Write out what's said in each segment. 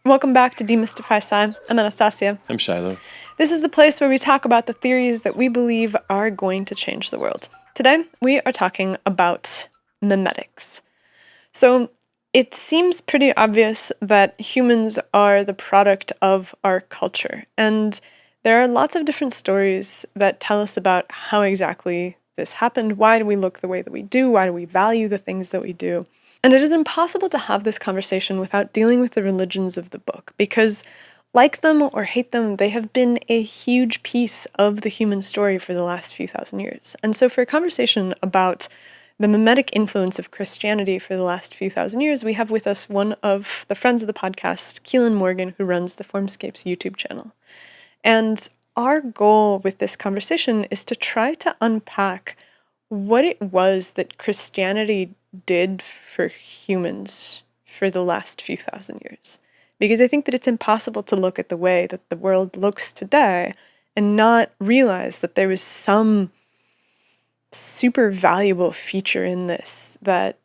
Welcome back to DemystifySci. I'm Anastasia. I'm Shiloh. This is the place where we talk about the theories that we believe are going to change the world. Today, we are talking about memetics. So, it seems pretty obvious that humans are the product of our culture, and there are lots of different stories that tell us about how exactly this happened. Why do we look the way that we do? Why do we value the things that we do? And it is impossible to have this conversation without dealing with the religions of the book, because like them or hate them, they have been a huge piece of the human story for the last few thousand years. And so for a conversation about the mimetic influence of Christianity for the last few thousand years, we have with us one of the friends of the podcast, Kehlan Morgan, who runs the Formscapes YouTube channel. And our goal with this conversation is to try to unpack what it was that Christianity did for humans for the last few thousand years. Because I think that it's impossible to look at the way that the world looks today and not realize that there was some super valuable feature in this that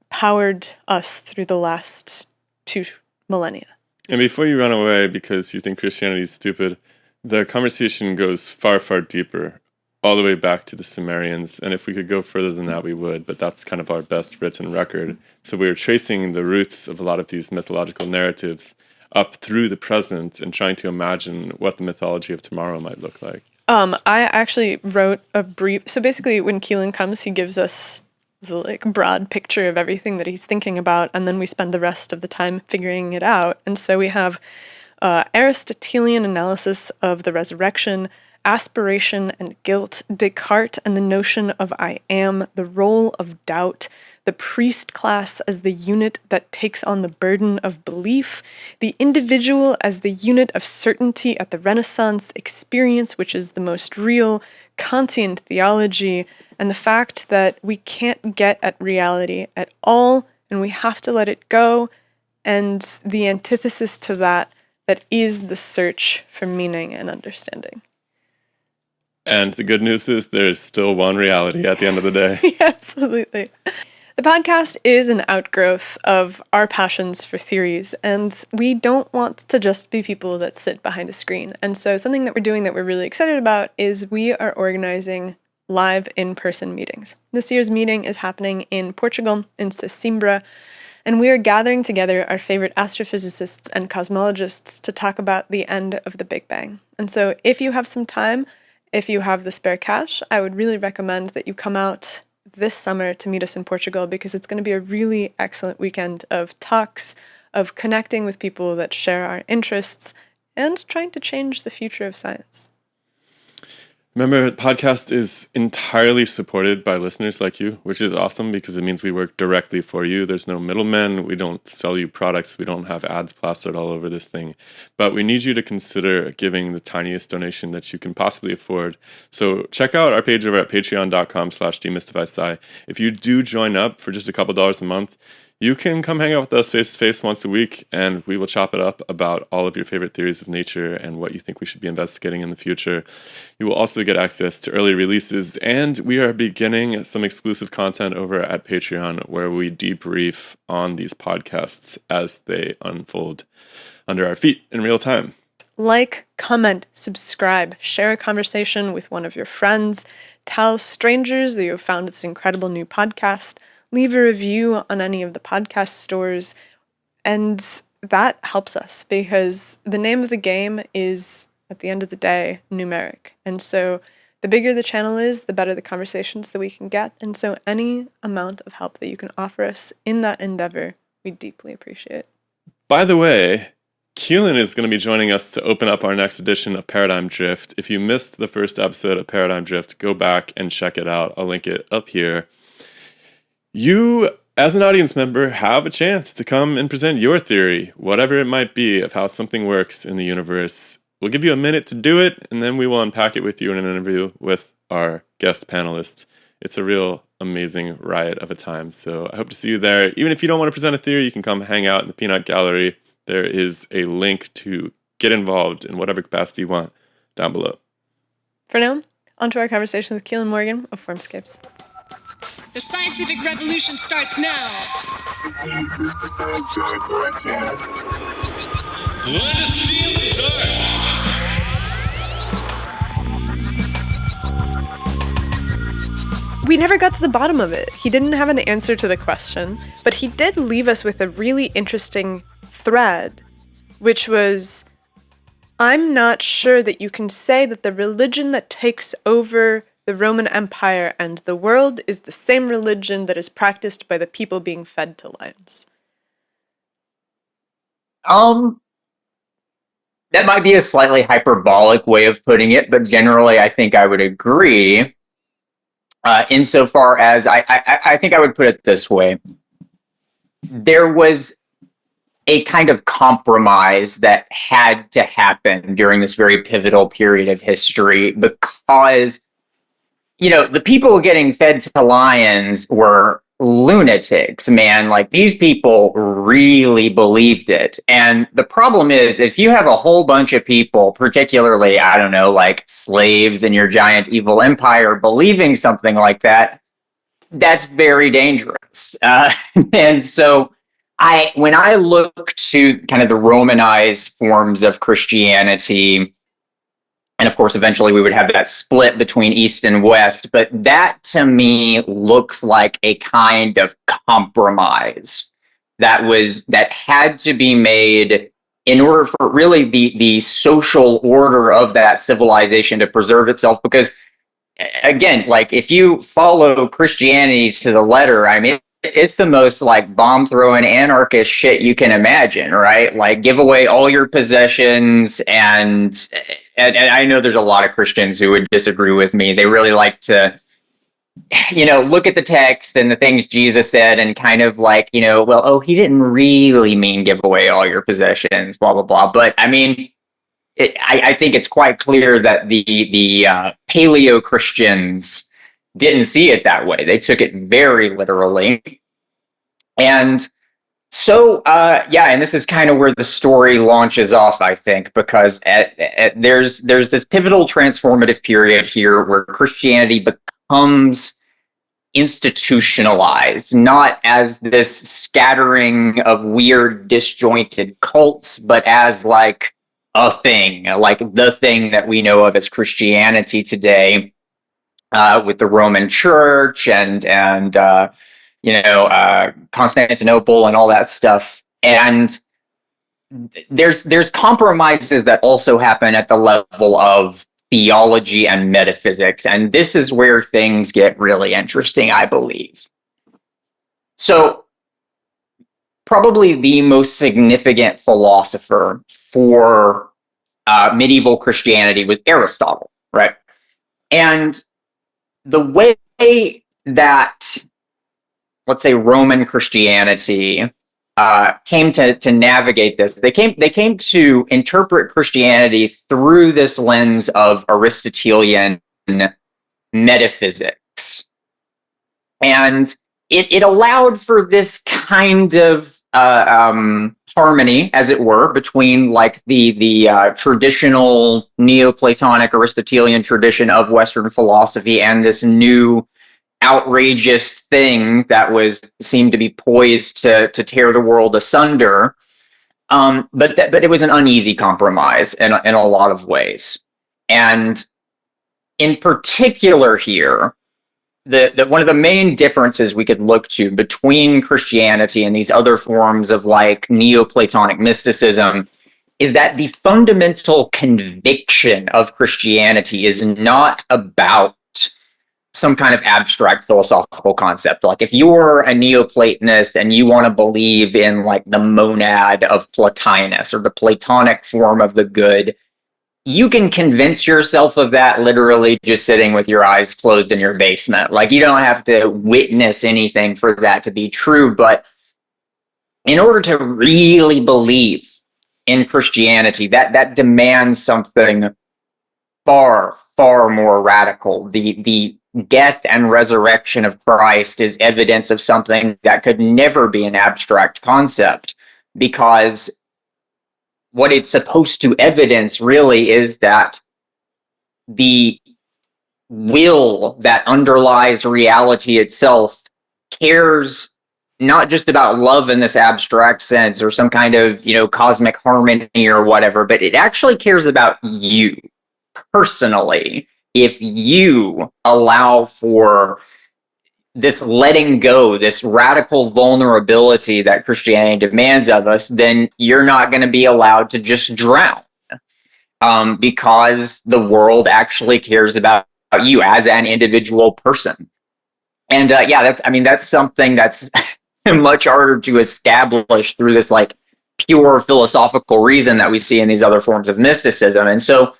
powered us through the last 2 millennia. And before you run away because you think Christianity is stupid, the conversation goes far, far deeper, all the way back to the Sumerians. And if we could go further than that, we would, but that's kind of our best written record. So we're tracing the roots of a lot of these mythological narratives up through the present and trying to imagine what the mythology of tomorrow might look like. I actually wrote a brief. So basically, when Kehlan comes, he gives us the broad picture of everything that he's thinking about, and then we spend the rest of the time figuring it out. And so we have Aristotelian analysis of the resurrection, aspiration and guilt, Descartes and the notion of I am, the role of doubt, the priest class as the unit that takes on the burden of belief, the individual as the unit of certainty at the Renaissance, experience, which is the most real, Kantian theology, and the fact that we can't get at reality at all, and we have to let it go, and the antithesis to that is the search for meaning and understanding. And the good news is there is still one reality at the end of the day. Yeah, absolutely. The podcast is an outgrowth of our passions for theories, and we don't want to just be people that sit behind a screen. And so something that we're doing that we're really excited about is we are organizing live in-person meetings. This year's meeting is happening in Portugal, in Sesimbra, and we are gathering together our favorite astrophysicists and cosmologists to talk about the end of the Big Bang. And so if you have some time, if you have the spare cash, I would really recommend that you come out this summer to meet us in Portugal, because it's going to be a really excellent weekend of talks, of connecting with people that share our interests, and trying to change the future of science. Remember, the podcast is entirely supported by listeners like you, which is awesome because it means we work directly for you. There's no middlemen. We don't sell you products. We don't have ads plastered all over this thing. But we need you to consider giving the tiniest donation that you can possibly afford. So check out our page over at patreon.com/demystifysci. If you do join up for just a couple dollars a month, you can come hang out with us face-to-face once a week, and we will chop it up about all of your favorite theories of nature and what you think we should be investigating in the future. You will also get access to early releases, and we are beginning some exclusive content over at Patreon where we debrief on these podcasts as they unfold under our feet in real time. Like, comment, subscribe, share a conversation with one of your friends, tell strangers that you have found this incredible new podcast, leave a review on any of the podcast stores, and that helps us because the name of the game is, at the end of the day, numeric. And so the bigger the channel is, the better the conversations that we can get. And so any amount of help that you can offer us in that endeavor, we deeply appreciate. By the way, Kehlan is going to be joining us to open up our next edition of Paradigm Drift. If you missed the first episode of Paradigm Drift, go back and check it out. I'll link it up here. You, as an audience member, have a chance to come and present your theory, whatever it might be, of how something works in the universe. We'll give you a minute to do it, and then we will unpack it with you in an interview with our guest panelists. It's a real amazing riot of a time, so I hope to see you there. Even if you don't want to present a theory, you can come hang out in the Peanut Gallery. There is a link to get involved in whatever capacity you want down below. For now, on to our conversation with Kehlan Morgan of Formscapes. The scientific revolution starts now. The DemystifySci podcast. Let us see in the dark. We never got to the bottom of it. He didn't have an answer to the question, but he did leave us with a really interesting thread, which was, I'm not sure that you can say that the religion that takes over the Roman Empire and the world is the same religion that is practiced by the people being fed to lions. That might be a slightly hyperbolic way of putting it, but generally I think I would agree. Insofar as I think I would put it this way. There was a kind of compromise that had to happen during this very pivotal period of history because, the people getting fed to lions were lunatics, man. Like, these people really believed it. And the problem is, if you have a whole bunch of people, particularly, I don't know, like slaves in your giant evil empire, believing something like that, that's very dangerous. And so when I look to kind of the Romanized forms of Christianity, and of course, eventually we would have that split between East and West. But that to me looks like a kind of compromise that had to be made in order for really the social order of that civilization to preserve itself. Because again, like, if you follow Christianity to the letter, I mean, it's the most like bomb throwing anarchist shit you can imagine, right? Like, give away all your possessions, and I know there's a lot of Christians who would disagree with me. They really like to, look at the text and the things Jesus said and kind of like, he didn't really mean give away all your possessions, blah, blah, blah. But I mean, I think it's quite clear that the Paleo Christians didn't see it that way. They took it very literally. And so, and this is kind of where the story launches off, I think, because there's this pivotal transformative period here where Christianity becomes institutionalized, not as this scattering of weird, disjointed cults, but as like a thing, like the thing that we know of as Christianity today. With the Roman Church and Constantinople and all that stuff. And there's compromises that also happen at the level of theology and metaphysics. And this is where things get really interesting, I believe. So probably the most significant philosopher for medieval Christianity was Aristotle, right? And the way that, let's say, Roman Christianity came to navigate this, they came to interpret Christianity through this lens of Aristotelian metaphysics, and it allowed for this kind of harmony, as it were, between like the traditional Neoplatonic Aristotelian tradition of Western philosophy and this new outrageous thing that seemed to be poised to tear the world asunder. But it was an uneasy compromise in a lot of ways, and in particular here, the one of the main differences we could look to between Christianity and these other forms of like Neoplatonic mysticism is that the fundamental conviction of Christianity is not about some kind of abstract philosophical concept. Like, if you're a Neoplatonist and you want to believe in like the monad of Plotinus or the Platonic form of the good, you can convince yourself of that literally just sitting with your eyes closed in your basement. Like, you don't have to witness anything for that to be true. But in order to really believe in Christianity, that demands something far, far more radical. The death and resurrection of Christ is evidence of something that could never be an abstract concept, because what it's supposed to evidence really is that the will that underlies reality itself cares not just about love in this abstract sense or some kind of, cosmic harmony or whatever, but it actually cares about you personally. If you allow for this letting go, this radical vulnerability that Christianity demands of us, then you're not going to be allowed to just drown, because the world actually cares about you as an individual person. And that's something that's much harder to establish through this like pure philosophical reason that we see in these other forms of mysticism. And so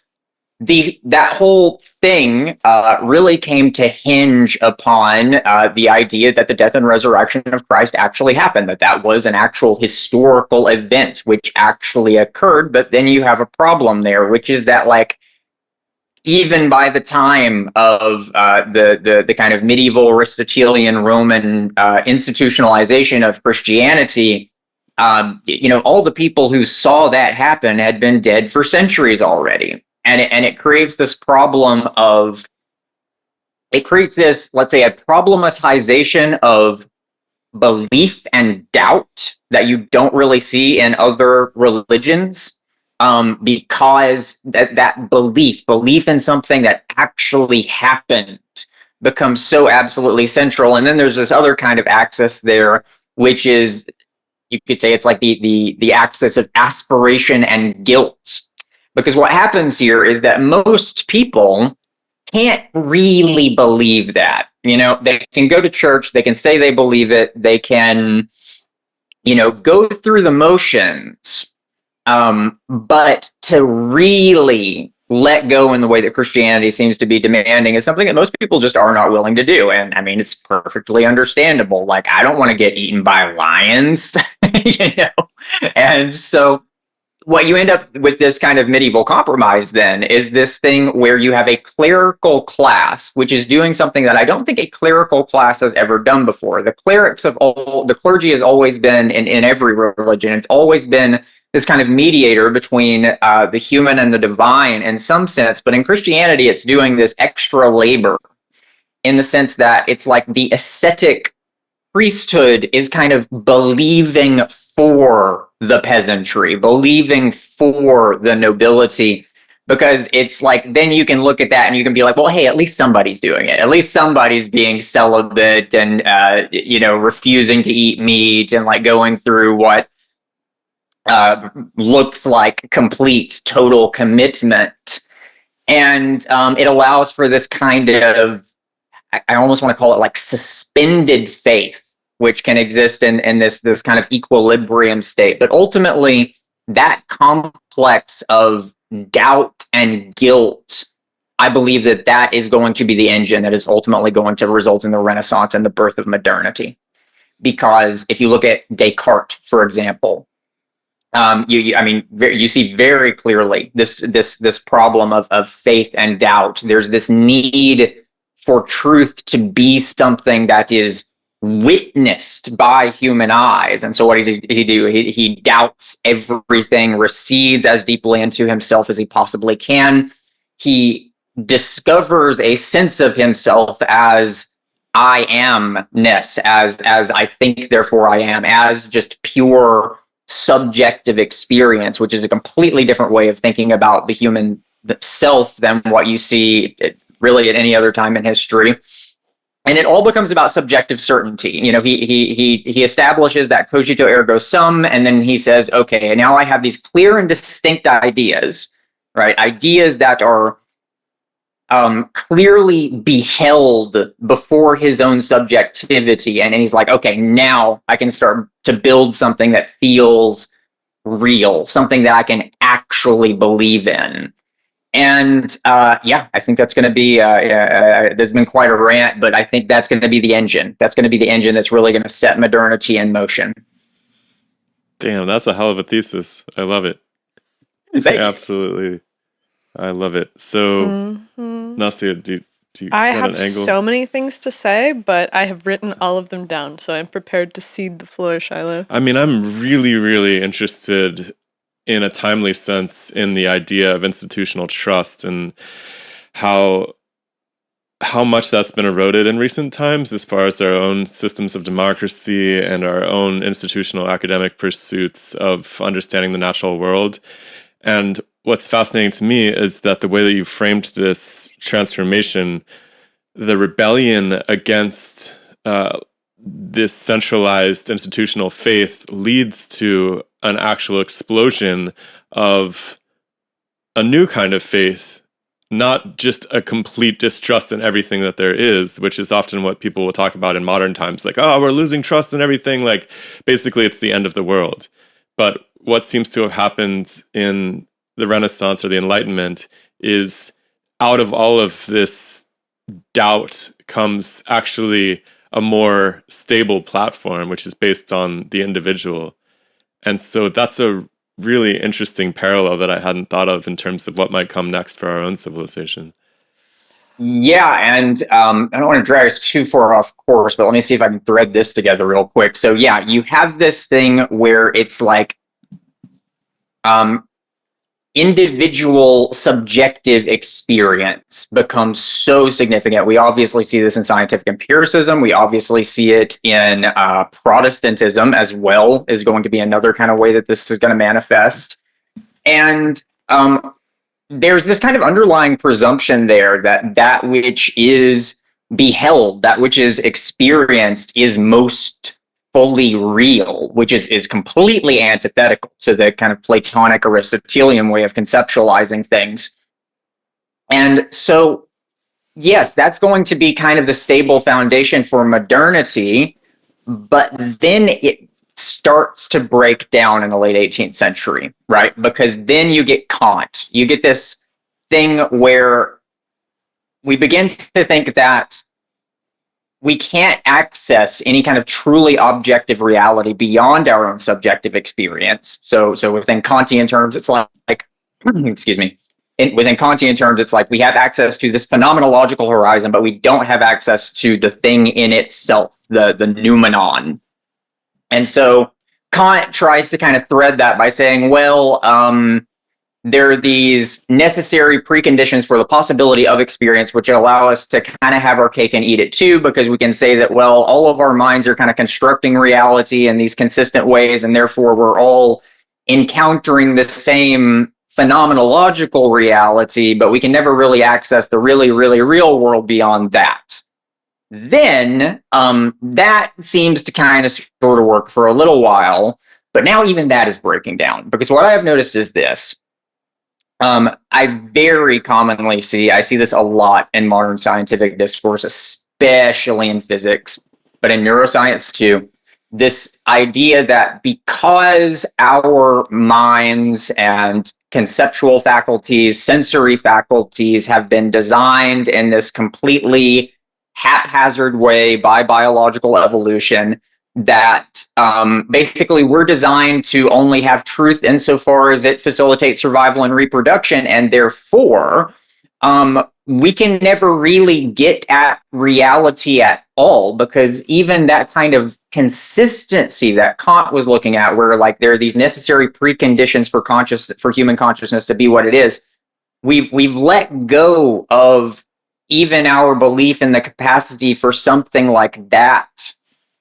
that whole thing really came to hinge upon the idea that the death and resurrection of Christ actually happened, that was an actual historical event which actually occurred. But then you have a problem there, which is that like even by the time of the kind of medieval Aristotelian Roman institutionalization of Christianity, all the people who saw that happen had been dead for centuries already. And it creates this problem of, let's say, a problematization of belief and doubt that you don't really see in other religions, because that belief in something that actually happened becomes so absolutely central. And then there's this other kind of axis there, which is, you could say it's like the axis of aspiration and guilt. Because what happens here is that most people can't really believe that. They can go to church, they can say they believe it, they can, go through the motions, but to really let go in the way that Christianity seems to be demanding is something that most people just are not willing to do. And I mean, it's perfectly understandable. Like, I don't want to get eaten by lions, And so what you end up with this kind of medieval compromise then is this thing where you have a clerical class, which is doing something that I don't think a clerical class has ever done before. The clergy has always been in every religion. It's always been this kind of mediator between the human and the divine in some sense. But in Christianity, it's doing this extra labor in the sense that it's like the ascetic priesthood is kind of believing for the peasantry, believing for the nobility, because it's like, then you can look at that and you can be like, well, hey, at least somebody's doing it. At least somebody's being celibate and, refusing to eat meat and like going through what looks like complete, total commitment. And it allows for this kind of, I almost want to call it like suspended faith, which can exist in this kind of equilibrium state. But ultimately, that complex of doubt and guilt, I believe that is going to be the engine that is ultimately going to result in the Renaissance and the birth of modernity. Because if you look at Descartes, for example, you see very clearly this problem of faith and doubt. There's this need for truth to be something that is witnessed by human eyes. And so what did he do? He doubts everything, recedes as deeply into himself as he possibly can. He discovers a sense of himself as I amness, as I think, therefore I am, as just pure subjective experience, which is a completely different way of thinking about the human self than what you see really at any other time in history. And it all becomes about subjective certainty. He establishes that cogito ergo sum, and then he says, okay, and now I have these clear and distinct ideas, right? Ideas that are clearly beheld before his own subjectivity. And he's like, okay, now I can start to build something that feels real, something that I can actually believe in. And I think that's going to be, there's been quite a rant, but I think that's going to be the engine. That's going to be the engine that's really going to set modernity in motion. Damn, that's a hell of a thesis. I love it. Absolutely. I love it. So, Nastia, do you I want have an angle? so many things to say, but I have written all of them down, so I'm prepared to cede the floor, Shiloh. I mean, I'm really, really interested in a timely sense in the idea of institutional trust and how how much that's been eroded in recent times as far as our own systems of democracy and our own institutional academic pursuits of understanding the natural world. And what's fascinating to me is that the way that you framed this transformation, the rebellion against this centralized institutional faith leads to an actual explosion of a new kind of faith, not just a complete distrust in everything that there is, which is often what people will talk about in modern times. Like, oh, we're losing trust in everything. Like, basically, it's the end of the world. But what seems to have happened in the Renaissance or the Enlightenment is out of all of this doubt comes actually a more stable platform, which is based on the individual. And so that's a really interesting parallel that I hadn't thought of in terms of what might come next for our own civilization. Yeah, and I don't want to drag us too far off course, but let me see if I can thread this together real quick. So yeah, you have this thing where it's like individual subjective experience becomes so significant. We obviously see this in scientific empiricism. We obviously see it in Protestantism as well, is going to be another kind of way that this is going to manifest. And there's this kind of underlying presumption there that that which is beheld, that which is experienced, is most fully real, which is completely antithetical to the kind of Platonic Aristotelian way of conceptualizing things. And so, yes, that's going to be kind of the stable foundation for modernity, but then it starts to break down in the late 18th century, right? Because then you get Kant. You get this thing where we begin to think that we can't access any kind of truly objective reality beyond our own subjective experience. So within Kantian terms, it's like excuse me. Within Kantian terms, it's like we have access to this phenomenological horizon, but we don't have access to the thing in itself, the noumenon. And so Kant tries to kind of thread that by saying, well, there are these necessary preconditions for the possibility of experience, which allow us to kind of have our cake and eat it too, because we can say that, well, all of our minds are kind of constructing reality in these consistent ways, and therefore we're all encountering the same phenomenological reality, but we can never really access the really, really real world beyond that. Then that seems to kind of sort of work for a little while, but now even that is breaking down, because what I have noticed is this. I very commonly I see this a lot in modern scientific discourse, especially in physics, but in neuroscience too. This idea that because our minds and conceptual faculties, sensory faculties have been designed in this completely haphazard way by biological evolution, that basically we're designed to only have truth insofar as it facilitates survival and reproduction, and therefore we can never really get at reality at all, because even that kind of consistency that Kant was looking at, where like there are these necessary preconditions for human consciousness to be what it is, we've let go of even our belief in the capacity for something like that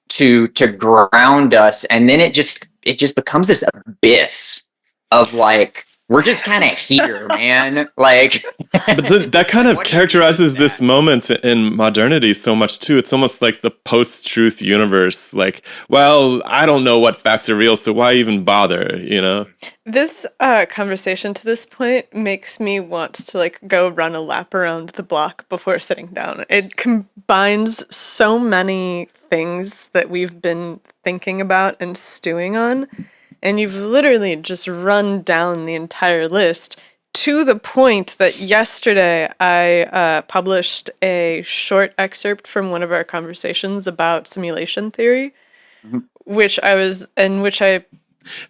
to ground us, and then it just becomes this abyss of like, we're just kind of here, man. Like, but that kind of characterizes this moment in modernity so much too. It's almost like the post-truth universe. Like, well, I don't know what facts are real, so why even bother? You know. This conversation to this point makes me want to like go run a lap around the block before sitting down. It combines so many things that we've been thinking about and stewing on, and you've literally just run down the entire list to the point that yesterday I published a short excerpt from one of our conversations about simulation theory, which I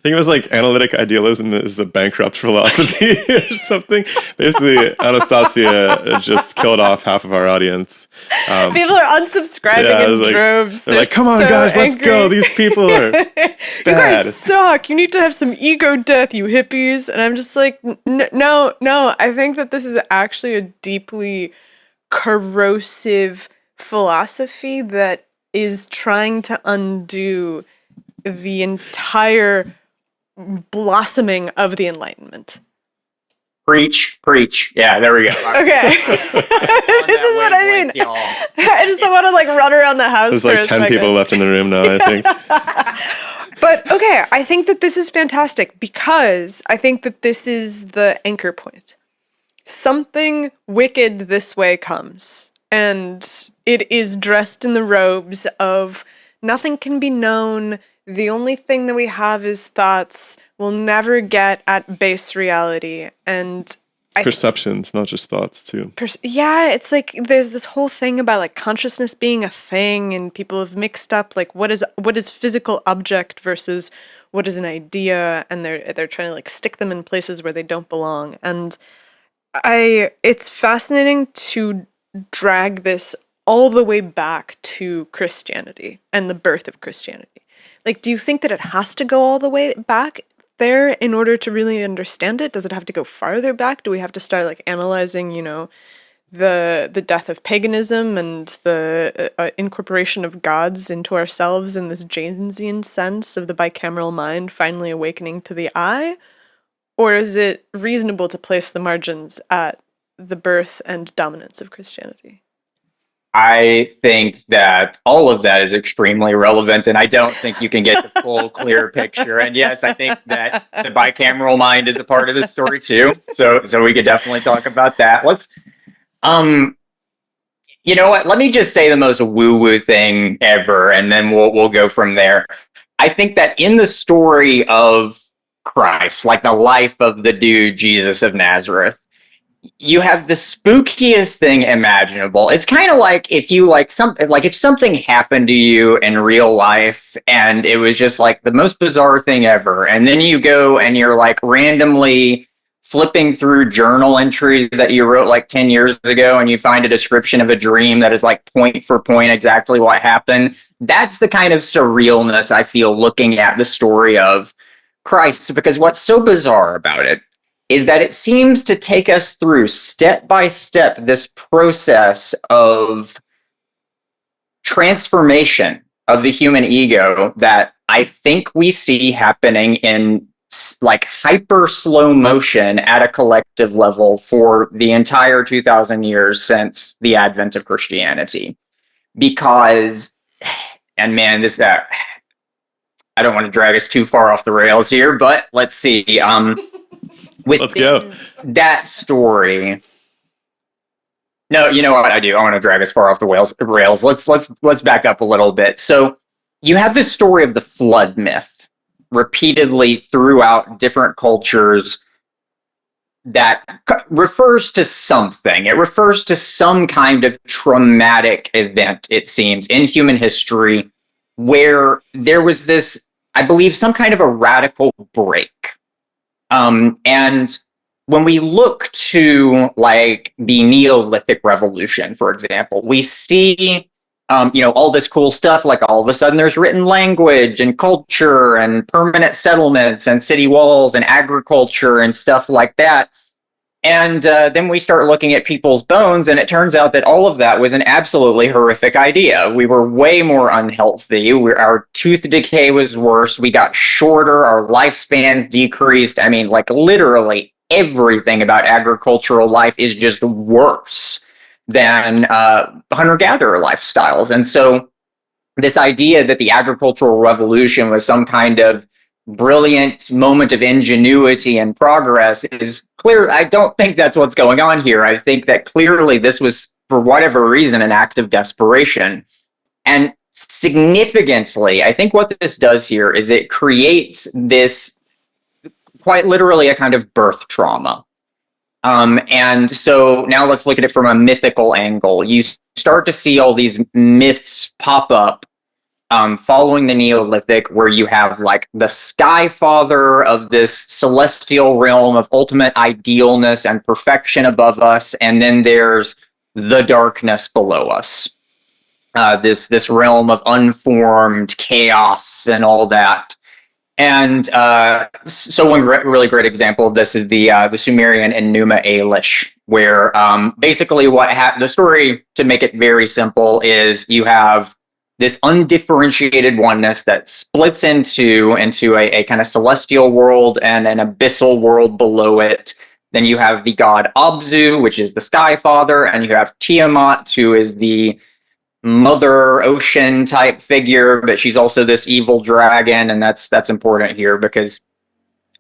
think it was like analytic idealism is a bankrupt philosophy or something. Basically, Anastasia just killed off half of our audience. People are unsubscribing in droves. They're like, come on, guys, let's go. These people are bad. You guys suck. You need to have some ego death, you hippies. And I'm just like, no. I think that this is actually a deeply corrosive philosophy that is trying to undo the entire blossoming of the Enlightenment. Preach. Yeah, there we go. Okay. This is what I mean. Y'all. I just want to like run around the house. There's like 10 people left in the room now, I think. But okay, I think that this is fantastic because I think that this is the anchor point. Something wicked this way comes, and it is dressed in the robes of nothing can be known. The only thing that we have is thoughts. We'll never get at base reality. And perceptions, not just thoughts, too. Yeah, it's like there's this whole thing about like consciousness being a thing, and people have mixed up like what is physical object versus what is an idea, and they're trying to like stick them in places where they don't belong. And it's fascinating to drag this all the way back to Christianity and the birth of Christianity. Like, do you think that it has to go all the way back there in order to really understand it? Does it have to go farther back? Do we have to start like analyzing, the death of paganism and the incorporation of gods into ourselves in this Janesian sense of the bicameral mind finally awakening to the eye? Or is it reasonable to place the margins at the birth and dominance of Christianity? I think that all of that is extremely relevant, and I don't think you can get the full, clear picture. And yes, I think that the bicameral mind is a part of the story too. So we could definitely talk about that. Let's, you know what? Let me just say the most woo-woo thing ever, and then we'll go from there. I think that in the story of Christ, like the life of the dude Jesus of Nazareth, you have the spookiest thing imaginable. It's kind of like if you if something happened to you in real life and it was just like the most bizarre thing ever, and then you go and you're like randomly flipping through journal entries that you wrote like 10 years ago, and you find a description of a dream that is like point for point exactly what happened. That's the kind of surrealness I feel looking at the story of Christ, because what's so bizarre about it is that it seems to take us through step by step this process of transformation of the human ego that I think we see happening in like hyper slow motion at a collective level for the entire 2,000 years since the advent of Christianity. Because, and man, I don't want to drag us too far off the rails here, but let's see. Let's go. That story. No, you know what I do? I want to drag as far off the rails. Let's back up a little bit. So you have this story of the flood myth repeatedly throughout different cultures that refers to something. It refers to some kind of traumatic event, it seems, in human history where there was this, I believe, some kind of a radical break. And when we look to like the Neolithic Revolution, for example, we see, all this cool stuff. Like all of a sudden there's written language and culture and permanent settlements and city walls and agriculture and stuff like that. And then we start looking at people's bones, and it turns out that all of that was an absolutely horrific idea. We were way more unhealthy. Our tooth decay was worse. We got shorter. Our lifespans decreased. I mean, like literally everything about agricultural life is just worse than hunter-gatherer lifestyles. And so this idea that the agricultural revolution was some kind of brilliant moment of ingenuity and progress is clear. I don't think that's what's going on here. I think that clearly this was, for whatever reason, an act of desperation. And significantly, I think what this does here is it creates this, quite literally, a kind of birth trauma. And so now let's look at it from a mythical angle. You start to see all these myths pop up following the Neolithic, where you have like the sky father of this celestial realm of ultimate idealness and perfection above us, and then there's the darkness below us, this realm of unformed chaos and all that. And so one really great example of this is the Sumerian Enuma Elish, where basically the story, to make it very simple, is you have this undifferentiated oneness that splits into a kind of celestial world and an abyssal world below it. Then you have the god Abzu, which is the sky father, and you have Tiamat, who is the mother ocean type figure, but she's also this evil dragon, and that's important here because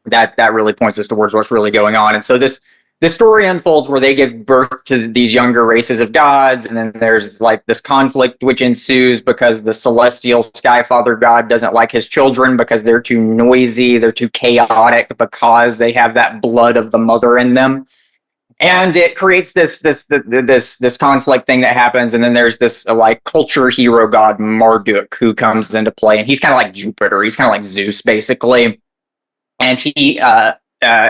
that really points us towards what's really going on. And so this story unfolds where they give birth to these younger races of gods, and then there's like this conflict which ensues because the celestial sky father god doesn't like his children because they're too noisy, they're too chaotic, because they have that blood of the mother in them. And it creates this conflict thing that happens, and then there's this like culture hero god Marduk who comes into play, and he's kind of like Jupiter, he's kind of like Zeus basically, and he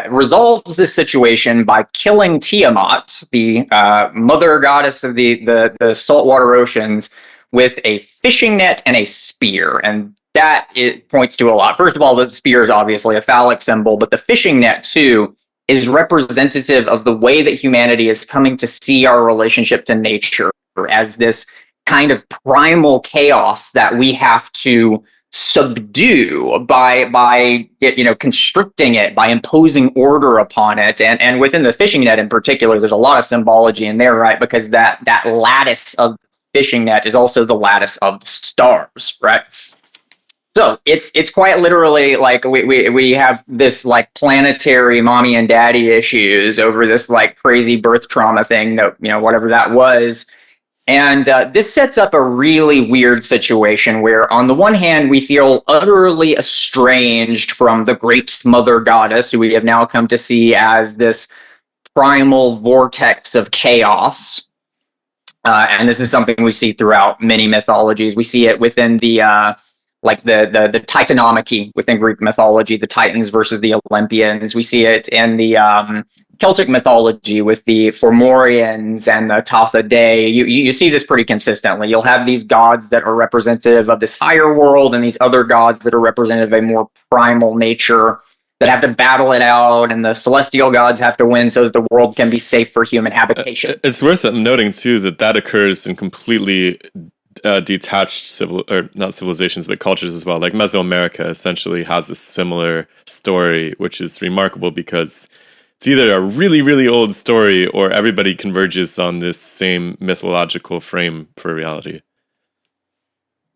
resolves this situation by killing Tiamat, the mother goddess of the saltwater oceans, with a fishing net and a spear. And that it points to a lot. First of all, the spear is obviously a phallic symbol, but the fishing net too is representative of the way that humanity is coming to see our relationship to nature as this kind of primal chaos that we have to subdue by constricting it, by imposing order upon it. And within the fishing net in particular, there's a lot of symbology in there, right? Because that lattice of the fishing net is also the lattice of the stars, right? So it's quite literally like we have this like planetary mommy and daddy issues over this like crazy birth trauma thing that, whatever that was. And this sets up a really weird situation where, on the one hand, we feel utterly estranged from the great mother goddess, who we have now come to see as this primal vortex of chaos. And this is something we see throughout many mythologies. We see it within the Titanomachy within Greek mythology, the Titans versus the Olympians. We see it in the Celtic mythology with the Fomorians and the Tatha Dei. You see this pretty consistently. You'll have these gods that are representative of this higher world, and these other gods that are representative of a more primal nature that have to battle it out, and the celestial gods have to win so that the world can be safe for human habitation. It's worth noting too that occurs in completely detached not civilizations, but cultures as well. Like Mesoamerica essentially has a similar story, which is remarkable because it's either a really, really old story or everybody converges on this same mythological frame for reality.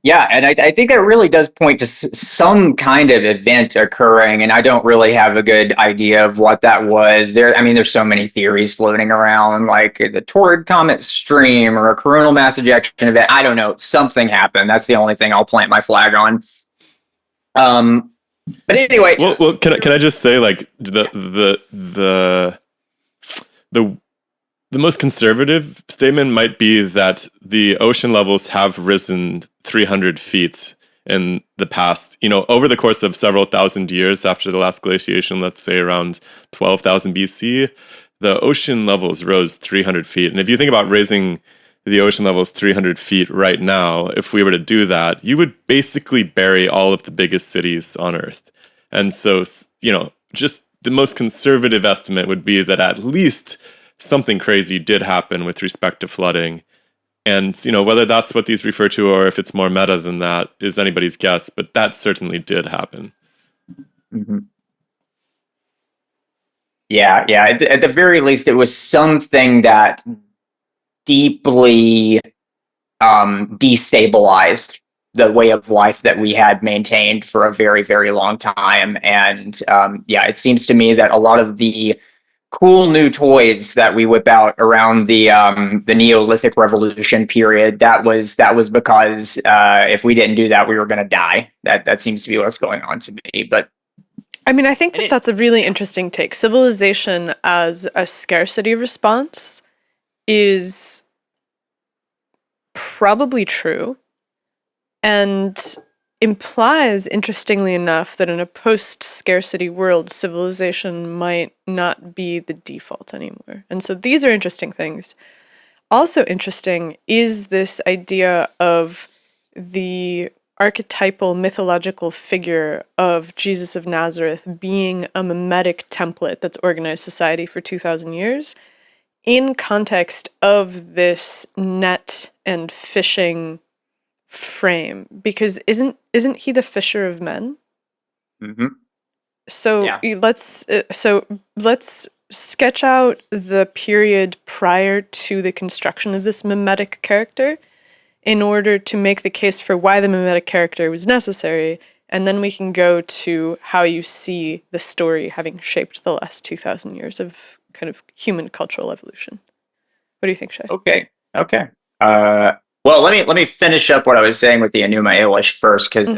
Yeah, and I think that really does point to some kind of event occurring, and I don't really have a good idea of what that was. There's so many theories floating around, like the Taurid comet stream or a coronal mass ejection event. I don't know. Something happened. That's the only thing I'll plant my flag on. But anyway, well, can I just say, like, the most conservative statement might be that the ocean levels have risen 300 feet in the past, over the course of several thousand years after the last glaciation, let's say around 12,000 BC, the ocean levels rose 300 feet. And if you think about raising the ocean levels 300 feet right now, if we were to do that, you would basically bury all of the biggest cities on Earth. And so, just the most conservative estimate would be that at least something crazy did happen with respect to flooding. And, whether that's what these refer to or if it's more meta than that is anybody's guess, but that certainly did happen. Mm-hmm. Yeah. At the very least, it was something that deeply destabilized the way of life that we had maintained for a very, very long time. And it seems to me that a lot of the cool new toys that we whip out around the Neolithic Revolution period, that was because if we didn't do that, we were going to die. That seems to be what's going on to me. But I think that's a really interesting take. Civilization as a scarcity response is probably true and implies, interestingly enough, that in a post-scarcity world, civilization might not be the default anymore. And so these are interesting things. Also interesting is this idea of the archetypal mythological figure of Jesus of Nazareth being a mimetic template that's organized society for 2,000 years in context of this net and fishing frame, because isn't he the fisher of men? Mm-hmm. So Yeah. let's sketch out the period prior to the construction of this mimetic character in order to make the case for why the mimetic character was necessary, and then we can go to how you see the story having shaped the last 2,000 years of kind of human cultural evolution. What do you think, Shay? Okay. Well, let me finish up what I was saying with the Enuma Elish first, because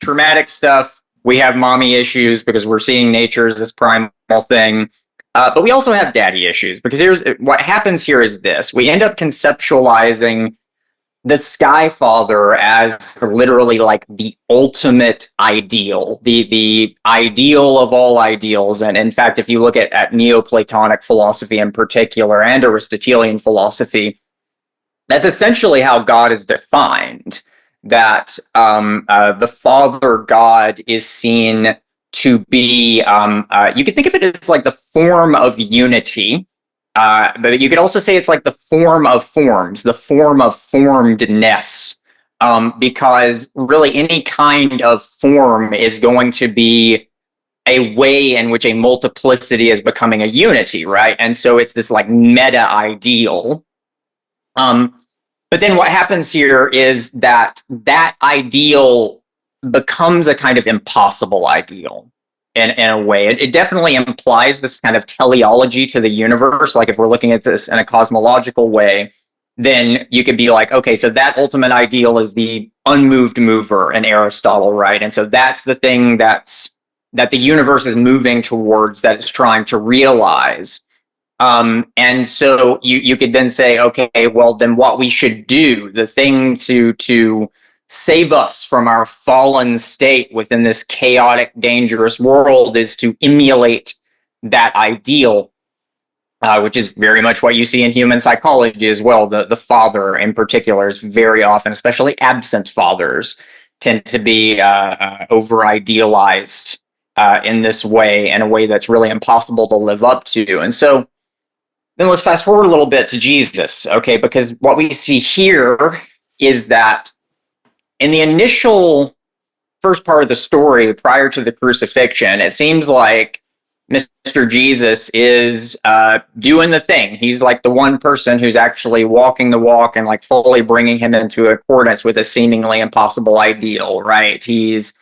traumatic stuff. We have mommy issues because we're seeing nature as this primal thing, but we also have daddy issues, because here's what happens. Here is this: we end up conceptualizing the Sky Father as literally like the ultimate ideal, the ideal of all ideals. And in fact, if you look at Neoplatonic philosophy in particular, and Aristotelian philosophy, that's essentially how God is defined. That the Father God is seen to be, you could think of it as like the form of unity. But you could also say it's like the form of forms, the form of formedness, because really any kind of form is going to be a way in which a multiplicity is becoming a unity, right? And so it's this like meta ideal. But then what happens here is that ideal becomes a kind of impossible ideal. In a way, it definitely implies this kind of teleology to the universe. Like if we're looking at this in a cosmological way, then you could be like, okay, so that ultimate ideal is the unmoved mover in Aristotle, right? And so that's the thing that the universe is moving towards, that it's trying to realize. And so you could then say, okay, well, then what we should do, the thing to save us from our fallen state within this chaotic, dangerous world, is to emulate that ideal, which is very much what you see in human psychology as well. The father in particular is very often, especially absent fathers, tend to be over-idealized in this way, in a way that's really impossible to live up to. And so then let's fast forward a little bit to Jesus, okay? Because what we see here is that in the initial first part of the story, prior to the crucifixion, it seems like Mr. Jesus is doing the thing. He's like the one person who's actually walking the walk and like fully bringing him into accordance with a seemingly impossible ideal, right? He's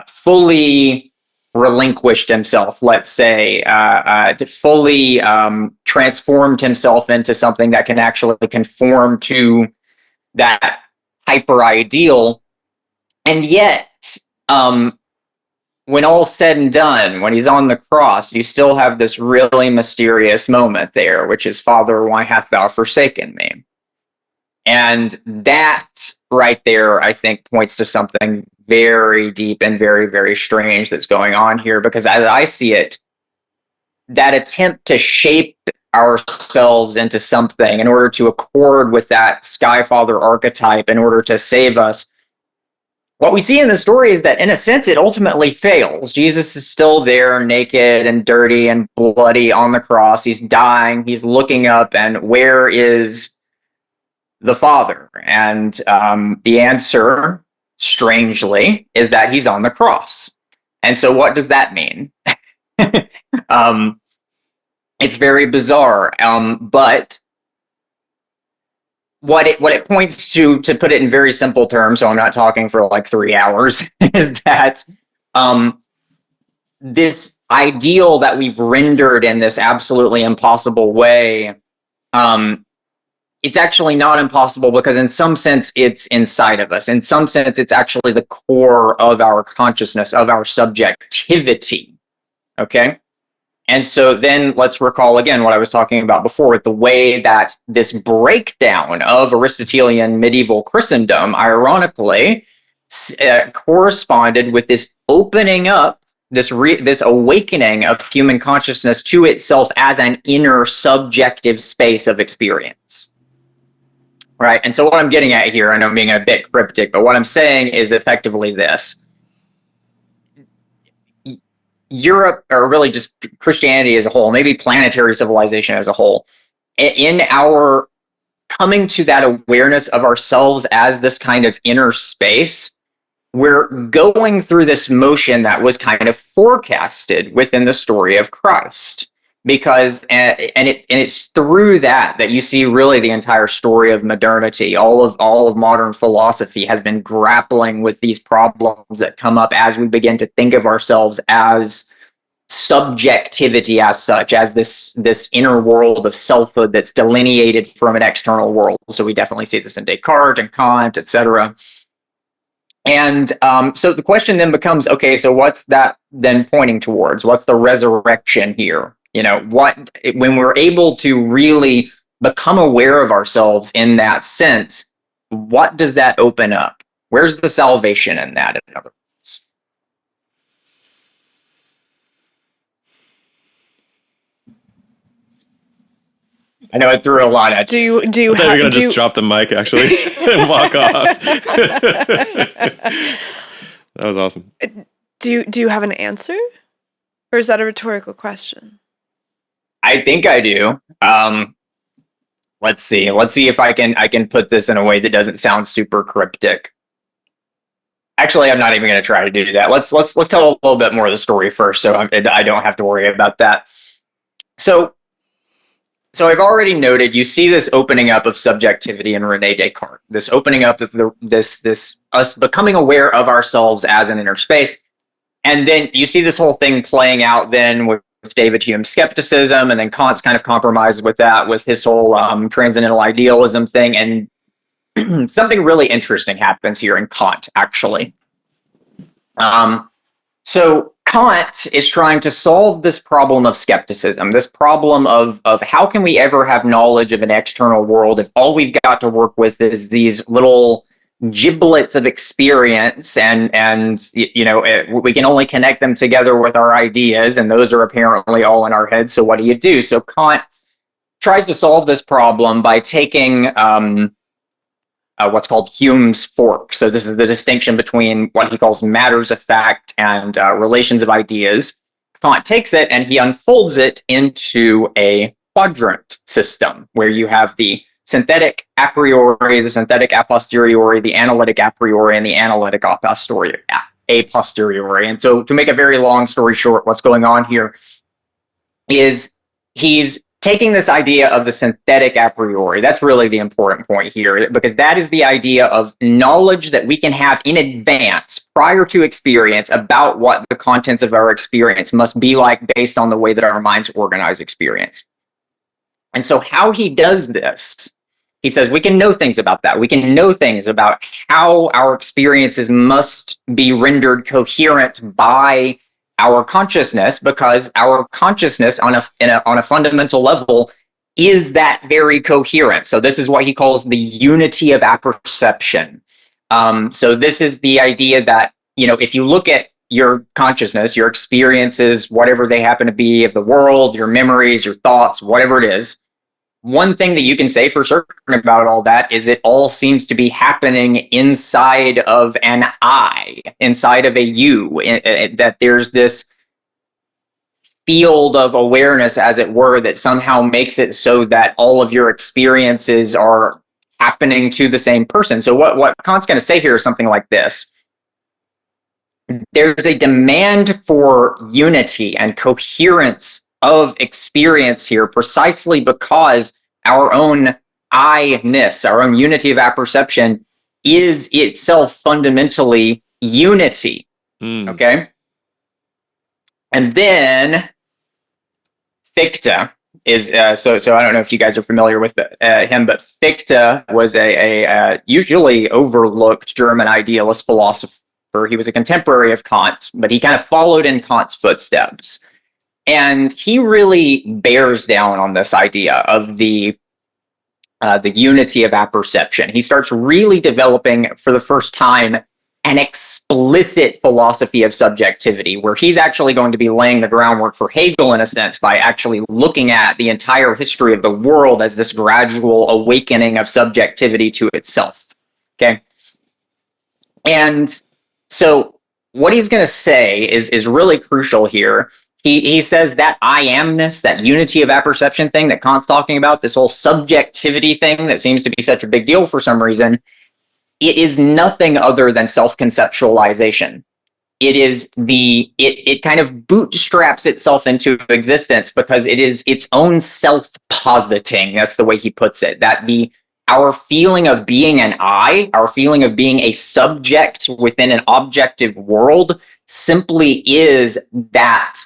fully relinquished himself, let's say, fully transformed himself into something that can actually conform to that hyper ideal. And yet, when all's said and done, when he's on the cross, you still have this really mysterious moment there, which is, Father, why hast thou forsaken me? And that right there, I think, points to something very deep and very, very strange that's going on here, because as I see it, that attempt to shape ourselves into something in order to accord with that Sky Father archetype, in order to save us, what we see in the story is that, in a sense, it ultimately fails. Jesus is still there, naked and dirty and bloody on the cross. He's dying. He's looking up, and where is the Father? And the answer, strangely, is that he's on the cross. And so what does that mean? It's very bizarre. But what it points to put it in very simple terms, so I'm not talking for like 3 hours, is that this ideal that we've rendered in this absolutely impossible way, it's actually not impossible, because in some sense it's inside of us. In some sense, it's actually the core of our consciousness, of our subjectivity. Okay? And so then let's recall again what I was talking about before, with the way that this breakdown of Aristotelian medieval Christendom, ironically, corresponded with this opening up, this awakening of human consciousness to itself as an inner subjective space of experience. right? And so what I'm getting at here, I know I'm being a bit cryptic, but what I'm saying is effectively this. Europe, or really just Christianity as a whole, maybe planetary civilization as a whole, in our coming to that awareness of ourselves as this kind of inner space, we're going through this motion that was kind of forecasted within the story of Christ. Because it's through that you see really the entire story of modernity. All of modern philosophy has been grappling with these problems that come up as we begin to think of ourselves as subjectivity, as such, as this inner world of selfhood that's delineated from an external world. So we definitely see this in Descartes and Kant, etc. And so the question then becomes, okay, so what's that then pointing towards? What's the resurrection here? When we're able to really become aware of ourselves in that sense, what does that open up? Where's the salvation in that, in other words? I know I threw a lot at you. Do you I thought you were going to just drop the mic, actually, and walk off. That was awesome. Do you have an answer? Or is that a rhetorical question? I think I do. Let's see if I can put this in a way that doesn't sound super cryptic. Actually, I'm not even going to try to do that. Let's tell a little bit more of the story first, so I don't have to worry about that. So I've already noted, you see this opening up of subjectivity in René Descartes. This opening up of this us becoming aware of ourselves as an inner space, and then you see this whole thing playing out then with David Hume's skepticism, and then Kant's kind of compromised with that, with his whole transcendental idealism thing, and something really interesting happens here in Kant, actually. So Kant is trying to solve this problem of skepticism, this problem of how can we ever have knowledge of an external world if all we've got to work with is these little giblets of experience, and we can only connect them together with our ideas, and those are apparently all in our heads. So what do? So Kant tries to solve this problem by taking what's called Hume's fork. So this is the distinction between what he calls matters of fact and relations of ideas. Kant takes it and he unfolds it into a quadrant system where you have the synthetic a priori, the synthetic a posteriori, the analytic a priori, and the analytic a posteriori. And so, to make a very long story short, what's going on here is he's taking this idea of the synthetic a priori. That's really the important point here, because that is the idea of knowledge that we can have in advance, prior to experience, about what the contents of our experience must be like based on the way that our minds organize experience. And so how he does this, he says we can know things about that. We can know things about how our experiences must be rendered coherent by our consciousness, because our consciousness on a fundamental level is that very coherent. So this is what he calls the unity of apperception. So this is the idea that, if you look at your consciousness, your experiences, whatever they happen to be of the world, your memories, your thoughts, whatever it is, one thing that you can say for certain about all that is it all seems to be happening inside of an I, inside of a you, that there's this field of awareness, as it were, that somehow makes it so that all of your experiences are happening to the same person. So what Kant's going to say here is something like this. There's a demand for unity and coherence of experience here, precisely because our own I-ness, our own unity of apperception, is itself fundamentally unity. Okay? And then Fichte is, so I don't know if you guys are familiar with him, but Fichte was a usually overlooked German idealist philosopher. He was a contemporary of Kant, but he kind of followed in Kant's footsteps. And he really bears down on this idea of the unity of apperception. He starts really developing, for the first time, an explicit philosophy of subjectivity, where he's actually going to be laying the groundwork for Hegel in a sense by actually looking at the entire history of the world as this gradual awakening of subjectivity to itself. Okay. And so what he's going to say is really crucial here. He says that I amness, that unity of apperception thing that Kant's talking about, this whole subjectivity thing that seems to be such a big deal for some reason, it is nothing other than self-conceptualization. It kind of bootstraps itself into existence because it is its own self-positing. That's the way he puts it. That our feeling of being an I, our feeling of being a subject within an objective world, simply is that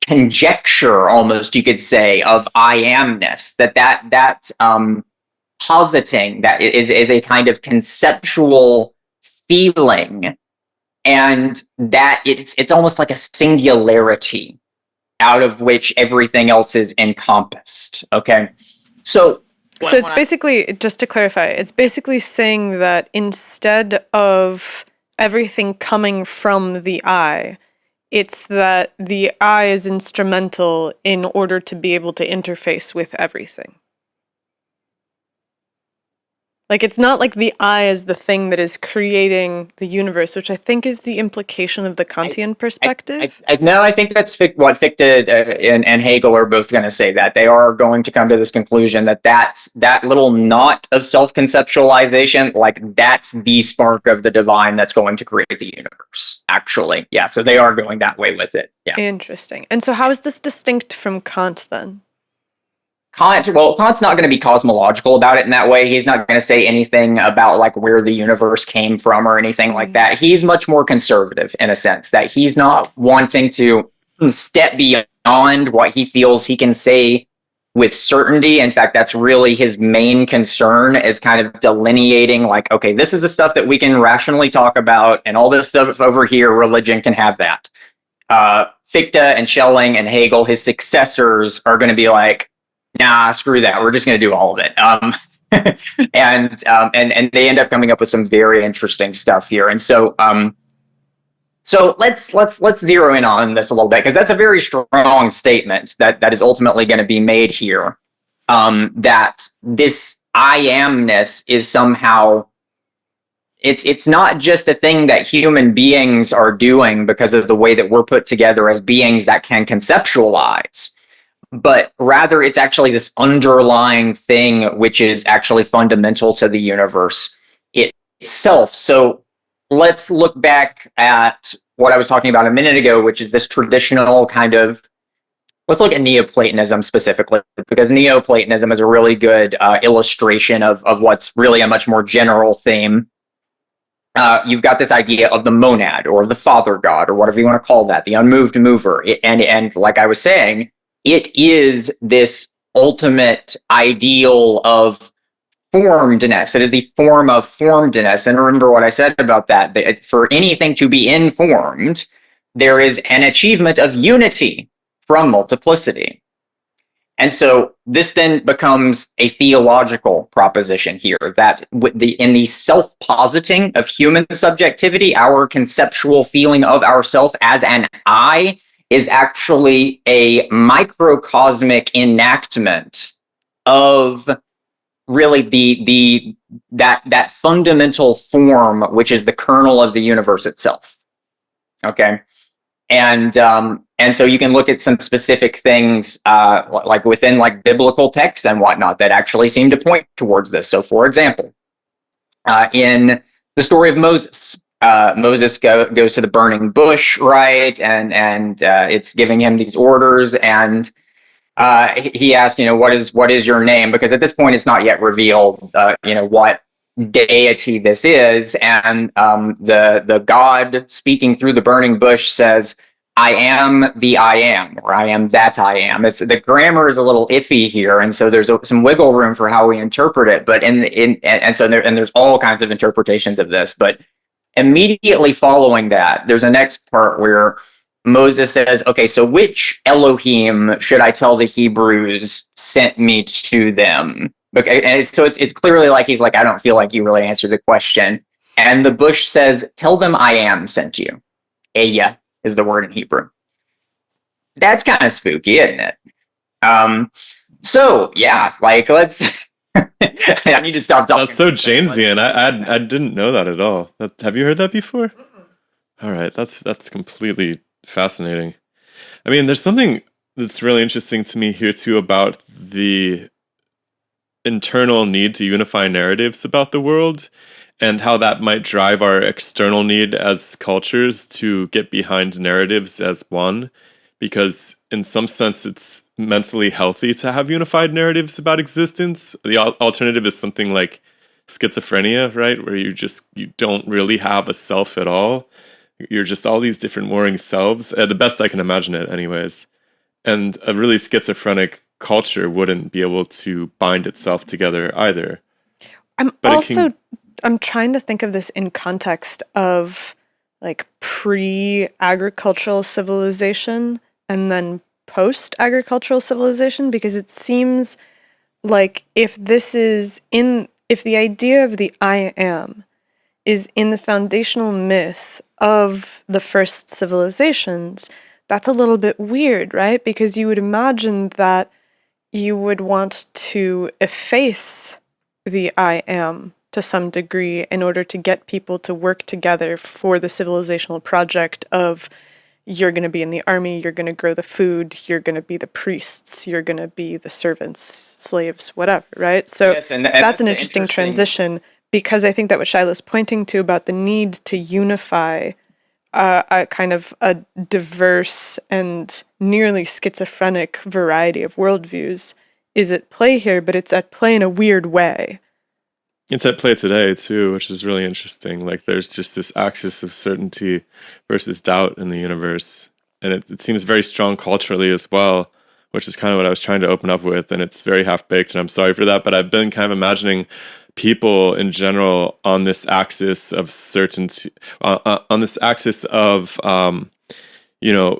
conjecture, almost you could say, of I amness. That positing that is a kind of conceptual feeling, and that it's almost like a singularity out of which everything else is encompassed. Okay, so it's basically, just to clarify, it's basically saying that instead of everything coming from the I, it's that the I is instrumental in order to be able to interface with everything. Like, it's not like the I is the thing that is creating the universe, which I think is the implication of the Kantian perspective. No, I think that's what Fichte and Hegel are both going to say, that they are going to come to this conclusion that little knot of self-conceptualization, like that's the spark of the divine that's going to create the universe, actually. Yeah, so they are going that way with it. Yeah. Interesting. And so how is this distinct from Kant then? Kant's not going to be cosmological about it in that way. He's not going to say anything about like where the universe came from or anything like that. He's much more conservative in a sense, that he's not wanting to step beyond what he feels he can say with certainty. In fact, that's really his main concern, is kind of delineating like, okay, this is the stuff that we can rationally talk about, and all this stuff over here, religion can have that. Fichte and Schelling and Hegel, his successors, are going to be like, nah, screw that. We're just going to do all of it. And they end up coming up with some very interesting stuff here. And so let's zero in on this a little bit, because that's a very strong statement that is ultimately going to be made here. That this I amness is somehow, it's not just a thing that human beings are doing because of the way that we're put together as beings that can conceptualize, but rather it's actually this underlying thing which is actually fundamental to the universe itself. So let's look back at what I was talking about a minute ago, which is this traditional kind of, let's look at Neoplatonism specifically, because Neoplatonism is a really good illustration of what's really a much more general theme. You've got this idea of the monad, or the father god, or whatever you want to call that, the unmoved mover. And like I was saying, it is this ultimate ideal of formedness. It is the form of formedness. And remember what I said about that for anything to be informed, there is an achievement of unity from multiplicity. And so this then becomes a theological proposition here, that in the self-positing of human subjectivity, our conceptual feeling of ourself as an I is actually a microcosmic enactment of really that fundamental form, which is the kernel of the universe itself. Okay, and so you can look at some specific things like within like biblical texts and whatnot that actually seem to point towards this. So, for example, in the story of Moses. Moses goes to the burning bush, right? And it's giving him these orders, and he asks, what is your name? Because at this point, it's not yet revealed, what deity this is. And the God speaking through the burning bush says, "I am the I am," or "I am that I am." The grammar is a little iffy here, and so there's some wiggle room for how we interpret it. But there's all kinds of interpretations of this, but immediately following that, there's a next part where Moses says, okay, so which Elohim should I tell the Hebrews sent me to them? And so it's clearly like he's like, I don't feel like you really answered the question. And the bush says, tell them I am sent you. Eya is the word in Hebrew. That's kind of spooky, isn't it? So yeah, like let's. I need to stop talking. That's so Janesian. I didn't know that at all. Have you heard that before? All right, that's completely fascinating. I mean, there's something that's really interesting to me here too about the internal need to unify narratives about the world and how that might drive our external need as cultures to get behind narratives as one, because in some sense it's mentally healthy to have unified narratives about existence. The alternative is something like schizophrenia, right, where you don't really have a self at all. You're just all these different warring selves, the best I can imagine it anyways. And a really schizophrenic culture wouldn't be able to bind itself together either. I'm trying to think of this in context of like pre-agricultural civilization and then post-agricultural civilization, because it seems like if the idea of the I am is in the foundational myth of the first civilizations, that's a little bit weird, right? Because you would imagine that you would want to efface the I am to some degree in order to get people to work together for the civilizational project of you're going to be in the army, you're going to grow the food, you're going to be the priests, you're going to be the servants, slaves, whatever, right? So yes, and that's an interesting transition, because I think that what Shiloh's pointing to about the need to unify a kind of a diverse and nearly schizophrenic variety of worldviews is at play here, but it's at play in a weird way. It's at play today too, which is really interesting. Like there's just this axis of certainty versus doubt in the universe. And it seems very strong culturally as well, which is kind of what I was trying to open up with. And it's very half-baked, and I'm sorry for that. But I've been kind of imagining people in general on this axis of certainty, on this axis of,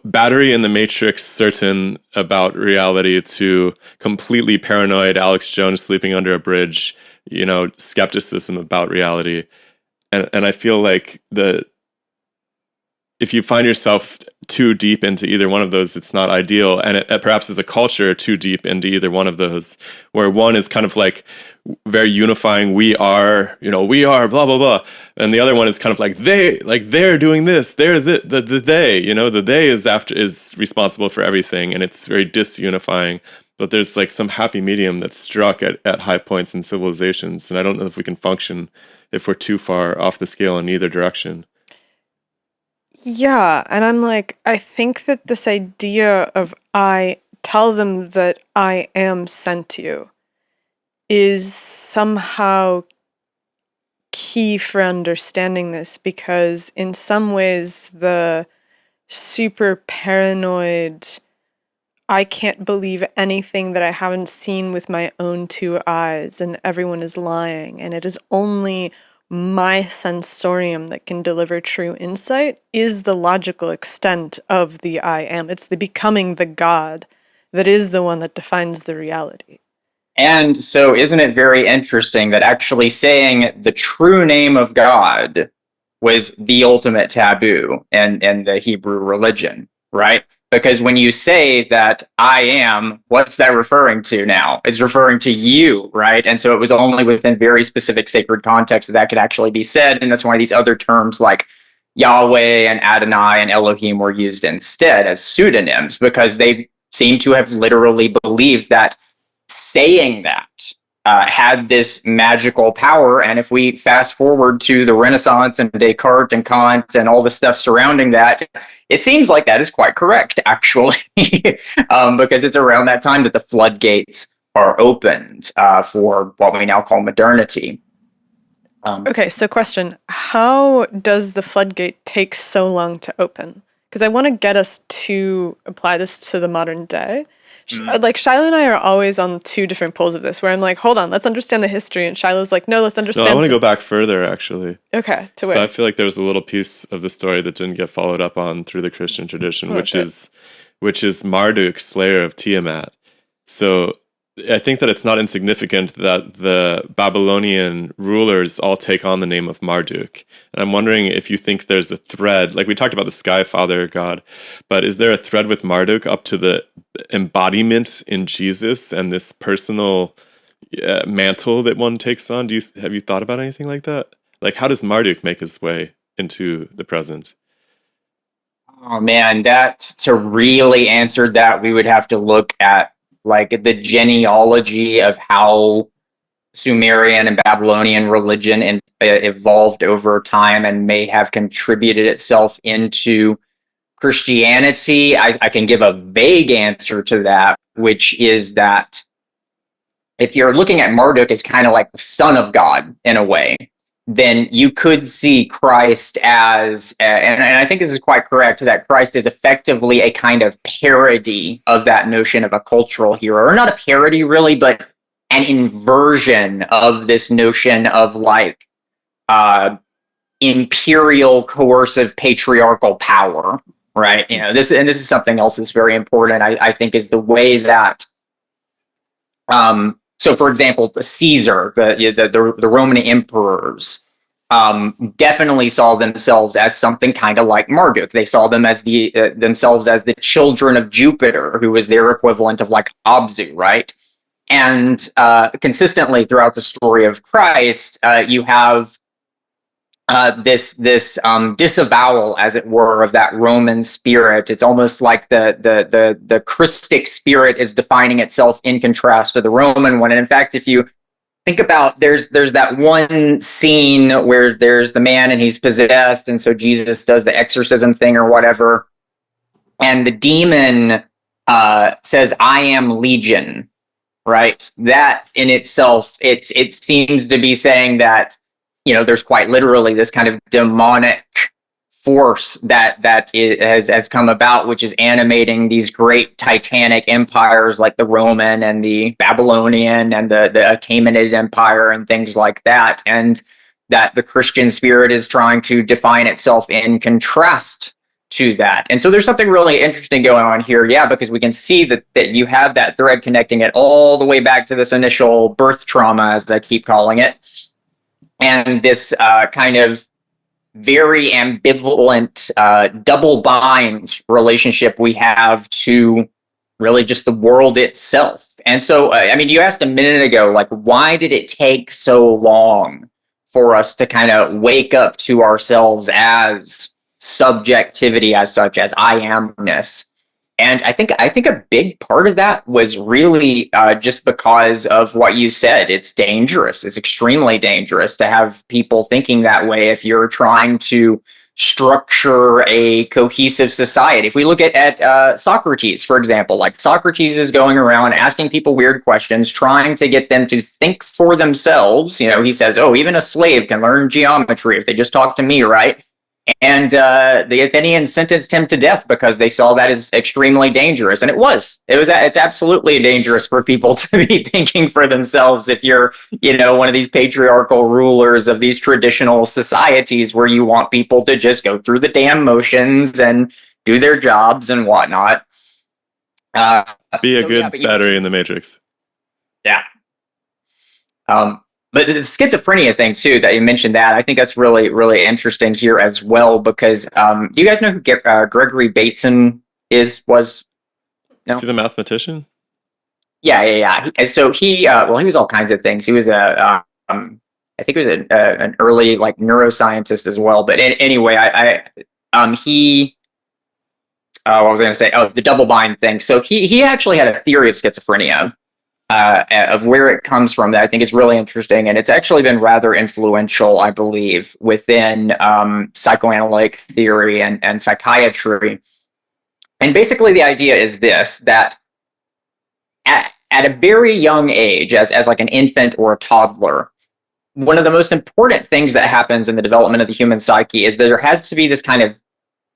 battery in the matrix, certain about reality, to completely paranoid Alex Jones sleeping under a bridge, skepticism about reality. And I feel like if you find yourself too deep into either one of those, it's not ideal. And it perhaps as a culture too deep into either one of those, where one is kind of like very unifying, we are blah, blah, blah. And the other one is kind of like they're doing this, they're the they, the they is responsible for everything. And it's very disunifying. But there's like some happy medium that's struck at high points in civilizations. And I don't know if we can function if we're too far off the scale in either direction. Yeah, and I'm like, I think that this idea of I tell them that I am sent you is somehow key for understanding this, because in some ways the super paranoid, I can't believe anything that I haven't seen with my own two eyes, and everyone is lying, and it is only my sensorium that can deliver true insight, is the logical extent of the I am. It's the becoming the God that is the one that defines the reality. And so isn't it very interesting that actually saying the true name of God was the ultimate taboo in the Hebrew religion, right? Because when you say that I am, what's that referring to now? It's referring to you, right? And so it was only within very specific sacred contexts that could actually be said. And that's why these other terms like Yahweh and Adonai and Elohim were used instead as pseudonyms, because they seem to have literally believed that saying that had this magical power. And if we fast forward to the Renaissance and Descartes and Kant and all the stuff surrounding that, it seems like that is quite correct, actually, because it's around that time that the floodgates are opened for what we now call modernity. Okay, so question, how does the floodgate take so long to open? Because I want to get us to apply this to the modern day. Like Shiloh and I are always on two different poles of this, where I'm like, hold on, let's understand the history. And Shiloh's like, no, let's understand. No, I want to go back further, actually. Okay, to where? So I feel like there was a little piece of the story that didn't get followed up on through the Christian tradition, which is Marduk, slayer of Tiamat. So I think that it's not insignificant that the Babylonian rulers all take on the name of Marduk. And I'm wondering if you think there's a thread, like we talked about the Sky Father God, but is there a thread with Marduk up to the embodiment in Jesus and this personal mantle that one takes on? Have you thought about anything like that? Like, how does Marduk make his way into the present? Oh man, that to really answer that, we would have to look at like the genealogy of how Sumerian and Babylonian religion evolved over time and may have contributed itself into Christianity. I can give a vague answer to that, which is that if you're looking at Marduk as kind of like the son of God in a way, then you could see Christ as, and I think this is quite correct, that Christ is effectively a kind of parody of that notion of a cultural hero, or not a parody really, but an inversion of this notion of like imperial, coercive, patriarchal power, right? You know, this is something else that's very important. I think is the way that so, for example, Caesar, the Roman emperors, definitely saw themselves as something kind of like Marduk. They saw them as themselves as the children of Jupiter, who was their equivalent of like Abzu, right? And consistently throughout the story of Christ, you have this disavowal, as it were, of that Roman spirit. It's almost like the Christic spirit is defining itself in contrast to the Roman one. And in fact, if you think about, there's that one scene where there's the man and he's possessed, and so Jesus does the exorcism thing or whatever, and the demon says, "I am Legion." Right? That in itself, it seems to be saying that, you know, there's quite literally this kind of demonic force that has come about, which is animating these great titanic empires like the Roman and the Babylonian and the Achaemenid Empire and things like that, and that the Christian spirit is trying to define itself in contrast to that. And so there's something really interesting going on here, yeah, because we can see that you have that thread connecting it all the way back to this initial birth trauma, as I keep calling it, and this kind of very ambivalent double bind relationship we have to really just the world itself. And so, I mean, you asked a minute ago, like, why did it take so long for us to kind of wake up to ourselves as subjectivity, as such, as I amness? And I think a big part of that was really just because of what you said. It's dangerous. It's extremely dangerous to have people thinking that way if you're trying to structure a cohesive society. If we look at Socrates, for example, like Socrates is going around asking people weird questions, trying to get them to think for themselves. You know, he says, "Oh, even a slave can learn geometry if they just talk to me, right?" And the Athenians sentenced him to death because they saw that as extremely dangerous. And it's absolutely dangerous for people to be thinking for themselves if you're, you know, one of these patriarchal rulers of these traditional societies where you want people to just go through the damn motions and do their jobs and whatnot. Be a good battery in the matrix. Yeah. But the schizophrenia thing too, that you mentioned, that I think that's really, really interesting here as well, because do you guys know who Gregory Bateson was? No? Is he the mathematician? Yeah. So he was all kinds of things. He was I think he was an early like neuroscientist as well. But anyway, what was I going to say? Oh, the double bind thing. So he actually had a theory of schizophrenia. Of where it comes from, that I think is really interesting, and it's actually been rather influential, I believe, within psychoanalytic theory and psychiatry. And basically, the idea is this: that at a very young age, as like an infant or a toddler, one of the most important things that happens in the development of the human psyche is that there has to be this kind of,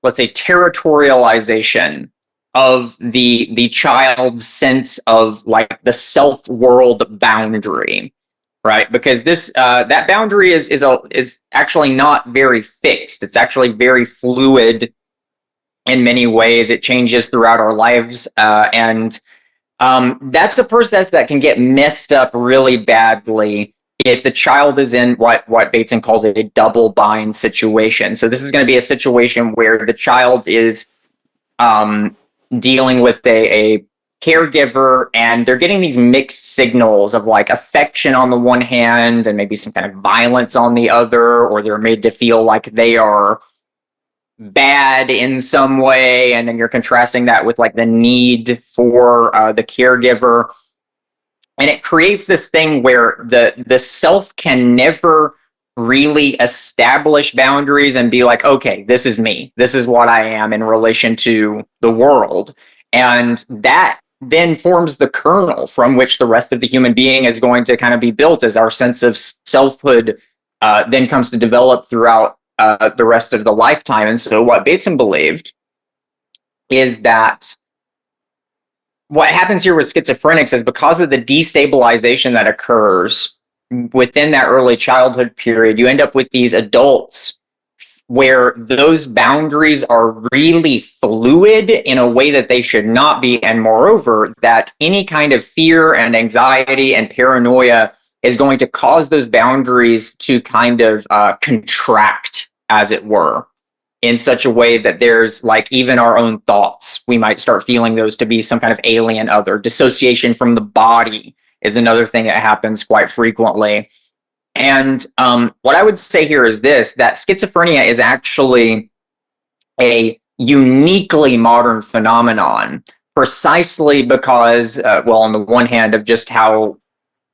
let's say, territorialization of the child's sense of like the self-world boundary, right? Because this that boundary is actually not very fixed. It's actually very fluid in many ways. It changes throughout our lives, and That's a process that can get messed up really badly if the child is in what Bateson calls a double bind situation. So this is going to be a situation where the child is dealing with a caregiver, and they're getting these mixed signals of like affection on the one hand and maybe some kind of violence on the other, or they're made to feel like they are bad in some way, and then you're contrasting that with like the need for the caregiver, and it creates this thing where the self can never really establish boundaries and be like, okay, this is me, this is what I am in relation to the world, and that then forms the kernel from which the rest of the human being is going to kind of be built, as our sense of selfhood then comes to develop throughout the rest of the lifetime. And so what Bateson believed is that what happens here with schizophrenics is because of the destabilization that occurs within that early childhood period, you end up with these adults where those boundaries are really fluid in a way that they should not be. And moreover, that any kind of fear and anxiety and paranoia is going to cause those boundaries to kind of contract, as it were, in such a way that there's like even our own thoughts, we might start feeling those to be some kind of alien other. Dissociation from the body is another thing that happens quite frequently. And what I would say here is this, that schizophrenia is actually a uniquely modern phenomenon, precisely because, well, on the one hand, of just how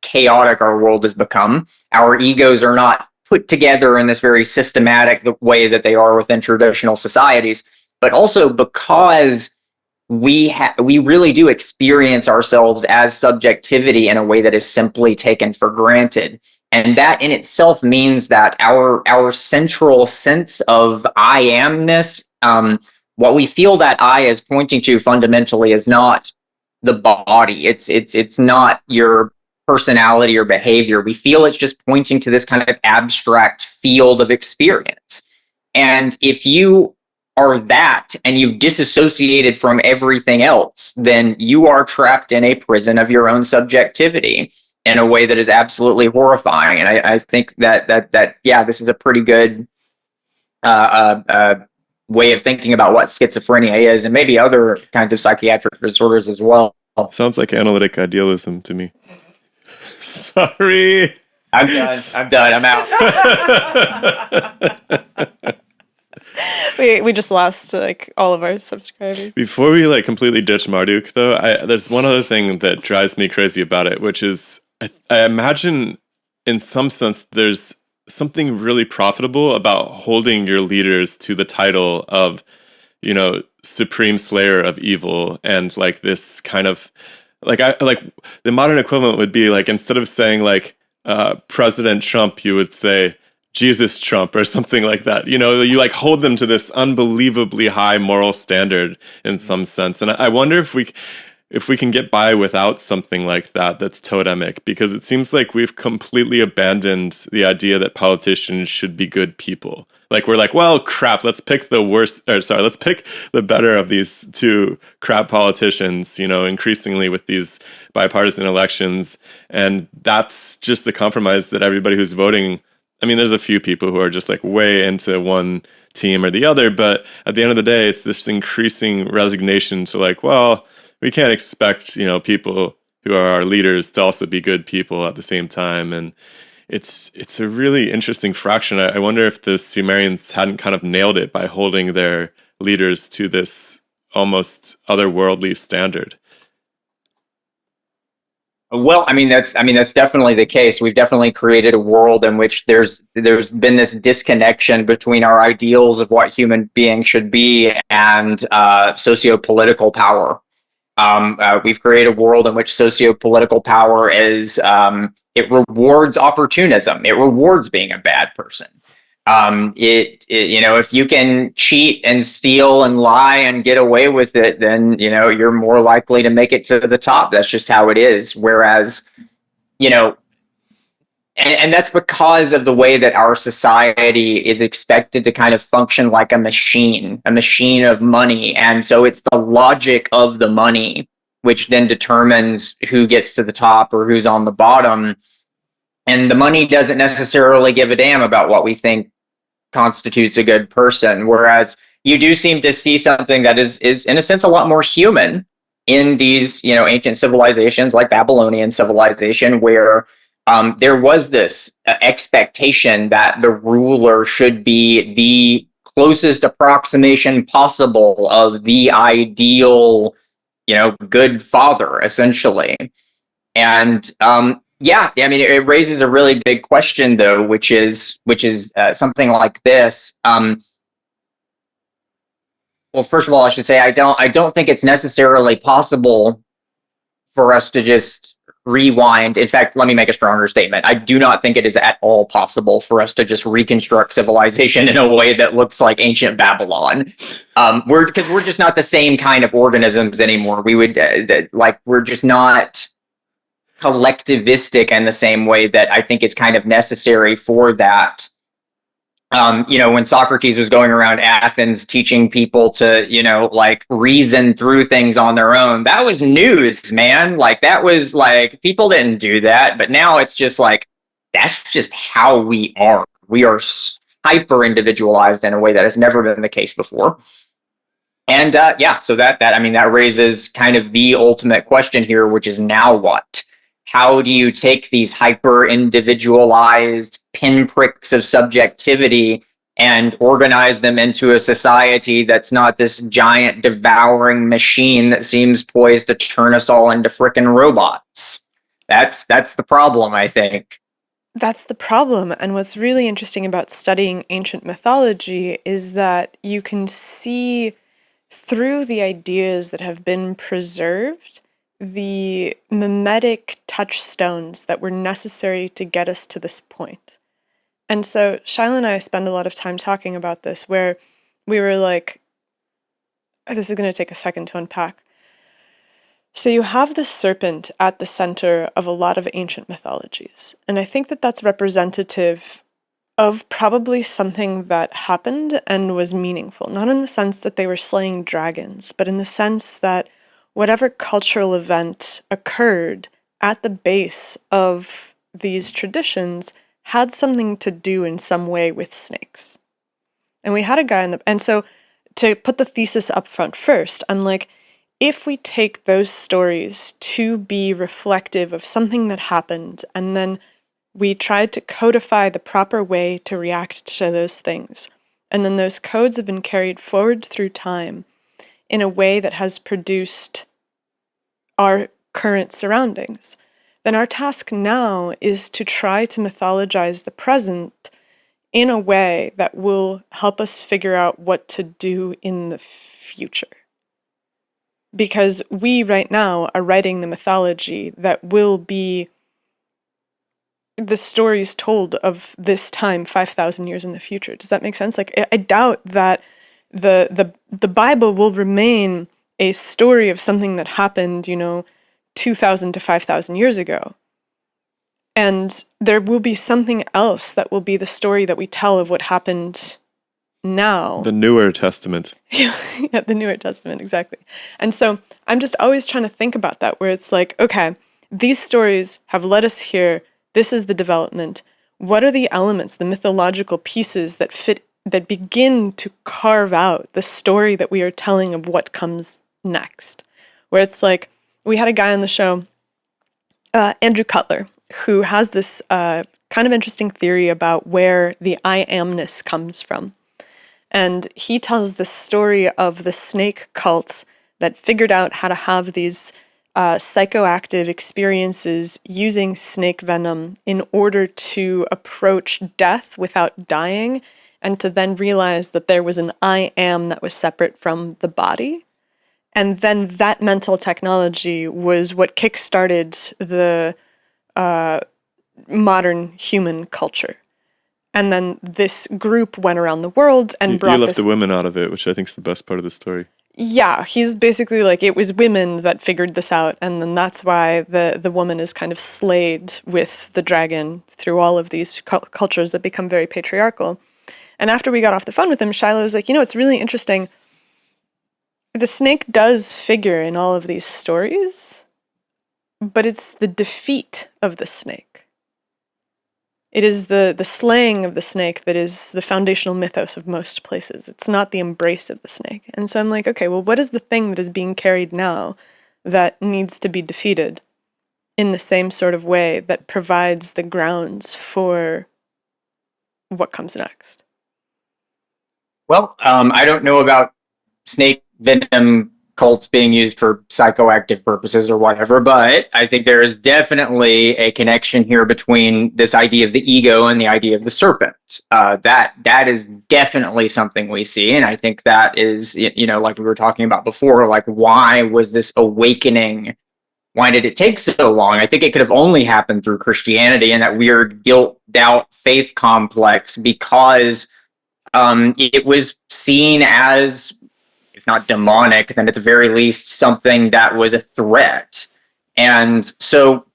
chaotic our world has become. Our egos are not put together in this very systematic way that they are within traditional societies, but also because we really do experience ourselves as subjectivity in a way that is simply taken for granted. And that in itself means that our central sense of I amness, what we feel that I is pointing to fundamentally is not the body. It's not your personality or behavior. We feel it's just pointing to this kind of abstract field of experience. And if you are that and you've disassociated from everything else, then you are trapped in a prison of your own subjectivity in a way that is absolutely horrifying. And I think that yeah, this is a pretty good way of thinking about what schizophrenia is, and maybe other kinds of psychiatric disorders as well. Sounds like analytic idealism to me. Sorry. I'm done. I'm out. We just lost like all of our subscribers. Before we like completely ditch Marduk, though, there's one other thing that drives me crazy about it, which is I imagine in some sense there's something really profitable about holding your leaders to the title of, you know, supreme slayer of evil, and like this kind of like the modern equivalent would be like, instead of saying like President Trump, you would say Jesus Trump or something like that. You know, you like hold them to this unbelievably high moral standard in some sense. And I wonder if we can get by without something like that that's totemic, because it seems like we've completely abandoned the idea that politicians should be good people. Like we're like, well, crap, let's pick let's pick the better of these two crap politicians, you know, increasingly with these bipartisan elections. And that's just the compromise that everybody who's voting, I mean, there's a few people who are just like way into one team or the other, but at the end of the day, it's this increasing resignation to like, well, we can't expect, you know, people who are our leaders to also be good people at the same time. And it's a really interesting fraction. I wonder if the Sumerians hadn't kind of nailed it by holding their leaders to this almost otherworldly standard. Well, I mean that's definitely the case. We've definitely created a world in which there's been this disconnection between our ideals of what human beings should be and socio-political power. We've created a world in which socio-political power is it rewards opportunism. It rewards being a bad person. It you know, if you can cheat and steal and lie and get away with it, then you know you're more likely to make it to the top. That's just how it is. Whereas, you know, and that's because of the way that our society is expected to kind of function like a machine of money. And so it's the logic of the money which then determines who gets to the top or who's on the bottom. And the money doesn't necessarily give a damn about what we think constitutes a good person. Whereas you do seem to see something that is in a sense a lot more human in these, ancient civilizations like Babylonian civilization, where there was this expectation that the ruler should be the closest approximation possible of the ideal, good father, essentially. And it raises a really big question, though, which is something like this. Well, first of all, I should say I don't think it's necessarily possible for us to just rewind. In fact, let me make a stronger statement. I do not think it is at all possible for us to just reconstruct civilization in a way that looks like ancient Babylon. Because we're just not the same kind of organisms anymore. We would we're just not collectivistic in the same way that I think is kind of necessary for that. When Socrates was going around Athens teaching people to, reason through things on their own, that was news, man. That was people didn't do that. But now it's just that's just how we are. We are hyper individualized in a way that has never been the case before. And so that raises kind of the ultimate question here, which is now what? How do you take these hyper individualized pinpricks of subjectivity and organize them into a society that's not this giant devouring machine that seems poised to turn us all into frickin' robots? That's the problem, I think. That's the problem. And what's really interesting about studying ancient mythology is that you can see through the ideas that have been preserved the mimetic touchstones that were necessary to get us to this point. And so Shiloh and I spend a lot of time talking about this, where we were like, this is going to take a second to unpack. So you have the serpent at the center of a lot of ancient mythologies. And I think that that's representative of probably something that happened and was meaningful, not in the sense that they were slaying dragons, but in the sense that whatever cultural event occurred at the base of these traditions had something to do in some way with snakes. And we had a guy and so to put the thesis up front first, I'm like, if we take those stories to be reflective of something that happened, and then we tried to codify the proper way to react to those things, and then those codes have been carried forward through time in a way that has produced our current surroundings, then our task now is to try to mythologize the present in a way that will help us figure out what to do in the future. Because we right now are writing the mythology that will be the stories told of this time 5,000 years in the future. Does that make sense? I doubt that the Bible will remain a story of something that happened, 2,000 to 5,000 years ago. And there will be something else that will be the story that we tell of what happened now. The Newer Testament. Yeah, the Newer Testament, exactly. And so I'm just always trying to think about that, where it's like, okay, these stories have led us here. This is the development. What are the elements, the mythological pieces that begin to carve out the story that we are telling of what comes next? Where it's like, we had a guy on the show, Andrew Cutler, who has this kind of interesting theory about where the I amness comes from. And he tells the story of the snake cults that figured out how to have these psychoactive experiences using snake venom in order to approach death without dying, and to then realize that there was an I am that was separate from the body. And then that mental technology was what kickstarted the modern human culture. And then this group went around the world and brought You left the women out of it, which I think is the best part of the story. Yeah, he's basically like, it was women that figured this out, and then that's why the woman is kind of slayed with the dragon through all of these cultures that become very patriarchal. And after we got off the phone with him, Shiloh was like, it's really interesting. The snake does figure in all of these stories, but it's the defeat of the snake. It is the slaying of the snake that is the foundational mythos of most places. It's not the embrace of the snake. And so I'm like, okay, well, what is the thing that is being carried now that needs to be defeated in the same sort of way that provides the grounds for what comes next? Well, I don't know about snake venom cults being used for psychoactive purposes or whatever, but I think there is definitely a connection here between this idea of the ego and the idea of the serpent. That is definitely something we see, and I think that is, like we were talking about before, like why was this awakening? Why did it take so long? I think it could have only happened through Christianity and that weird guilt, doubt, faith complex, because it was seen as, if not demonic, then at the very least something that was a threat. And so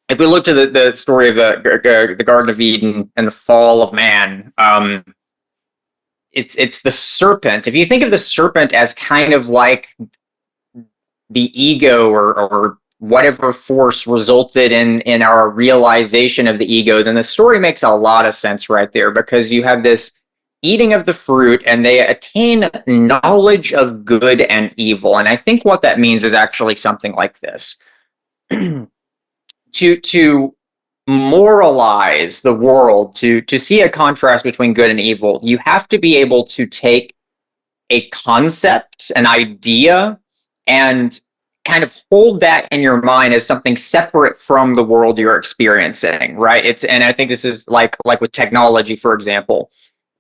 if we look to the story of the Garden of Eden and the fall of man, it's the serpent. If you think of the serpent as kind of like the ego or whatever force resulted in our realization of the ego, then the story makes a lot of sense right there, because you have this eating of the fruit and they attain knowledge of good and evil. And I think what that means is actually something like this. to moralize the world, to see a contrast between good and evil, you have to be able to take a concept, an idea, and kind of hold that in your mind as something separate from the world you're experiencing, right? And I think this is like with technology, for example.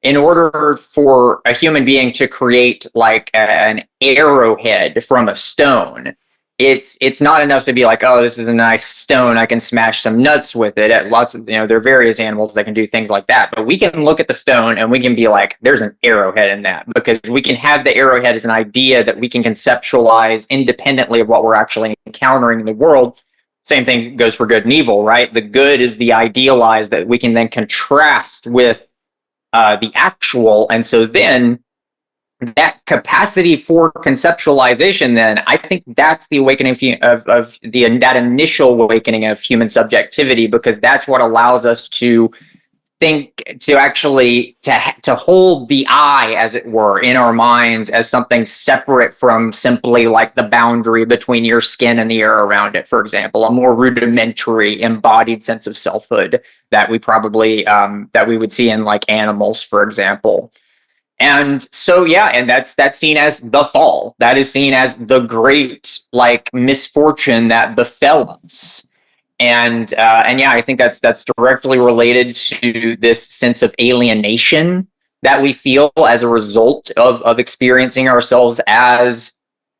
In order for a human being to create like an arrowhead from a stone, it's not enough to be like, oh, this is a nice stone, I can smash some nuts with it. There are various animals that can do things like that, but we can look at the stone and we can be like, there's an arrowhead in that, because we can have the arrowhead as an idea that we can conceptualize independently of what we're actually encountering in the world. Same thing goes for good and evil, right? The good is the idealized that we can then contrast with the actual, and so then that capacity for conceptualization, then I think that's the awakening of that initial awakening of human subjectivity, because that's what allows us to think, to actually to hold the I, as it were, in our minds as something separate from simply like the boundary between your skin and the air around it, for example, a more rudimentary embodied sense of selfhood that we probably that we would see in like animals, for example. And so, yeah, and that's seen as the fall. That is seen as the great like misfortune that befell us. And yeah, I think that's directly related to this sense of alienation that we feel as a result of experiencing ourselves as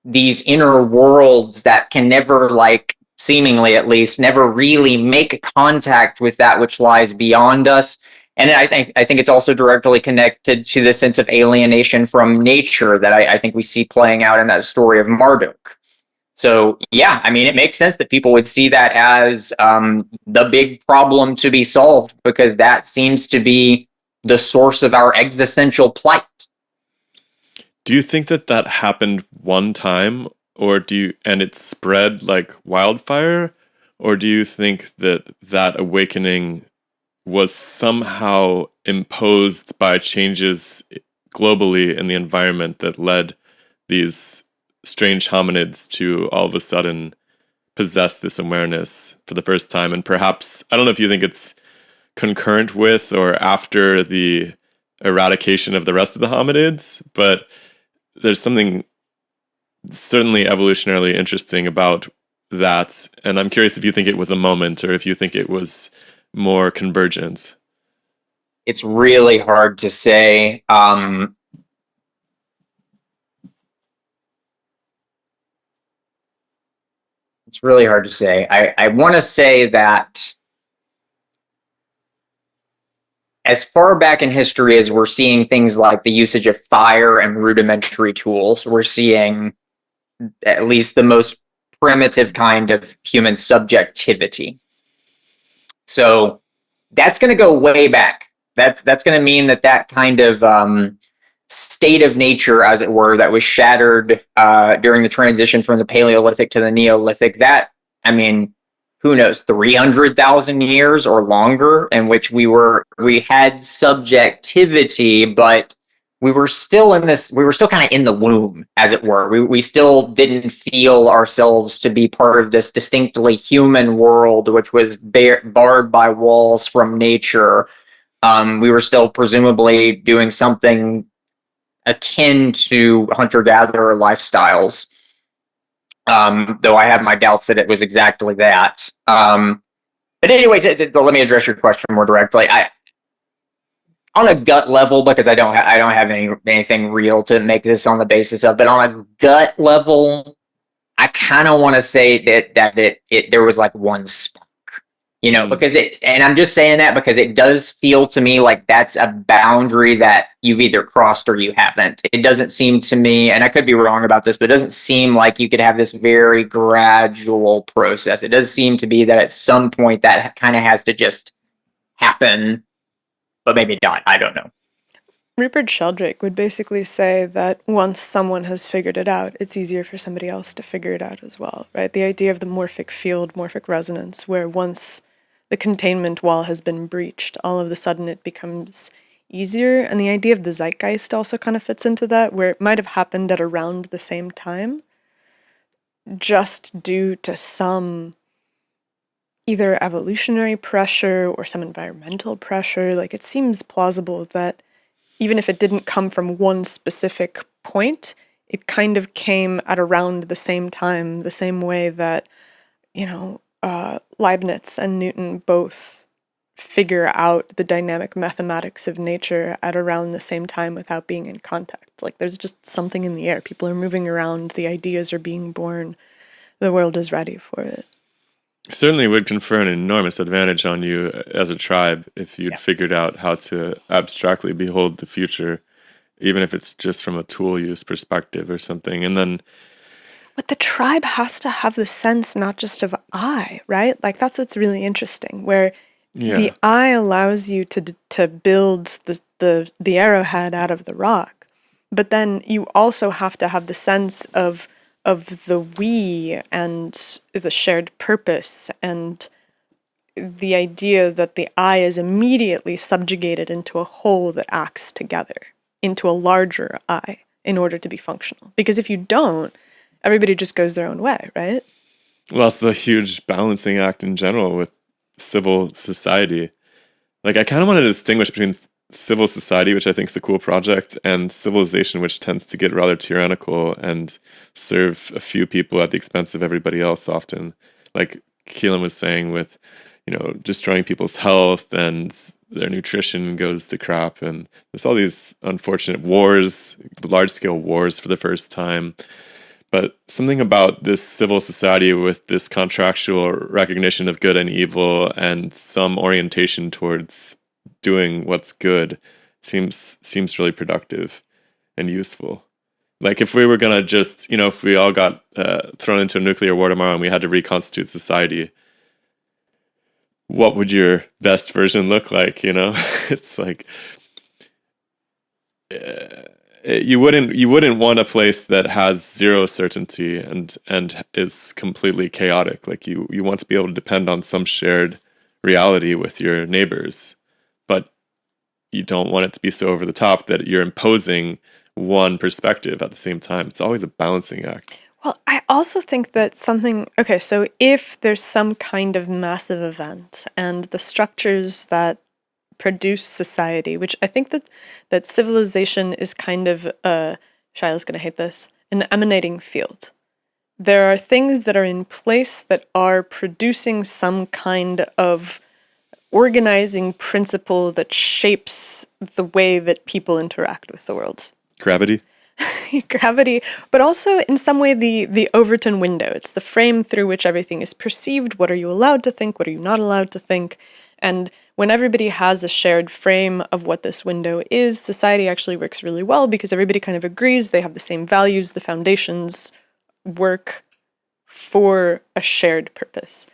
these inner worlds that can never, like seemingly at least, never really make contact with that which lies beyond us. And I think it's also directly connected to the sense of alienation from nature that I think we see playing out in that story of Marduk. So, yeah, I mean, it makes sense that people would see that as the big problem to be solved, because that seems to be the source of our existential plight. Do you think that happened one time, or and it spread like wildfire, or do you think that awakening was somehow imposed by changes globally in the environment that led these strange hominids to all of a sudden possess this awareness for the first time? And perhaps, I don't know if you think it's concurrent with or after the eradication of the rest of the hominids, but there's something certainly evolutionarily interesting about that. And I'm curious if you think it was a moment or if you think it was more convergence. It's really hard to say. It's really hard to say. I want to say that as far back in history as we're seeing things like the usage of fire and rudimentary tools, we're seeing at least the most primitive kind of human subjectivity. So that's going to go way back. That's going to mean that kind of state of nature, as it were, that was shattered during the transition from the Paleolithic to the Neolithic. That, I mean, who knows, 300,000 years or longer, in which we had subjectivity, but we were still kind of in the womb, as it were. We still didn't feel ourselves to be part of this distinctly human world, which was barred by walls from nature. We were still presumably doing something akin to hunter-gatherer lifestyles. Though I have my doubts that it was exactly that. But anyway, let me address your question more directly. On a gut level, because I don't have anything real to make this on the basis of, but on a gut level, I kind of want to say that there was like one spark, because and I'm just saying that because it does feel to me like that's a boundary that you've either crossed or you haven't. It doesn't seem to me, and I could be wrong about this, but it doesn't seem like you could have this very gradual process. It does seem to be that at some point that kind of has to just happen, but maybe not. I don't know. Rupert Sheldrake would basically say that once someone has figured it out, it's easier for somebody else to figure it out as well, right? The idea of the morphic field, morphic resonance, where once the containment wall has been breached, all of a sudden it becomes easier. And the idea of the zeitgeist also kind of fits into that, where it might have happened at around the same time, just due to some either evolutionary pressure or some environmental pressure. Like, it seems plausible that even if it didn't come from one specific point, it kind of came at around the same time, the same way that, Leibniz and Newton both figure out the dynamic mathematics of nature at around the same time without being in contact. Like, there's just something in the air. People are moving around, the ideas are being born, the world is ready for it. Certainly would confer an enormous advantage on you as a tribe if you'd figured out how to abstractly behold the future, even if it's just from a tool use perspective or something. And then, but the tribe has to have the sense not just of I, right? Like, that's what's really interesting, where the I allows you to build the arrowhead out of the rock, but then you also have to have the sense of the we and the shared purpose and the idea that the I is immediately subjugated into a whole that acts together, into a larger I, in order to be functional. Because if you don't, everybody just goes their own way, right? Well, it's the huge balancing act in general with civil society. Like, I kind of want to distinguish between civil society, which I think is a cool project, and civilization, which tends to get rather tyrannical and serve a few people at the expense of everybody else often. Like Kehlan was saying, with, destroying people's health and their nutrition goes to crap, and there's all these unfortunate wars, large-scale wars for the first time. But something about this civil society with this contractual recognition of good and evil and some orientation towards doing what's good seems really productive and useful. Like, if we were going to just, if we all got thrown into a nuclear war tomorrow and we had to reconstitute society, what would your best version look like? It's like, you wouldn't want a place that has zero certainty and is completely chaotic. Like, you want to be able to depend on some shared reality with your neighbors, but you don't want it to be so over the top that you're imposing one perspective at the same time. It's always a balancing act. Well, I also think that so if there's some kind of massive event and the structures that produce society, which I think that civilization is kind of, Shiloh's going to hate this, an emanating field. There are things that are in place that are producing some kind of organizing principle that shapes the way that people interact with the world. Gravity? Gravity, but also in some way the Overton window. It's the frame through which everything is perceived. What are you allowed to think? What are you not allowed to think? And when everybody has a shared frame of what this window is, society actually works really well because everybody kind of agrees, they have the same values, the foundations work for a shared purpose.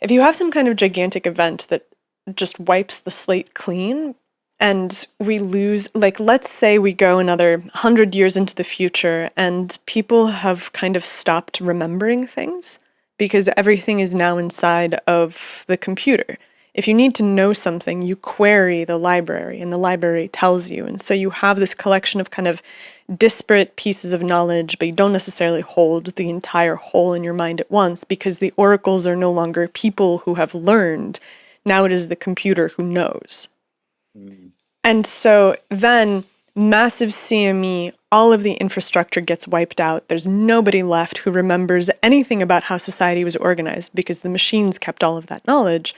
If you have some kind of gigantic event that just wipes the slate clean, and we lose, like, let's say we go another 100 years into the future and people have kind of stopped remembering things because everything is now inside of the computer. If you need to know something, you query the library and the library tells you. And so you have this collection of kind of disparate pieces of knowledge, but you don't necessarily hold the entire whole in your mind at once because the oracles are no longer people who have learned. Now it is the computer who knows. And so then massive CME, all of the infrastructure gets wiped out. There's nobody left who remembers anything about how society was organized because the machines kept all of that knowledge.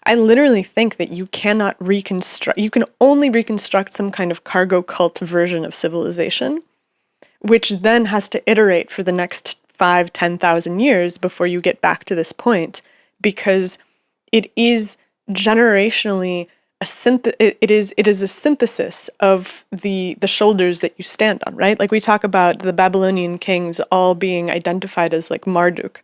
I literally think that you cannot reconstruct, you can only reconstruct some kind of cargo cult version of civilization, which then has to iterate for the next 5,000, 10,000 years before you get back to this point, because it is generationally it is a synthesis of the shoulders that you stand on, right? Like we talk about the Babylonian kings all being identified as like Marduk.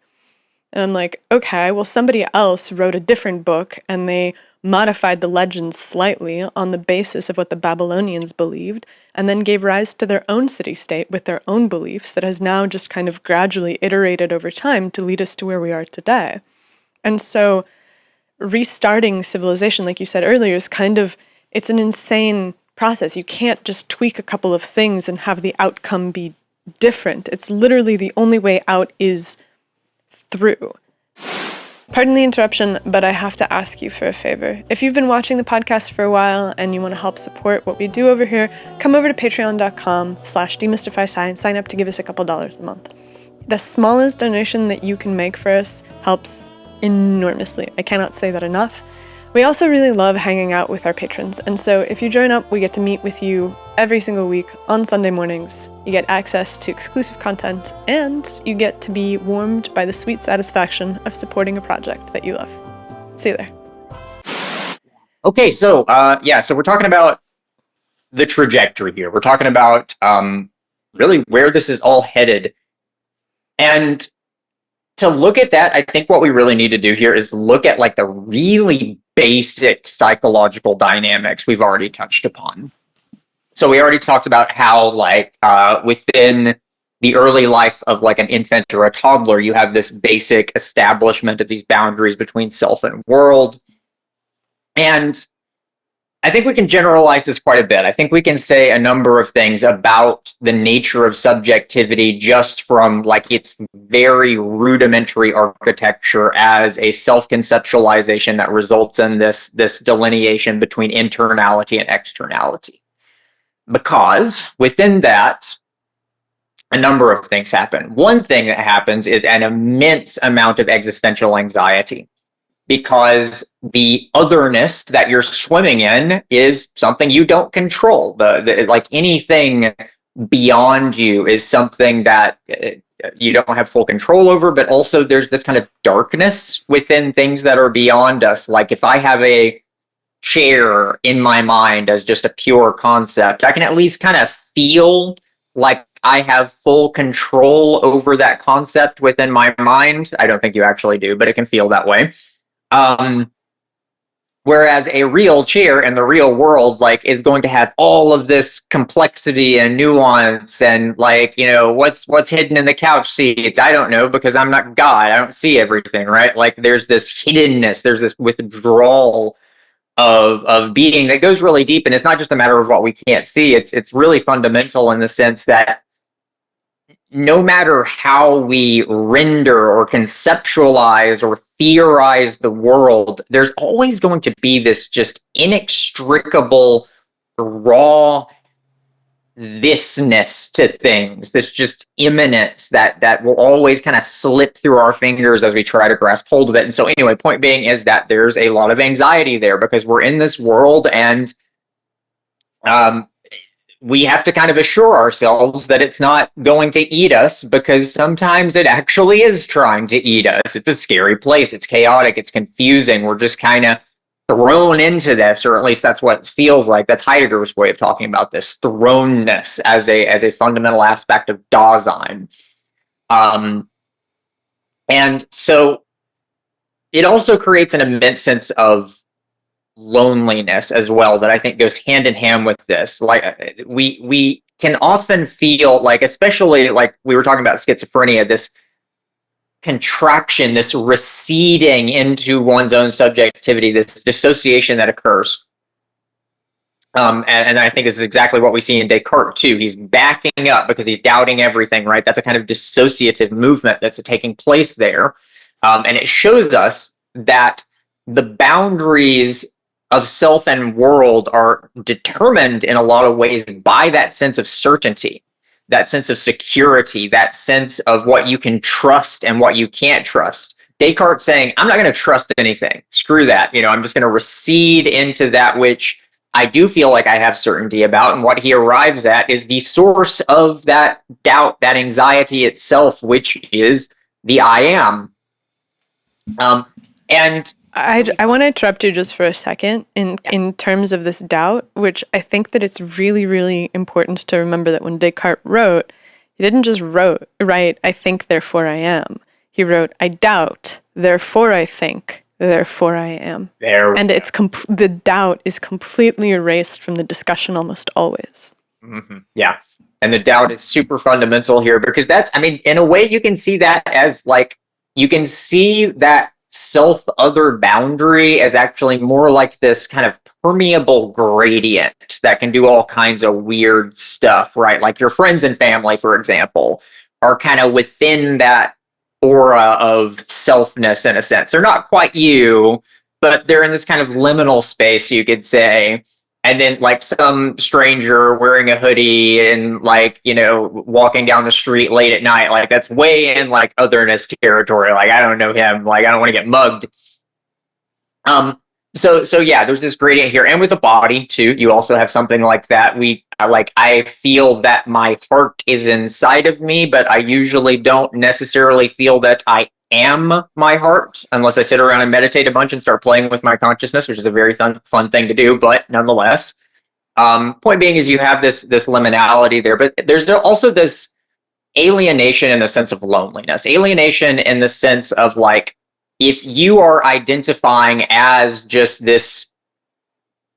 And I'm like, okay, well, somebody else wrote a different book and they modified the legends slightly on the basis of what the Babylonians believed, and then gave rise to their own city-state with their own beliefs that has now just kind of gradually iterated over time to lead us to where we are today. And so restarting civilization, like you said earlier, is kind of, it's an insane process. You can't just tweak a couple of things and have the outcome be different. It's literally the only way out is through. Pardon the interruption, but I have to ask you for a favor. If you've been watching the podcast for a while and you want to help support what we do over here, come over to patreon.com/DemystifySci and sign up to give us a couple dollars a month. The smallest donation that you can make for us helps enormously. I cannot say that enough. We also really love hanging out with our patrons, and so if you join up, we get to meet with you every single week on Sunday mornings. You get access to exclusive content, and you get to be warmed by the sweet satisfaction of supporting a project that you love. See you there. Okay, so so we're talking about the trajectory here. We're talking about really where this is all headed. And to look at that, I think what we really need to do here is look at like the really basic psychological dynamics we've already touched upon. So we already talked about how like within the early life of like an infant or a toddler, you have this basic establishment of these boundaries between self and world. And I think we can generalize this quite a bit. I think we can say a number of things about the nature of subjectivity just from like its very rudimentary architecture as a self-conceptualization that results in this delineation between internality and externality. Because within that, a number of things happen. One thing that happens is an immense amount of existential anxiety, because the otherness that you're swimming in is something you don't control. Like anything beyond you is something that you don't have full control over, but also there's this kind of darkness within things that are beyond us. Like if I have a chair in my mind as just a pure concept, I can at least kind of feel like I have full control over that concept within my mind. I don't think you actually do, but it can feel that way. Whereas a real chair in the real world, like, is going to have all of this complexity and nuance and like, you know, what's hidden in the couch seats? I don't know, because I'm not God. I don't see everything, right? Like there's this hiddenness, there's this withdrawal of being that goes really deep. And it's not just a matter of what we can't see. It's really fundamental in the sense that no matter how we render or conceptualize or theorize the world, there's always going to be this just inextricable, raw thisness to things, this just immanence that will always kind of slip through our fingers as we try to grasp hold of it. And so anyway, point being is that there's a lot of anxiety there because we're in this world, and we have to kind of assure ourselves that it's not going to eat us, because sometimes it actually is trying to eat us. It's a scary place. It's chaotic. It's confusing. We're just kind of thrown into this, or at least that's what it feels like. That's Heidegger's way of talking about this thrownness as a fundamental aspect of Dasein. And so it also creates an immense sense of loneliness as well that I think goes hand in hand with this. Like we can often feel like, especially like we were talking about schizophrenia, this contraction, this receding into one's own subjectivity, this dissociation that occurs. And I think this is exactly what we see in Descartes too. He's backing up because he's doubting everything, right? That's a kind of dissociative movement that's taking place there. And it shows us that the boundaries of self and world are determined in a lot of ways by that sense of certainty, that sense of security, that sense of what you can trust and what you can't trust. Descartes saying, I'm not going to trust anything. Screw that. I'm just going to recede into that which I do feel like I have certainty about. And what he arrives at is the source of that doubt, that anxiety itself, which is the I am. And I want to interrupt you just for a second in terms of this doubt, which I think that it's really, really important to remember that when Descartes wrote, he didn't just write, I think, therefore I am. He wrote, I doubt, therefore I think, therefore I am. And it's the doubt is completely erased from the discussion almost always. Mm-hmm. Yeah. And the doubt is super fundamental here because in a way you can see that as like, you can see that self-other boundary as actually more like this kind of permeable gradient that can do all kinds of weird stuff, right? Like your friends and family, for example, are kind of within that aura of selfness in a sense. They're not quite you, but they're in this kind of liminal space, you could say. And then like some stranger wearing a hoodie and like, walking down the street late at night, like that's way in like otherness territory. Like, I don't know him. Like, I don't want to get mugged. So yeah, there's this gradient here. And with the body too, you also have something like that. I feel that my heart is inside of me, but I usually don't necessarily feel that I am my heart unless I sit around and meditate a bunch and start playing with my consciousness, which is a very fun thing to do, but nonetheless. Point being is you have this liminality there, but there's also this alienation in the sense of loneliness. Alienation in the sense of like, if you are identifying as just this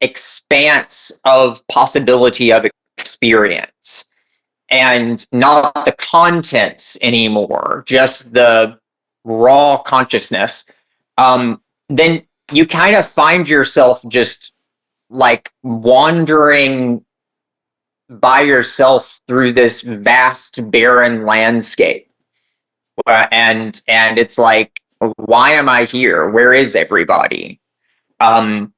expanse of possibility of experience and not the contents anymore, just the raw consciousness, then you kind of find yourself just like wandering by yourself through this vast barren landscape. And it's like, why am I here? Where is everybody? And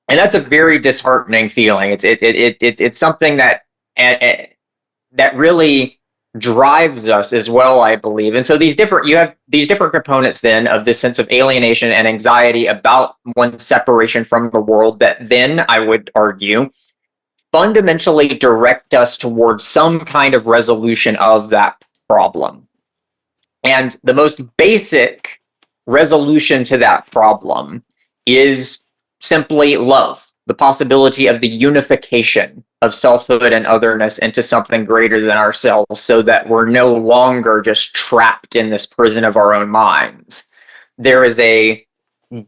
that's a very disheartening feeling. It's something that that really drives us as well, I believe. And so you have these different components then of this sense of alienation and anxiety about one's separation from the world that then, I would argue, fundamentally direct us towards some kind of resolution of that problem. And the most basic resolution to that problem is simply love, the possibility of the unification of selfhood and otherness into something greater than ourselves so that we're no longer just trapped in this prison of our own minds. There is a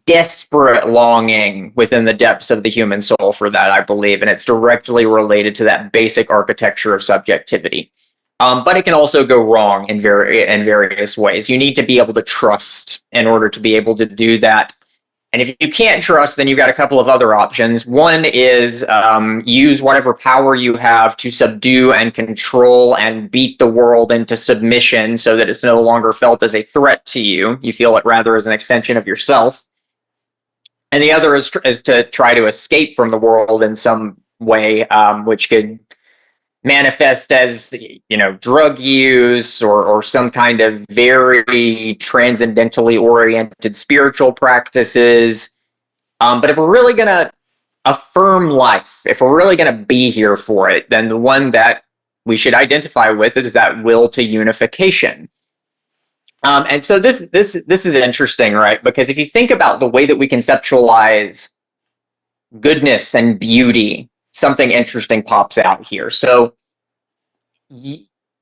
desperate longing within the depths of the human soul for that, I believe, and it's directly related to that basic architecture of subjectivity. But it can also go wrong in various ways. You need to be able to trust in order to be able to do that. And if you can't trust, then you've got a couple of other options. One is use whatever power you have to subdue and control and beat the world into submission so that it's no longer felt as a threat to you. You feel it rather as an extension of yourself. And the other is to try to escape from the world in some way, which could manifest as, drug use or some kind of very transcendentally oriented spiritual practices. But if we're really going to affirm life, if we're really going to be here for it, then the one that we should identify with is that will to unification. And so this is interesting, right? Because if you think about the way that we conceptualize goodness and beauty, something interesting pops out here. So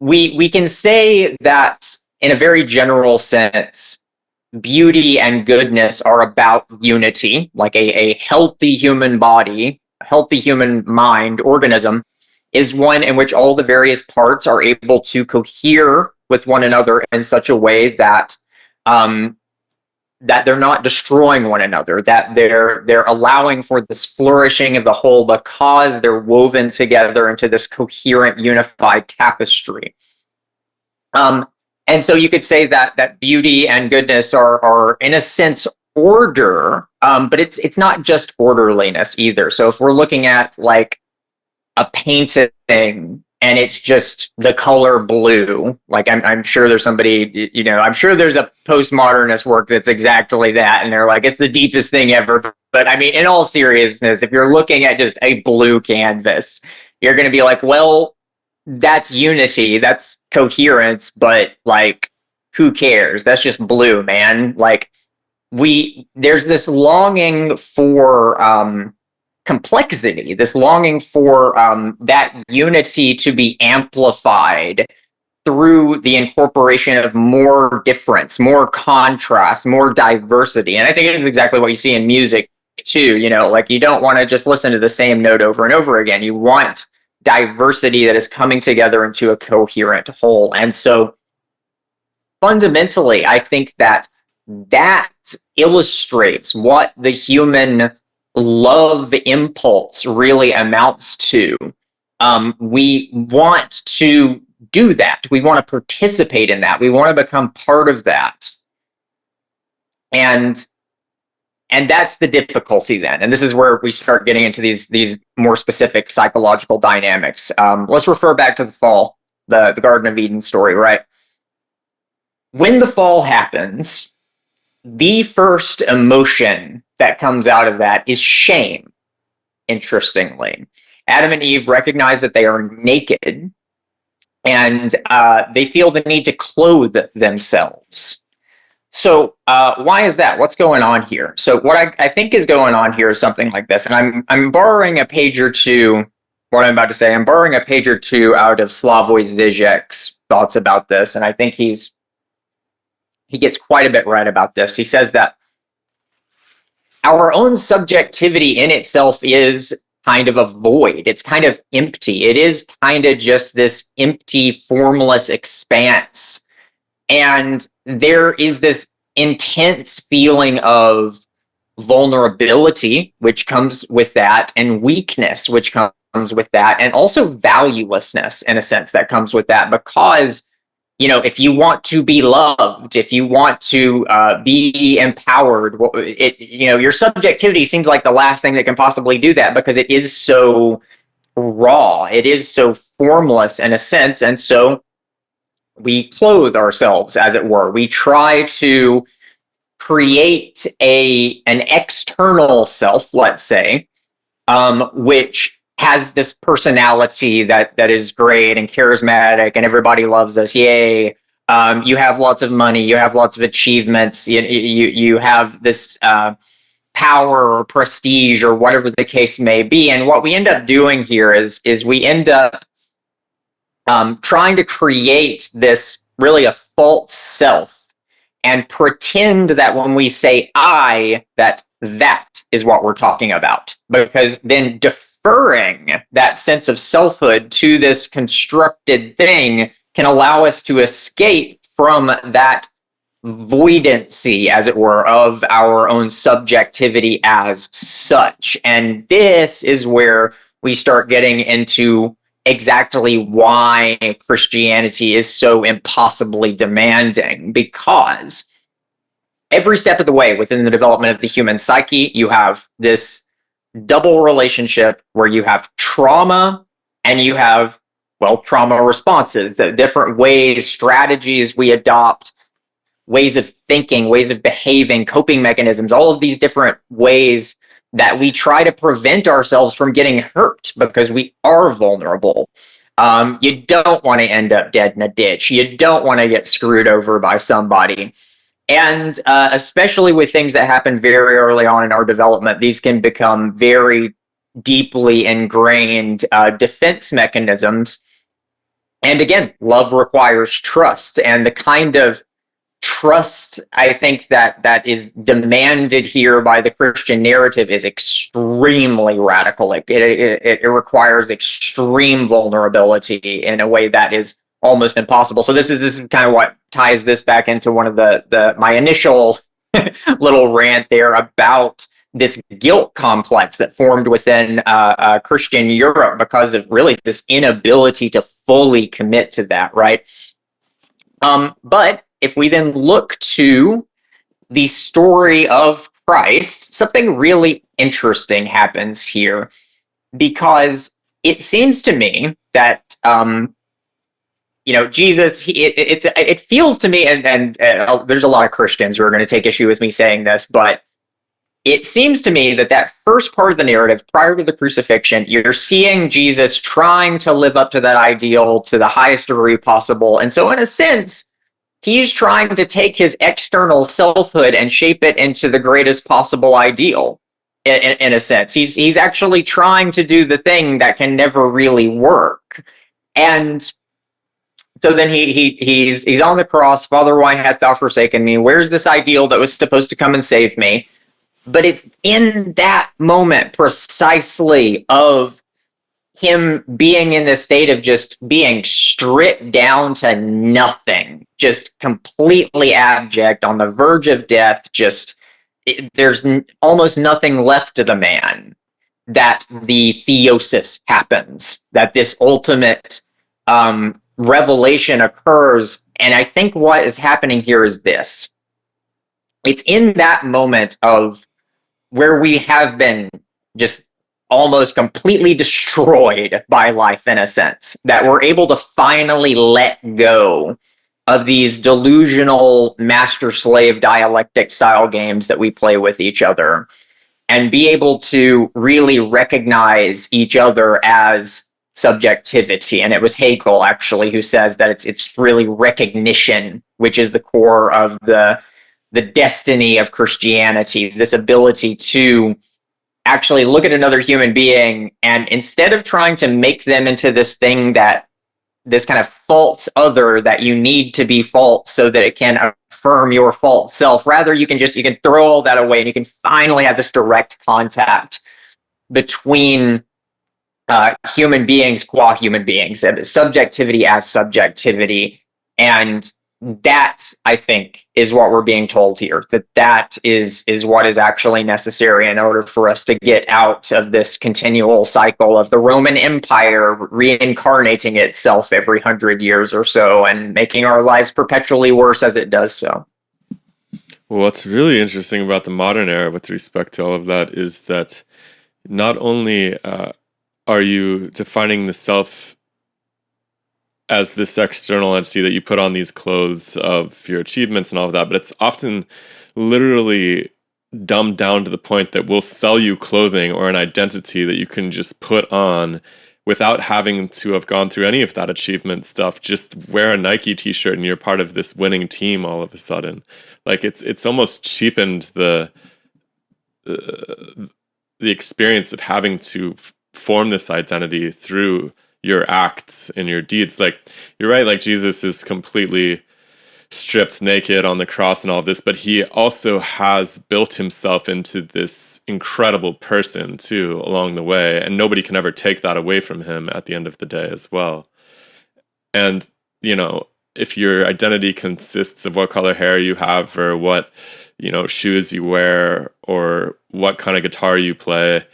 we can say that in a very general sense, beauty and goodness are about unity, like a healthy human body, a healthy human mind, organism, is one in which all the various parts are able to cohere with one another in such a way that that they're not destroying one another, that they're allowing for this flourishing of the whole because they're woven together into this coherent, unified tapestry. And so you could say that beauty and goodness are in a sense order, but it's not just orderliness either. So if we're looking at like a painting and it's just the color blue, like I'm sure there's somebody, I'm sure there's a postmodernist work that's exactly that, and they're like, it's the deepest thing ever. But I mean, in all seriousness, if you're looking at just a blue canvas, you're going to be like, well, that's unity, that's coherence, but like, who cares? That's just blue, man. Like, there's this longing for complexity, this longing for that unity to be amplified through the incorporation of more difference, more contrast, more diversity. And I think this is exactly what you see in music too. Like, you don't want to just listen to the same note over and over again. You want diversity that is coming together into a coherent whole. And so fundamentally, I think that illustrates what the human love impulse really amounts to. We want to do that. We want to participate in that. We want to become part of that. And that's the difficulty then. And this is where we start getting into these more specific psychological dynamics. Let's refer back to the fall, the Garden of Eden story, right? When the fall happens, the first emotion that comes out of that is shame, interestingly. Adam and Eve recognize that they are naked, and they feel the need to clothe themselves. So why is that? What's going on here? So what I think is going on here is something like this, and I'm borrowing a page or two. What I'm about to say, I'm borrowing a page or two out of Slavoj Žižek's thoughts about this, and I think he gets quite a bit right about this. He says that our own subjectivity in itself is kind of a void. It's kind of empty. It is kind of just this empty, formless expanse. And there is this intense feeling of vulnerability, which comes with that, and weakness, which comes with that, and also valuelessness, in a sense, that comes with that. Because, if you want to be loved, if you want to be empowered, your subjectivity seems like the last thing that can possibly do that, because it is so raw. It is so formless, in a sense. And so we clothe ourselves, as it were. We try to create an external self, let's say, which has this personality that is great and charismatic, and everybody loves us. Yay! You have lots of money. You have lots of achievements. You have this power or prestige or whatever the case may be. And what we end up doing here is we end up trying to create this really a false self, and pretend that when we say I, that is what we're talking about. Because then deferring that sense of selfhood to this constructed thing can allow us to escape from that voidancy, as it were, of our own subjectivity as such. And this is where we start getting into exactly why Christianity is so impossibly demanding, because every step of the way within the development of the human psyche, you have this double relationship where you have trauma and you have, trauma responses, the different ways, strategies we adopt, ways of thinking, ways of behaving, coping mechanisms, all of these different ways that we try to prevent ourselves from getting hurt because we are vulnerable. You don't want to end up dead in a ditch. You don't want to get screwed over by somebody. And especially with things that happen very early on in our development, these can become very deeply ingrained defense mechanisms. And again, love requires trust, and the kind of trust, I think, that is demanded here by the Christian narrative is extremely radical. It requires extreme vulnerability in a way that is almost impossible. So this is kind of what ties this back into one of my initial little rant there about this guilt complex that formed within Christian Europe because of really this inability to fully commit to that, right? But if we then look to the story of Christ, something really interesting happens here, because it seems to me that Jesus, it feels to me, and there's a lot of Christians who are going to take issue with me saying this, but it seems to me that first part of the narrative prior to the crucifixion, you're seeing Jesus trying to live up to that ideal to the highest degree possible. And so in a sense, he's trying to take his external selfhood and shape it into the greatest possible ideal. In a sense, he's actually trying to do the thing that can never really work. And so then he's on the cross. Father, why hast thou forsaken me? Where's this ideal that was supposed to come and save me? But it's in that moment precisely of him being in this state of just being stripped down to nothing, just completely abject, on the verge of death, there's almost nothing left to the man, that the theosis happens, that this ultimate revelation occurs. And I think what is happening here is this. It's in that moment of where we have been just almost completely destroyed by life, in a sense, that we're able to finally let go of these delusional master-slave dialectic style games that we play with each other, and be able to really recognize each other as subjectivity. And it was Hegel, actually, who says that it's really recognition, which is the core of the destiny of Christianity, this ability to actually look at another human being, and instead of trying to make them into this thing, this kind of false other that you need to be false so that it can affirm your false self, rather you can throw all that away, and you can finally have this direct contact between human beings qua human beings, and subjectivity as subjectivity. And that, I think, is what we're being told here, that is what is actually necessary in order for us to get out of this continual cycle of the Roman Empire reincarnating itself every 100 years or so and making our lives perpetually worse as it does so. Well, what's really interesting about the modern era with respect to all of that is that not only are you defining the self as this external entity that you put on these clothes of your achievements and all of that, but it's often literally dumbed down to the point that we'll sell you clothing or an identity that you can just put on without having to have gone through any of that achievement stuff. Just wear a Nike t-shirt and you're part of this winning team all of a sudden. Like it's almost cheapened the experience of having to form this identity through your acts and your deeds. Like, you're right, like Jesus is completely stripped naked on the cross and all of this, but he also has built himself into this incredible person too along the way, and nobody can ever take that away from him at the end of the day as well. And if your identity consists of what color hair you have, or what shoes you wear, or what kind of guitar you play,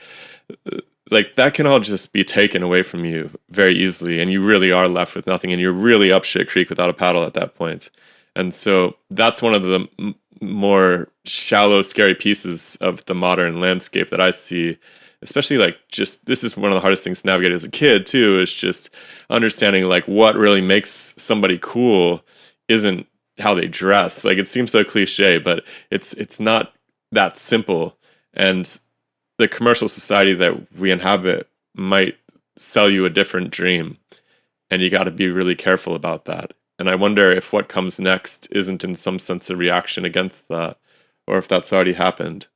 like that can all just be taken away from you very easily, and you really are left with nothing, and you're really up shit creek without a paddle at that point. And so that's one of the more shallow, scary pieces of the modern landscape that I see, especially this is one of the hardest things to navigate as a kid too, is just understanding like what really makes somebody cool isn't how they dress. Like, it seems so cliche, but it's not that simple. And the commercial society that we inhabit might sell you a different dream, and you got to be really careful about that. And I wonder if what comes next isn't in some sense a reaction against that, or if that's already happened.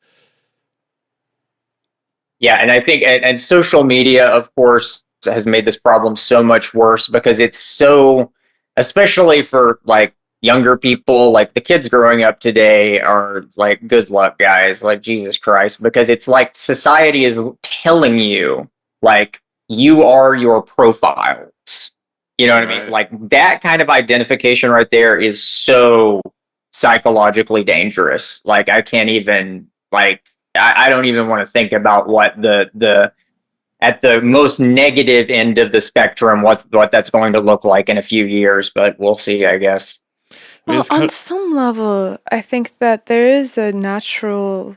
Yeah, and I think, and social media, of course, has made this problem so much worse, because it's so, especially for like younger people, like the kids growing up today, are like, good luck, guys, like Jesus Christ, because it's like society is telling you, like, you are your profiles. You know what I mean? Like that kind of identification right there is so psychologically dangerous. Like I can't even like I don't even want to think about what the at the most negative end of the spectrum what that's going to look like in a few years, but we'll see, I guess. Well, on some level, I think that there is a natural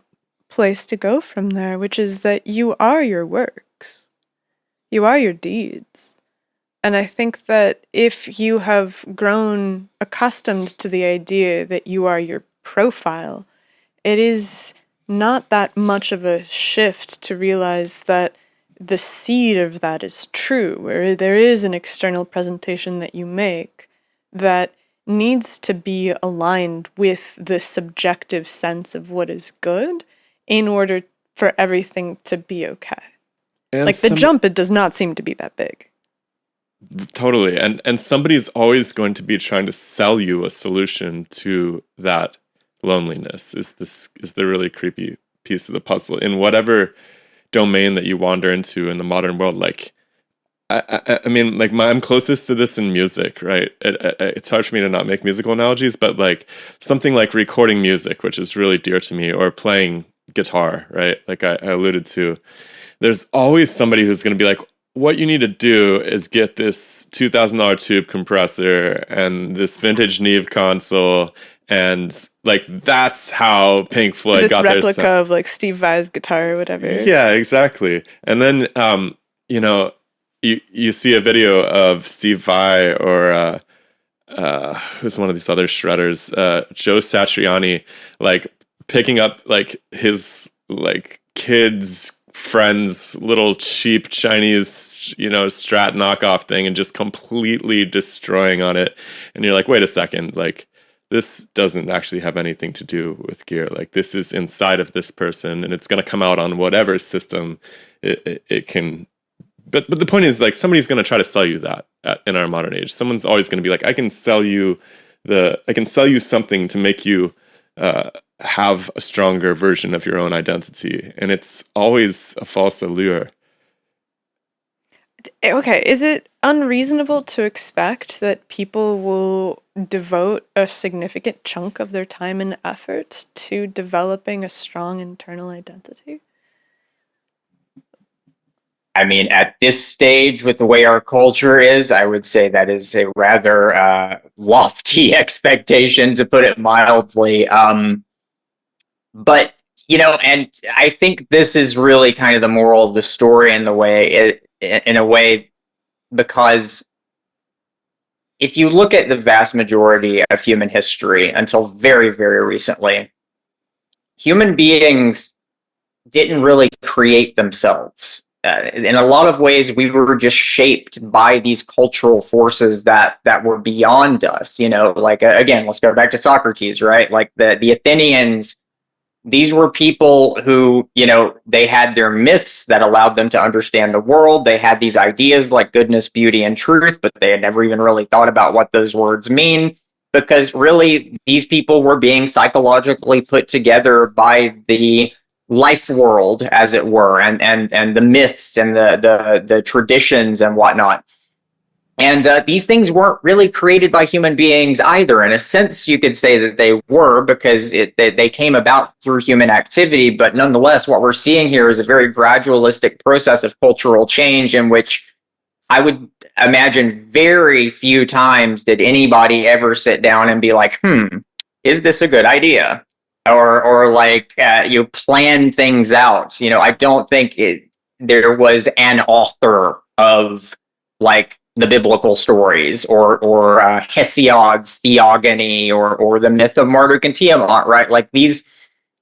place to go from there, which is that you are your works. You are your deeds. And I think that if you have grown accustomed to the idea that you are your profile, it is not that much of a shift to realize that the seed of that is true, where there is an external presentation that you make that needs to be aligned with the subjective sense of what is good in order for everything to be okay. And like the jump, it does not seem to be that big. Totally. And somebody's always going to be trying to sell you a solution to that loneliness is the really creepy piece of the puzzle in whatever domain that you wander into in the modern world. Like I mean, like I'm closest to this in music, right? It's hard for me to not make musical analogies, but like something like recording music, which is really dear to me, or playing guitar, right? Like I alluded to, there's always somebody who's going to be like, what you need to do is get this $2,000 tube compressor and this vintage Neve console, and like that's how Pink Floyd this got their replica of like Steve Vai's guitar or whatever. Yeah, exactly. And then you know, you see a video of Steve Vai or who's one of these other shredders, Joe Satriani, like picking up like his like kids' friend's little cheap Chinese, you know, Strat knockoff thing and just completely destroying on it. And you're like, wait a second, like this doesn't actually have anything to do with gear. Like this is inside of this person and it's going to come out on whatever system it can. But the point is, like, somebody's going to try to sell you that in our modern age. Someone's always going to be like, I can sell you something to make you have a stronger version of your own identity. And it's always a false allure. Okay, is it unreasonable to expect that people will devote a significant chunk of their time and effort to developing a strong internal identity? I mean, at this stage, with the way our culture is, I would say that is a rather lofty expectation, to put it mildly. But, you know, and I think this is really kind of the moral of the story in a way, because if you look at the vast majority of human history until very, very recently, human beings didn't really create themselves. In a lot of ways, we were just shaped by these cultural forces that were beyond us. You know, like again, let's go back to Socrates, right? Like the Athenians, these were people who, you know, they had their myths that allowed them to understand the world. They had these ideas like goodness, beauty, and truth, but they had never even really thought about what those words mean, because really these people were being psychologically put together by the life world, as it were, and the myths and the traditions and whatnot. And these things weren't really created by human beings either. In a sense, you could say that they were, because they came about through human activity. But nonetheless, what we're seeing here is a very gradualistic process of cultural change, in which I would imagine very few times did anybody ever sit down and be like, is this a good idea? Or like you plan things out. You know, I don't think there was an author of like the biblical stories or Hesiod's Theogony or the myth of Marduk and Tiamat, right? Like these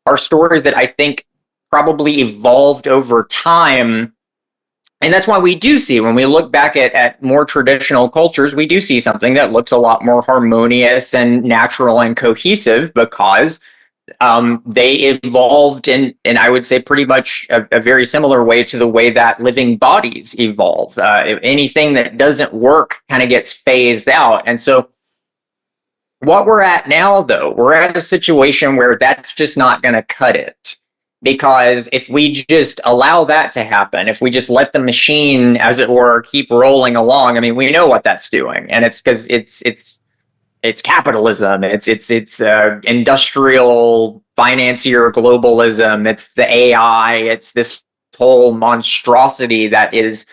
are stories that I think probably evolved over time. And that's why we do see, when we look back at more traditional cultures, we do see something that looks a lot more harmonious and natural and cohesive, because they evolved in I would say pretty much a very similar way to the way that living bodies evolve. Anything that doesn't work kind of gets phased out. And so What we're at now, though, we're at a situation where that's just not going to cut it. Because if we just allow that to happen, if we just let the machine, as it were, keep rolling along, I mean, we know what that's doing, and it's because it's capitalism, it's industrial financier globalism, it's the AI, it's this whole monstrosity that is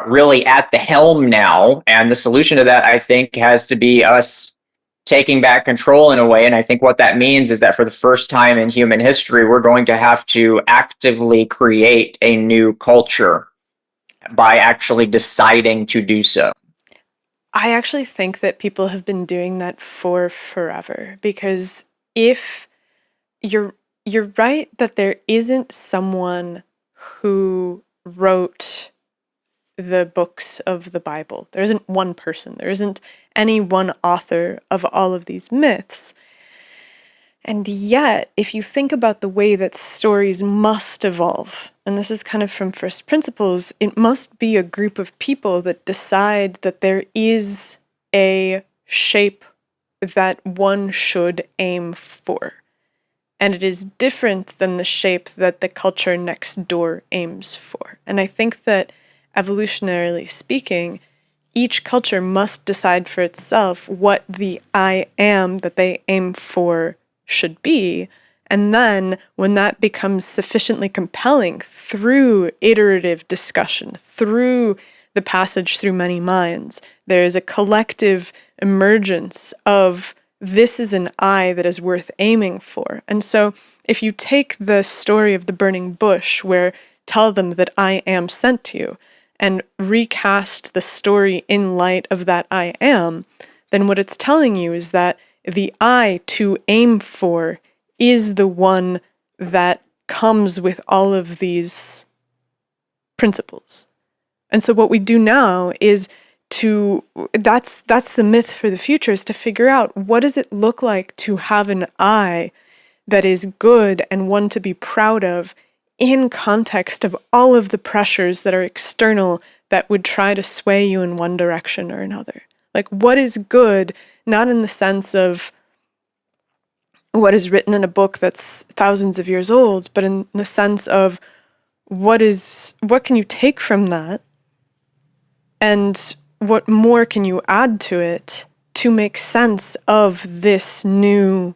really at the helm now. And the solution to that, I think, has to be us taking back control in a way. And I think what that means is that for the first time in human history, we're going to have to actively create a new culture by actually deciding to do so. I actually think that people have been doing that for forever, because if you're right that there isn't someone who wrote the books of the Bible. There isn't one person. There isn't any one author of all of these myths. And yet, if you think about the way that stories must evolve, and this is kind of from first principles, it must be a group of people that decide that there is a shape that one should aim for. And it is different than the shape that the culture next door aims for. And I think that, evolutionarily speaking, each culture must decide for itself what the I am that they aim for should be. And then when that becomes sufficiently compelling through iterative discussion, through the passage through many minds, there is a collective emergence of this is an I that is worth aiming for. And so if you take the story of the burning bush, where tell them that I am sent you, and recast the story in light of that I am, then what it's telling you is that the I to aim for is the one that comes with all of these principles. And so what we do now is that's the myth for the future, is to figure out what does it look like to have an I that is good and one to be proud of in context of all of the pressures that are external that would try to sway you in one direction or another. Like, what is good, not in the sense of what is written in a book that's thousands of years old, but in the sense of what can you take from that, and what more can you add to it to make sense of this new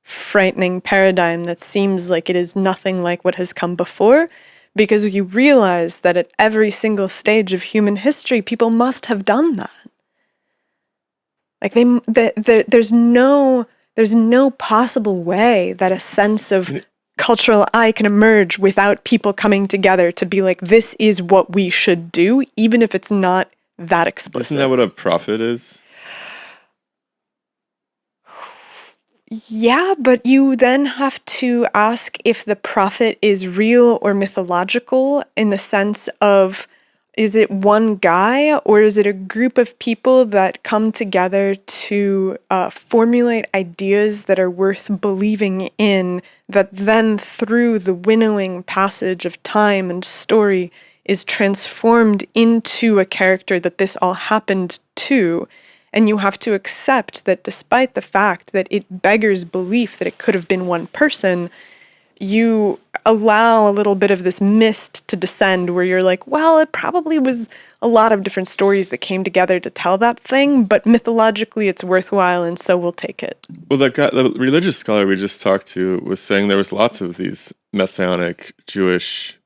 frightening paradigm that seems like it is nothing like what has come before, because you realize that at every single stage of human history, people must have done that. Like there's no possible way that a sense of cultural I can emerge without people coming together to be like, this is what we should do, even if it's not that explicit. Isn't that what a prophet is? Yeah, but you then have to ask if the prophet is real or mythological, in the sense of, is it one guy or is it a group of people that come together to formulate ideas that are worth believing in, that then through the winnowing passage of time and story is transformed into a character that this all happened to? And you have to accept that despite the fact that it beggars belief that it could have been one person, you allow a little bit of this mist to descend where you're like, well, it probably was a lot of different stories that came together to tell that thing, but mythologically it's worthwhile, and so we'll take it. Well, the religious scholar we just talked to was saying there was lots of these messianic Jewish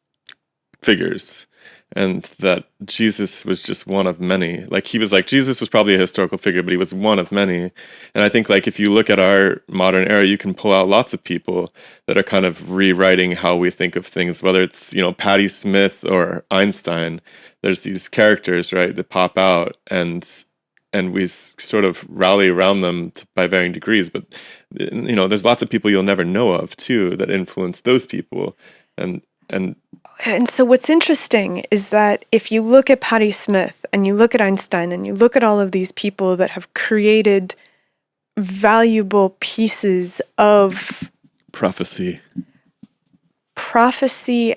figures, and that Jesus was just one of many. Like, he was like, Jesus was probably a historical figure, but he was one of many. And I think, like, if you look at our modern era, you can pull out lots of people that are kind of rewriting how we think of things, whether it's, Patti Smith or Einstein. There's these characters, right, that pop out, and we sort of rally around them by varying degrees. But, there's lots of people you'll never know of, too, that influence those people. And so what's interesting is that if you look at Patti Smith and you look at Einstein and you look at all of these people that have created valuable pieces of prophecy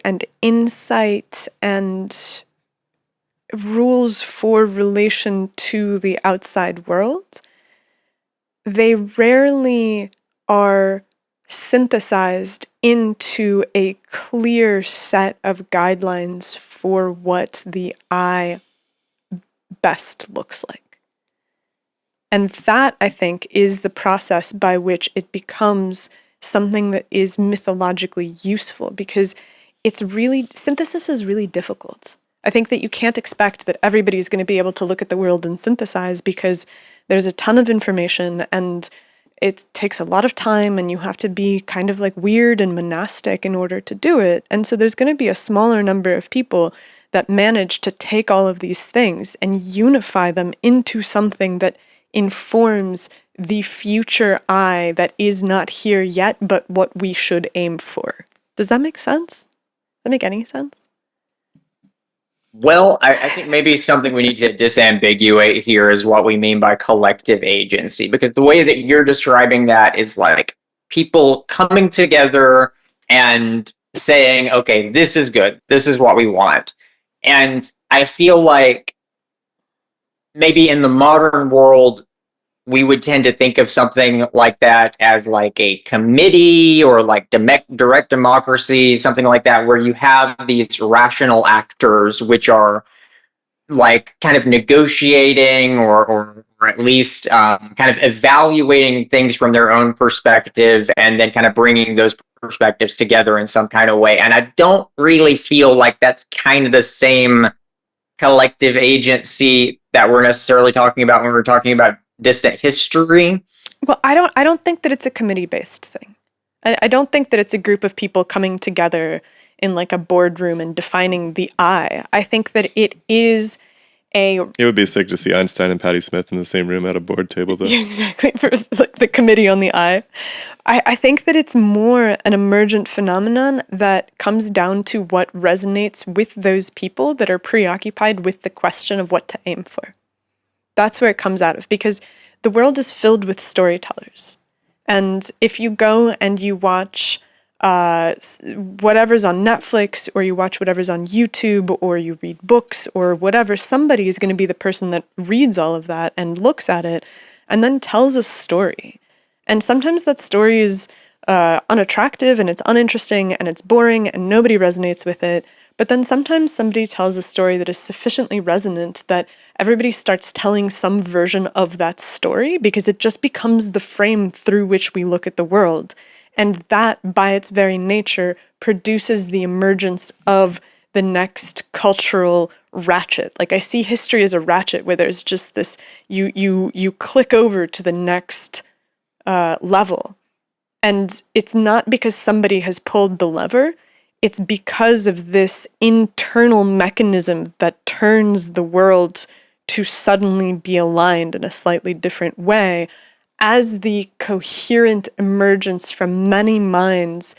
and insight and rules for relation to the outside world, they rarely are synthesized into a clear set of guidelines for what the I best looks like. And that, I think, is the process by which it becomes something that is mythologically useful, because synthesis is really difficult. I think that you can't expect that everybody's going to be able to look at the world and synthesize, because there's a ton of information and it takes a lot of time and you have to be kind of like weird and monastic in order to do it. And so there's going to be a smaller number of people that manage to take all of these things and unify them into something that informs the future I that is not here yet, but what we should aim for. Does that make sense? Does that make any sense? Well, I think maybe something we need to disambiguate here is what we mean by collective agency, because the way that you're describing that is like people coming together and saying, okay, this is good, this is what we want. And I feel like maybe in the modern world, we would tend to think of something like that as like a committee or like direct democracy, something like that, where you have these rational actors which are like kind of negotiating or at least kind of evaluating things from their own perspective and then kind of bringing those perspectives together in some kind of way. And I don't really feel like that's kind of the same collective agency that we're necessarily talking about when we're talking about distant history. Well, I don't think that it's a committee-based thing. I don't think that it's a group of people coming together in like a boardroom and defining the I. I think that it is It would be sick to see Einstein and Patti Smith in the same room at a board table, though. Yeah, exactly, for like the committee on the I. I think that it's more an emergent phenomenon that comes down to what resonates with those people that are preoccupied with the question of what to aim for. That's where it comes out of, because the world is filled with storytellers. And if you go and you watch whatever's on Netflix, or you watch whatever's on YouTube, or you read books or whatever, somebody is going to be the person that reads all of that and looks at it and then tells a story. And sometimes that story is unattractive and it's uninteresting and it's boring and nobody resonates with it. But then sometimes somebody tells a story that is sufficiently resonant that everybody starts telling some version of that story, because it just becomes the frame through which we look at the world. And that, by its very nature, produces the emergence of the next cultural ratchet. Like, I see history as a ratchet where there's just this, you click over to the next level. And it's not because somebody has pulled the lever, it's because of this internal mechanism that turns the world to suddenly be aligned in a slightly different way, as the coherent emergence from many minds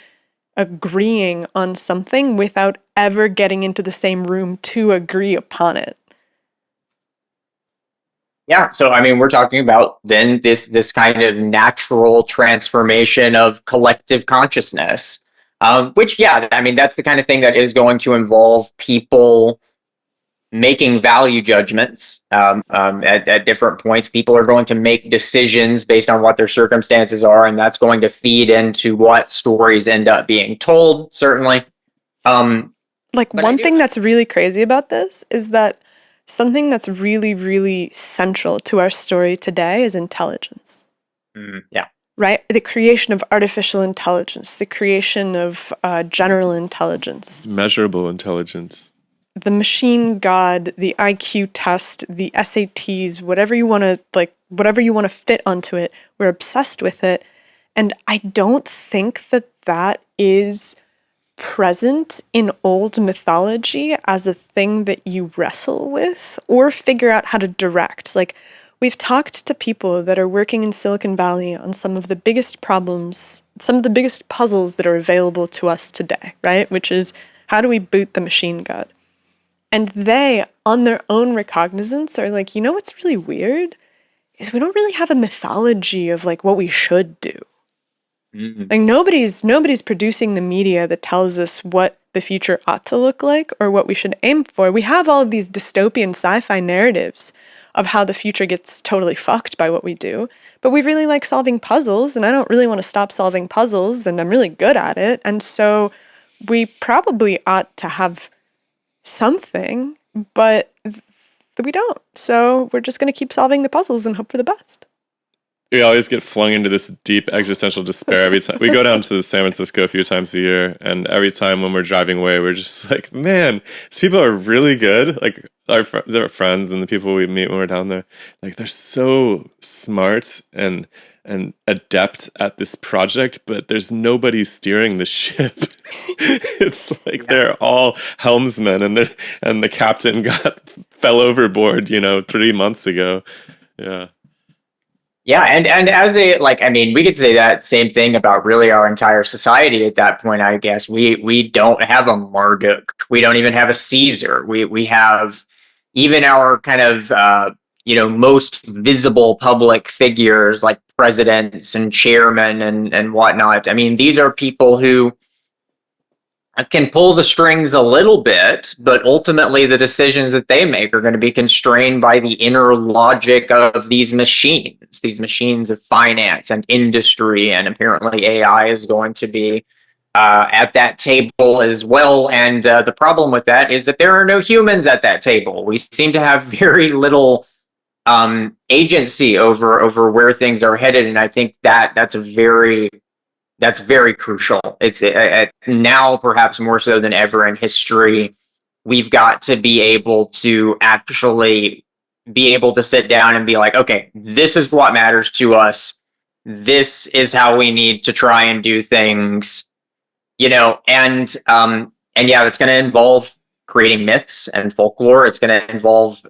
agreeing on something without ever getting into the same room to agree upon it. Yeah, so I mean, we're talking about then this kind of natural transformation of collective consciousness, which, yeah, I mean, that's the kind of thing that is going to involve people making value judgments at different points. People are going to make decisions based on what their circumstances are, and that's going to feed into what stories end up being told, certainly. Like, one thing that's really crazy about this is that something that's really, really central to our story today is intelligence. Yeah. Right? The creation of artificial intelligence, the creation of general intelligence. Measurable intelligence. The machine god, the IQ test, the SATs, whatever you want to fit onto it, we're obsessed with it. And I don't think that that is present in old mythology as a thing that you wrestle with or figure out how to direct. Like, we've talked to people that are working in Silicon Valley on some of the biggest problems, some of the biggest puzzles that are available to us today, right? Which is, how do we boot the machine god? And they, on their own recognizance, are like, you know what's really weird? Is we don't really have a mythology of like what we should do. Mm-hmm. Like, nobody's producing the media that tells us what the future ought to look like or what we should aim for. We have all of these dystopian sci-fi narratives of how the future gets totally fucked by what we do, but we really like solving puzzles, and I don't really want to stop solving puzzles, and I'm really good at it, and so we probably ought to have something, but we don't. So we're just going to keep solving the puzzles and hope for the best. We always get flung into this deep existential despair every time. We go down to San Francisco a few times a year, and every time when we're driving away, we're just like, man, these people are really good. Like, their friends and the people we meet when we're down there, like, they're so smart and adept at this project, but there's nobody steering the ship. It's like they're all helmsmen, and the captain fell overboard, 3 months ago. Yeah. Yeah, and as we could say that same thing about really our entire society at that point. I guess we don't have a Marduk. We don't even have a Caesar. We have even our kind of most visible public figures like presidents and chairmen and whatnot. I mean, these are people who can pull the strings a little bit, but ultimately the decisions that they make are going to be constrained by the inner logic of these machines of finance and industry, and apparently AI is going to be at that table as well. And the problem with that is that there are no humans at that table. We seem to have very little agency over where things are headed, and I think that's very crucial. It's now perhaps more so than ever in history. We've got to be able to actually be able to sit down and be like, okay, this is what matters to us. This is how we need to try and do things, and yeah, it's going to involve creating myths and folklore. It's going to involve,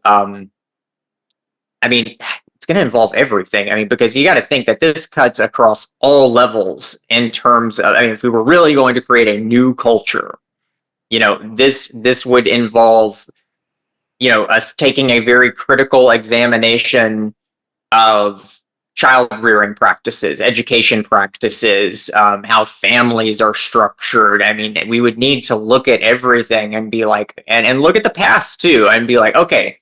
it's going to involve everything. I mean, because you got to think that this cuts across all levels in terms of, if we were really going to create a new culture, this would involve, us taking a very critical examination of child rearing practices, education practices, how families are structured. I mean, we would need to look at everything and be like, and look at the past too, and be like, okay,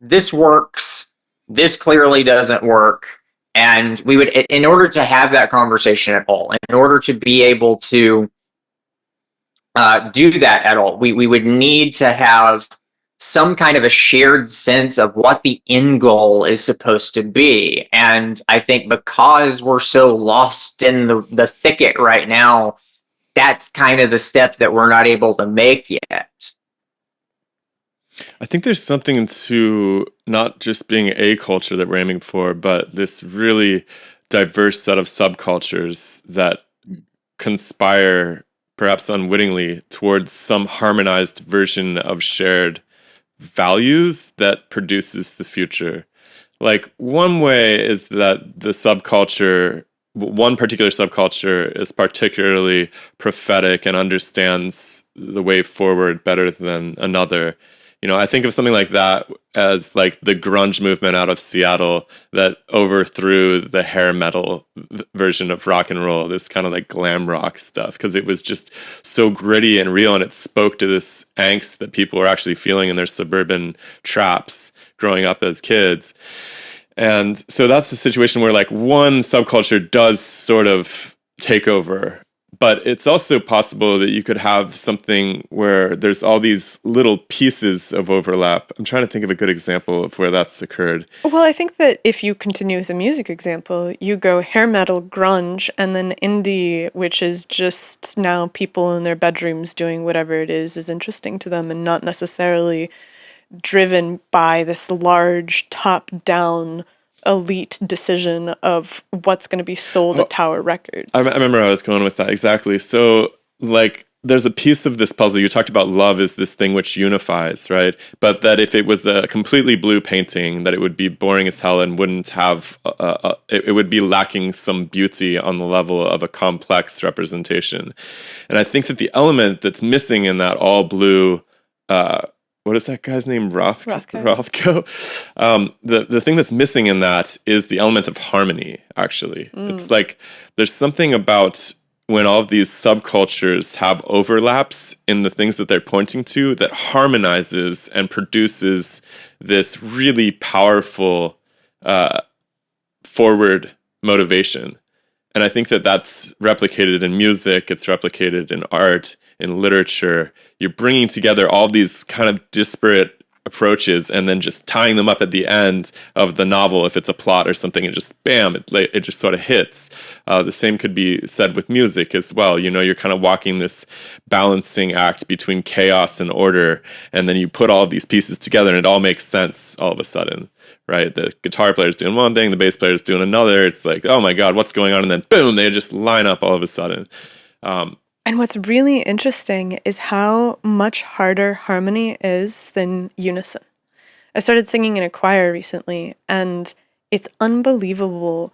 this works. This clearly doesn't work. And we would, in order to have that conversation at all, in order to be able to do that at all, we would need to have some kind of a shared sense of what the end goal is supposed to be. And I think because we're so lost in the thicket right now, that's kind of the step that we're not able to make yet. I think there's something to not just being a culture that we're aiming for, but this really diverse set of subcultures that conspire, perhaps unwittingly, towards some harmonized version of shared values that produces the future. Like, one way is that one particular subculture is particularly prophetic and understands the way forward better than another. I think of something like that as like the grunge movement out of Seattle that overthrew the hair metal version of rock and roll, this kind of like glam rock stuff, because it was just so gritty and real, and it spoke to this angst that people were actually feeling in their suburban traps growing up as kids. And so that's a situation where like one subculture does sort of take over. But it's also possible that you could have something where there's all these little pieces of overlap. I'm trying to think of a good example of where that's occurred. Well, I think that if you continue with a music example, you go hair metal, grunge, and then indie, which is just now people in their bedrooms doing whatever it is interesting to them and not necessarily driven by this large top-down elite decision of what's going to be sold at Tower Records. I remember I was going with that, exactly. So, like, there's a piece of this puzzle. You talked about love as this thing which unifies, right? But that if it was a completely blue painting, that it would be boring as hell and wouldn't have, it would be lacking some beauty on the level of a complex representation. And I think that the element that's missing in that all blue, what is that guy's name? Rothko. The thing that's missing in that is the element of harmony, actually. It's like there's something about when all of these subcultures have overlaps in the things that they're pointing to, that harmonizes and produces this really powerful forward motivation. And I think that that's replicated in music, it's replicated in art, in literature. You're bringing together all these kind of disparate approaches and then just tying them up at the end of the novel if it's a plot or something, and just bam, it just sort of hits. The same could be said with music as well. You know, you're kind of walking this balancing act between chaos and order, and then you put all of these pieces together and it all makes sense all of a sudden, right? The guitar player's doing one thing, the bass player's doing another. It's like, oh my God, what's going on? And then boom, they just line up all of a sudden. And what's really interesting is how much harder harmony is than unison. I started singing in a choir recently, and it's unbelievable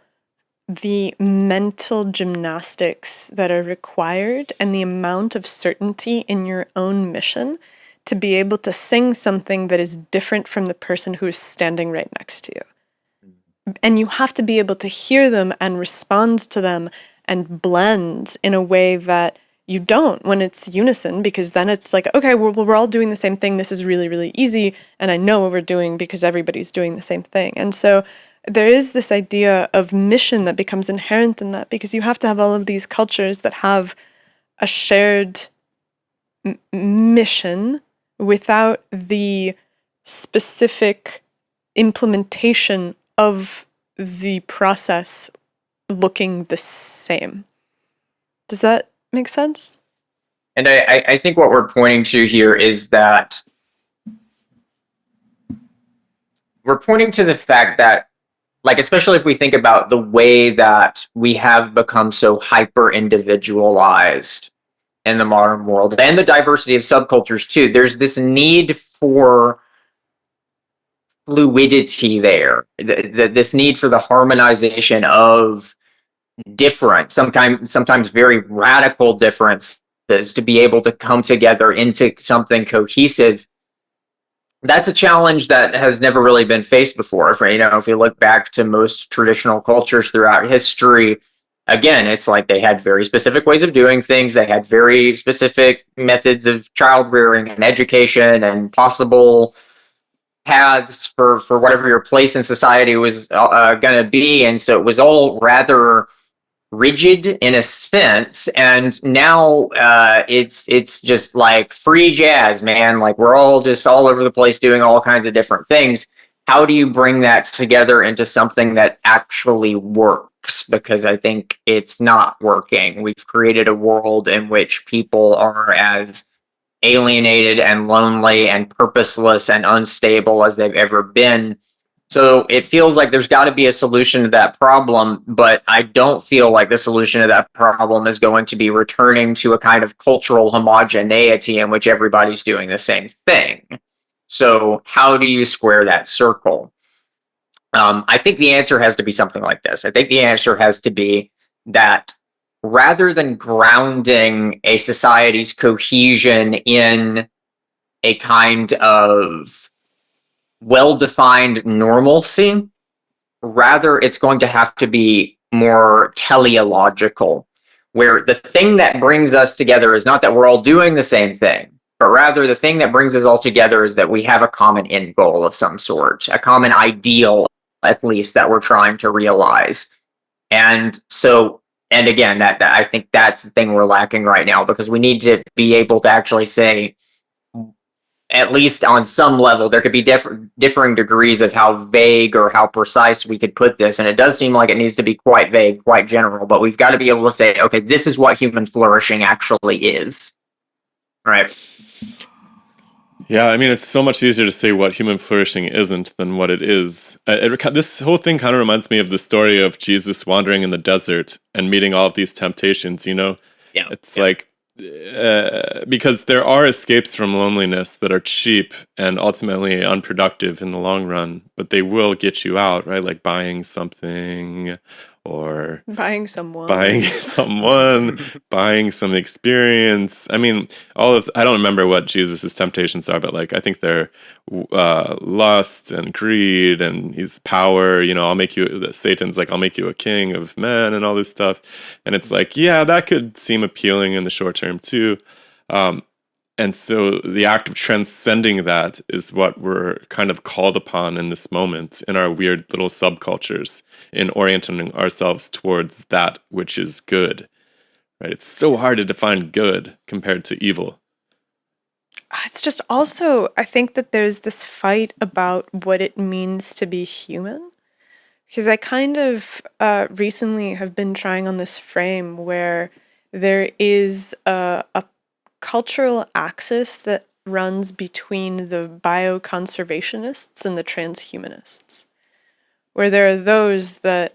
the mental gymnastics that are required and the amount of certainty in your own mission to be able to sing something that is different from the person who is standing right next to you. And you have to be able to hear them and respond to them and blend in a way that you don't when it's unison, because then it's like, okay, we're all doing the same thing. This is really, really easy. And I know what we're doing because everybody's doing the same thing. And so there is this idea of mission that becomes inherent in that, because you have to have all of these cultures that have a shared mission without the specific implementation of the process looking the same. Does that make sense? And I think what we're pointing to here is that we're pointing to the fact that, like, especially if we think about the way that we have become so hyper individualized in the modern world and the diversity of subcultures too, there's this need for fluidity there, this need for the harmonization of different, sometimes very radical differences to be able to come together into something cohesive. That's a challenge that has never really been faced before. If you look back to most traditional cultures throughout history, again, it's like they had very specific ways of doing things. They had very specific methods of child rearing and education and possible paths for whatever your place in society was going to be. And so it was all rather rigid in a sense, and now it's just like free jazz, man. Like, we're all just all over the place doing all kinds of different things. How do you bring that together into something that actually works? Because I think it's not working. We've created a world in which people are as alienated and lonely and purposeless and unstable as they've ever been. So it feels like there's got to be a solution to that problem, but I don't feel like the solution to that problem is going to be returning to a kind of cultural homogeneity in which everybody's doing the same thing. So how do you square that circle? I think the answer has to be something like this. I think the answer has to be that rather than grounding a society's cohesion in a kind of well-defined normalcy, rather it's going to have to be more teleological, where the thing that brings us together is not that we're all doing the same thing, but rather the thing that brings us all together is that we have a common end goal of some sort, a common ideal, at least, that we're trying to realize. And so, and again, that I think that's the thing we're lacking right now, because we need to be able to actually say, at least on some level, there could be differing degrees of how vague or how precise we could put this. And it does seem like it needs to be quite vague, quite general, but we've got to be able to say, okay, this is what human flourishing actually is. Right? Yeah, I mean, it's so much easier to say what human flourishing isn't than what it is. This whole thing kind of reminds me of the story of Jesus wandering in the desert and meeting all of these temptations, you know? Yeah. It's like, because there are escapes from loneliness that are cheap and ultimately unproductive in the long run, but they will get you out, right? Like buying something or Buying someone. buying someone, buying some experience. I mean, I don't remember what Jesus's temptations are, but like, I think they're lust and greed, and his power, Satan's like, I'll make you a king of men and all this stuff. And it's like, yeah, that could seem appealing in the short term too. And so the act of transcending that is what we're kind of called upon in this moment in our weird little subcultures, in orienting ourselves towards that which is good. Right? It's so hard to define good compared to evil. It's just also, I think that there's this fight about what it means to be human. Because I kind of recently have been trying on this frame where there is a cultural axis that runs between the bioconservationists and the transhumanists, where there are those that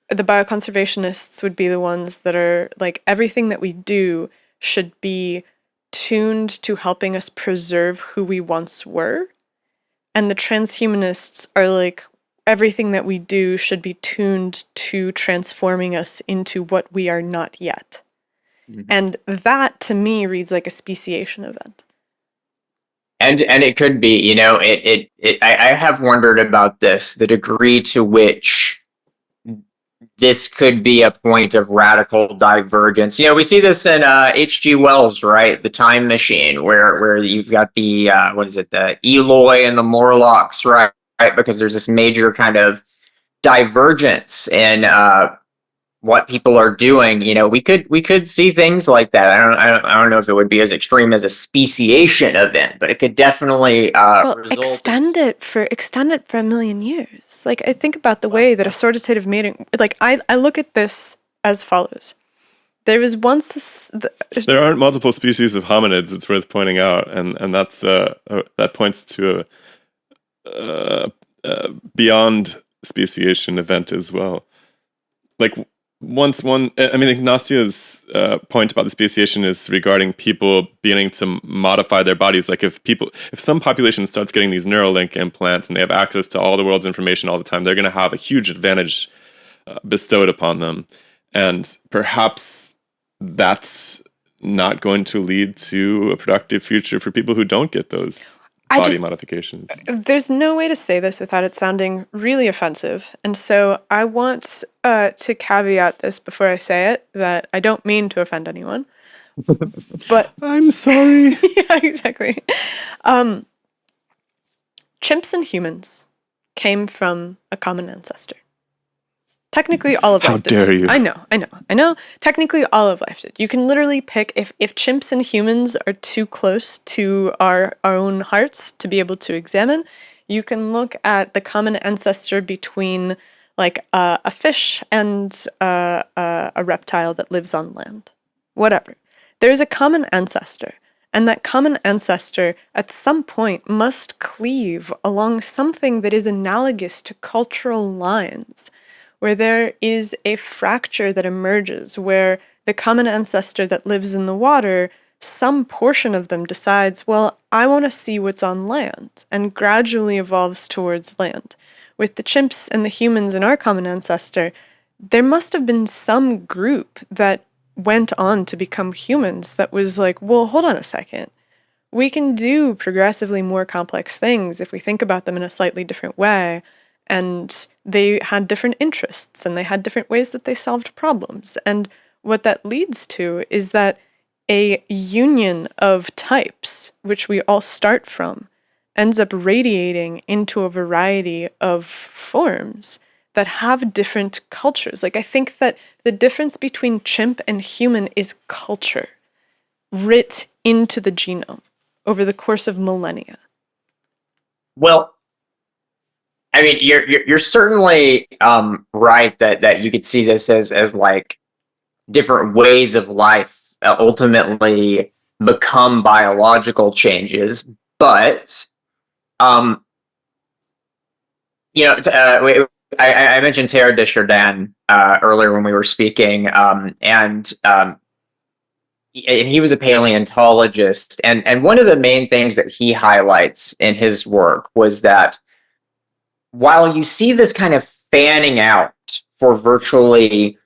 the bioconservationists would be the ones that are like, everything that we do should be tuned to helping us preserve who we once were. And the transhumanists are like, everything that we do should be tuned to transforming us into what we are not yet. And that, to me, reads like a speciation event. And it could be, I have wondered about this, the degree to which this could be a point of radical divergence. We see this in H.G. Wells, right? The Time Machine, where you've got the, the Eloi and the Morlocks, right? Because there's this major kind of divergence in what people are doing. We could see things like that. I don't know if it would be as extreme as a speciation event, but it could definitely extend it for a million years. Like, I think about the way that assortative mating, like, I look at this as follows. There was once there aren't multiple species of hominids, it's worth pointing out, and that's that points to a beyond speciation event as well. Like, Ignacia's point about the speciation is regarding people beginning to modify their bodies. Like, if some population starts getting these Neuralink implants and they have access to all the world's information all the time, they're going to have a huge advantage bestowed upon them. And perhaps that's not going to lead to a productive future for people who don't get those body modifications. There's no way to say this without it sounding really offensive. And so I want to caveat this before I say it, that I don't mean to offend anyone. But I'm sorry. Yeah, exactly. Chimps and humans came from a common ancestor. Technically, all of life did. How dare you? I know. Technically, all of life did. You can literally pick, if chimps and humans are too close to our own hearts to be able to examine, you can look at the common ancestor between, like, a fish and a reptile that lives on land. Whatever. There's a common ancestor. And that common ancestor, at some point, must cleave along something that is analogous to cultural lines, where there is a fracture that emerges, where the common ancestor that lives in the water, some portion of them decides, well, I want to see what's on land, and gradually evolves towards land. With the chimps and the humans in our common ancestor, there must have been some group that went on to become humans that was like, well, hold on a second. We can do progressively more complex things if we think about them in a slightly different way. And they had different interests, and they had different ways that they solved problems. And what that leads to is that a union of types, which we all start from, ends up radiating into a variety of forms that have different cultures. Like, I think that the difference between chimp and human is culture, writ into the genome over the course of millennia. Well, I mean, you're certainly right that you could see this as like different ways of life ultimately become biological changes, but I mentioned Teilhard de Chardin earlier when we were speaking, and he was a paleontologist, and one of the main things that he highlights in his work was that while you see this kind of fanning out for virtually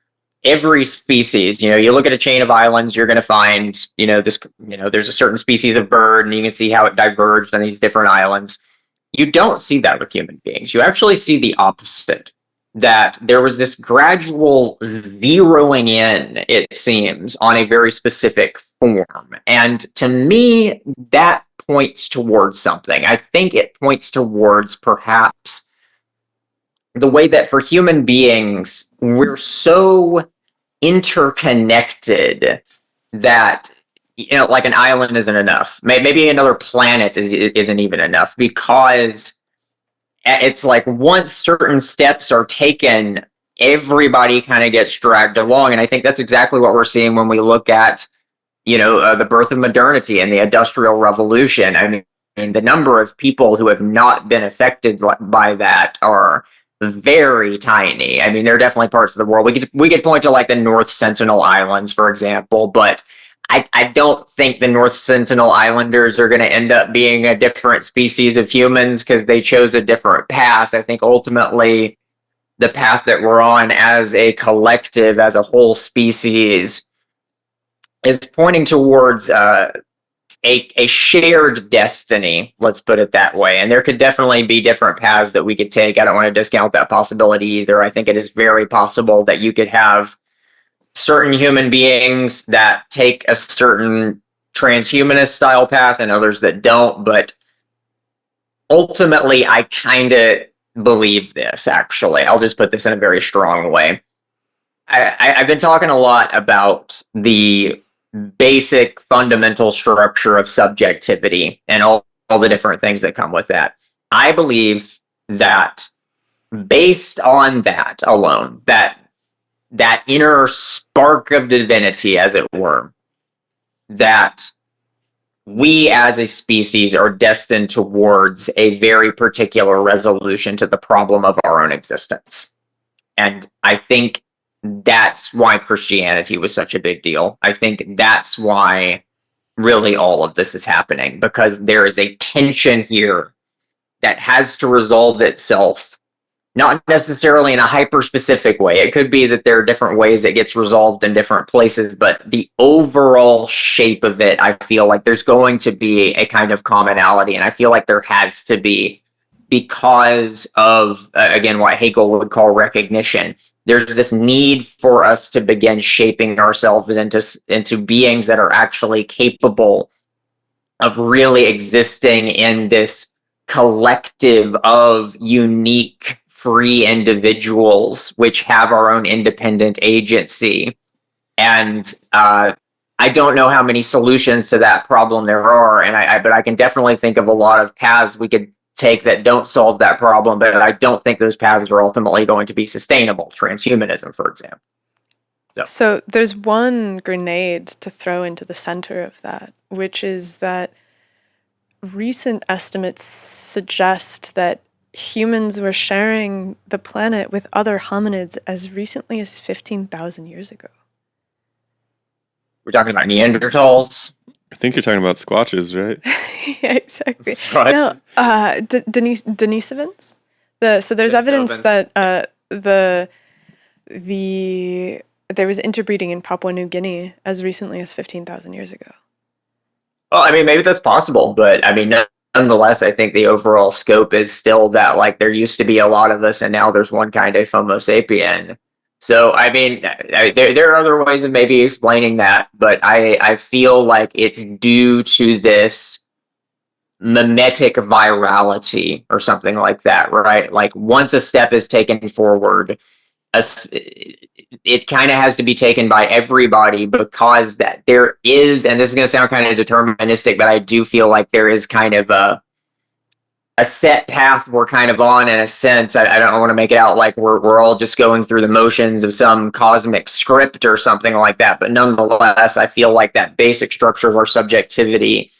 every species. You look at a chain of islands, you're going to find, there's a certain species of bird, and you can see how it diverged on these different islands. You don't see that with human beings. You actually see the opposite, that there was this gradual zeroing in, it seems, on a very specific form. And to me, that points towards something. I think it points towards perhaps the way that for human beings, we're so interconnected that like an island isn't enough. Maybe another planet isn't even enough, because it's like once certain steps are taken, everybody kind of gets dragged along. And I think that's exactly what we're seeing when we look at the birth of modernity and the Industrial Revolution. I mean, the number of people who have not been affected by that are very tiny. I mean, there are definitely parts of the world. We could point to like the North Sentinel Islands, for example, but I don't think the North Sentinel Islanders are going to end up being a different species of humans because they chose a different path. I think ultimately the path that we're on as a collective, as a whole species, is pointing towards a shared destiny, let's put it that way. And there could definitely be different paths that we could take. I don't want to discount that possibility either. I think it is very possible that you could have certain human beings that take a certain transhumanist style path and others that don't. But ultimately, I kind of believe this, actually. I'll just put this in a very strong way. I've been talking a lot about the basic fundamental structure of subjectivity and all the different things that come with that. I believe that based on that alone, that inner spark of divinity, as it were, that we as a species are destined towards a very particular resolution to the problem of our own existence. And I think that's why Christianity was such a big deal. I think that's why really all of this is happening, because there is a tension here that has to resolve itself, not necessarily in a hyper-specific way. It could be that there are different ways it gets resolved in different places, but the overall shape of it, I feel like there's going to be a kind of commonality, and I feel like there has to be, because of, again, what Hegel would call recognition. There's this need for us to begin shaping ourselves into beings that are actually capable of really existing in this collective of unique, free individuals, which have our own independent agency. And I don't know how many solutions to that problem there are, but I can definitely think of a lot of paths we could take that don't solve that problem, but I don't think those paths are ultimately going to be sustainable. Transhumanism, for example. So there's one grenade to throw into the center of that, which is that recent estimates suggest that humans were sharing the planet with other hominids as recently as 15,000 years ago. We're talking about Neanderthals. I think you're talking about Squatches, right? Yeah, exactly. Squatch. No, Denisovans. So there's evidence that there was interbreeding in Papua New Guinea as recently as 15,000 years ago. Well, I mean, maybe that's possible, but I mean, nonetheless, I think the overall scope is still that, like, there used to be a lot of us, and now there's one kind of Homo sapien. So, I mean, there are other ways of maybe explaining that, but I feel like it's due to this mimetic virality or something like that, right? Like, once a step is taken forward, it kind of has to be taken by everybody, because that there is, and this is going to sound kind of deterministic, but I do feel like there is kind of a set path we're kind of on, in a sense. I don't want to make it out like we're all just going through the motions of some cosmic script or something like that, but nonetheless, I feel like that basic structure of our subjectivity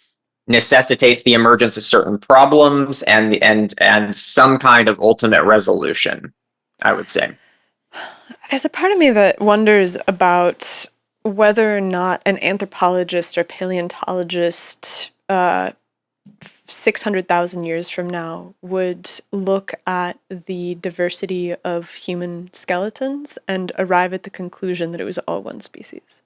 necessitates the emergence of certain problems and some kind of ultimate resolution, I would say. There's a part of me that wonders about whether or not an anthropologist or paleontologist 600,000 years from now would look at the diversity of human skeletons and arrive at the conclusion that it was all one species.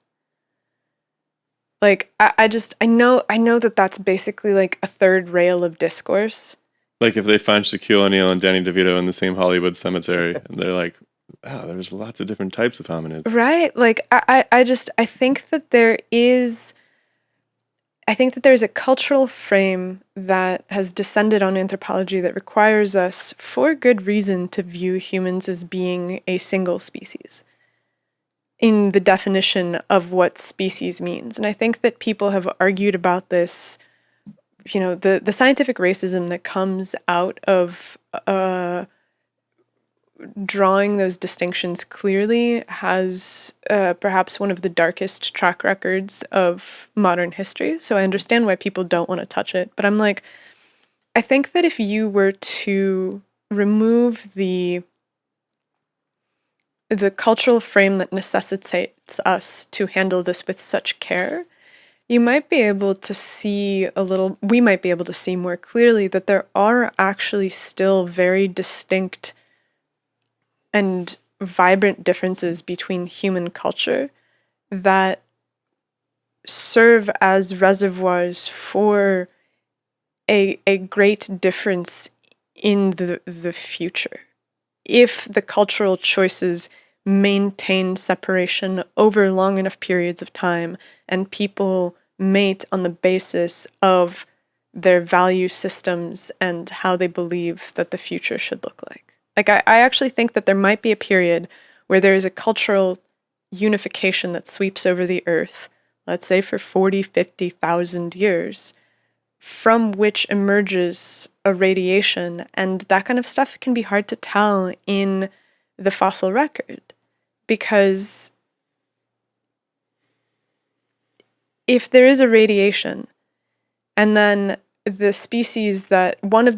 Like, I know that that's basically like a third rail of discourse. Like if they find Shaquille O'Neal and Danny DeVito in the same Hollywood cemetery, and they're like, wow, there's lots of different types of hominids. Right? Like, I think that there's a cultural frame that has descended on anthropology that requires us, for good reason, to view humans as being a single species in the definition of what species means. And I think that people have argued about this, you know, the scientific racism that comes out of drawing those distinctions clearly has perhaps one of the darkest track records of modern history. So I understand why people don't want to touch it. But I'm like, I think that if you were to remove the cultural frame that necessitates us to handle this with such care, you might be able to see we might be able to see more clearly that there are actually still very distinct and vibrant differences between human culture that serve as reservoirs for a great difference in the future. If the cultural choices maintain separation over long enough periods of time and people mate on the basis of their value systems and how they believe that the future should look like. Like, I actually think that there might be a period where there is a cultural unification that sweeps over the earth, let's say for 40, 50,000 years, from which emerges a radiation, and that kind of stuff can be hard to tell in the fossil record, because if there is a radiation, and then one of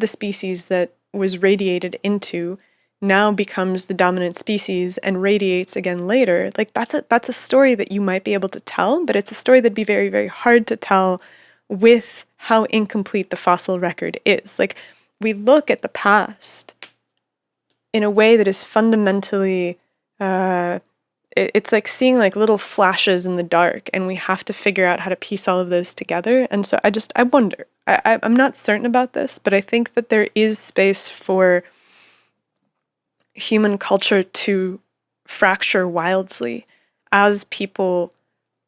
the species that was radiated into now becomes the dominant species and radiates again later, like that's a story that you might be able to tell, but it's a story that'd be very, very hard to tell with how incomplete the fossil record is. Like, we look at the past in a way that is fundamentally, it's like seeing like little flashes in the dark, and we have to figure out how to piece all of those together. And so I wonder, I'm not certain about this, but I think that there is space for human culture to fracture wildly as people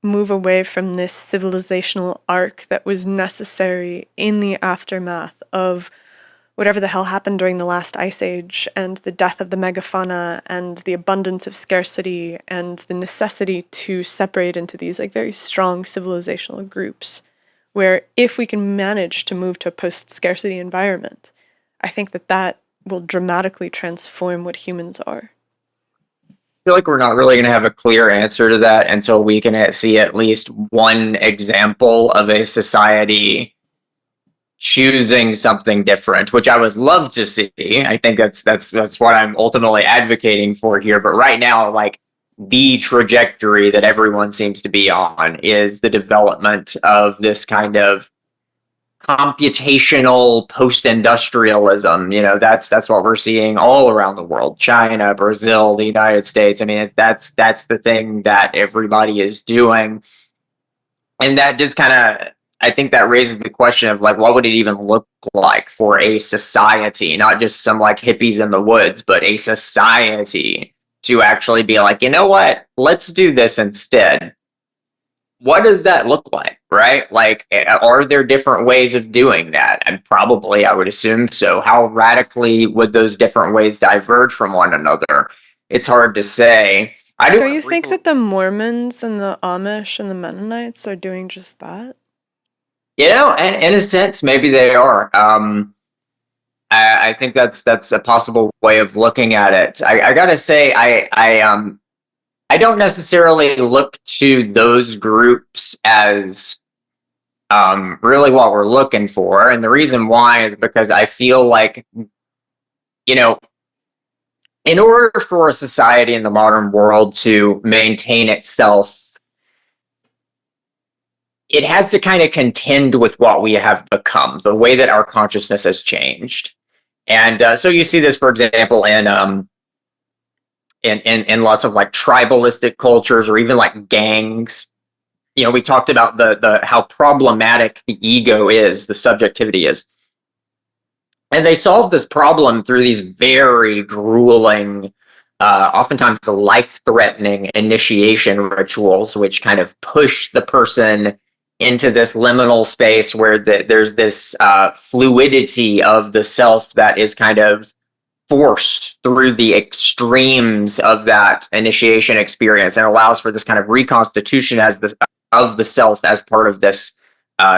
move away from this civilizational arc that was necessary in the aftermath of whatever the hell happened during the last ice age, and the death of the megafauna, and the abundance of scarcity, and the necessity to separate into these like very strong civilizational groups, where if we can manage to move to a post-scarcity environment, I think that will dramatically transform what humans are. I feel like we're not really going to have a clear answer to that until we can see at least one example of a society choosing something different, which I would love to see. I think that's what I'm ultimately advocating for here. But right now, like, the trajectory that everyone seems to be on is the development of this kind of computational post-industrialism. You know, that's what we're seeing all around the world. China, Brazil, the United States. I mean, that's the thing that everybody is doing. And that just kind of, I think that raises the question of like, what would it even look like for a society, not just some like hippies in the woods, but a society to actually be like, you know what, let's do this instead. What does that look like, right? Like, are there different ways of doing that? And probably, I would assume so. How radically would those different ways diverge from one another? It's hard to say. Do you think that the Mormons and the Amish and the Mennonites are doing just that? You know, in a sense, maybe they are. I think that's a possible way of looking at it. I gotta say, I don't necessarily look to those groups as really what we're looking for, and the reason why is because I feel like, you know, in order for a society in the modern world to maintain itself it has to kind of contend with what we have become, the way that our consciousness has changed. And so you see this, for example, in lots of like tribalistic cultures or even like gangs. You know, we talked about the how problematic the ego is, the subjectivity is. And they solve this problem through these very grueling, oftentimes life-threatening initiation rituals, which kind of push the person into this liminal space where there's this fluidity of the self that is kind of forced through the extremes of that initiation experience, and allows for this kind of reconstitution of the self as part of this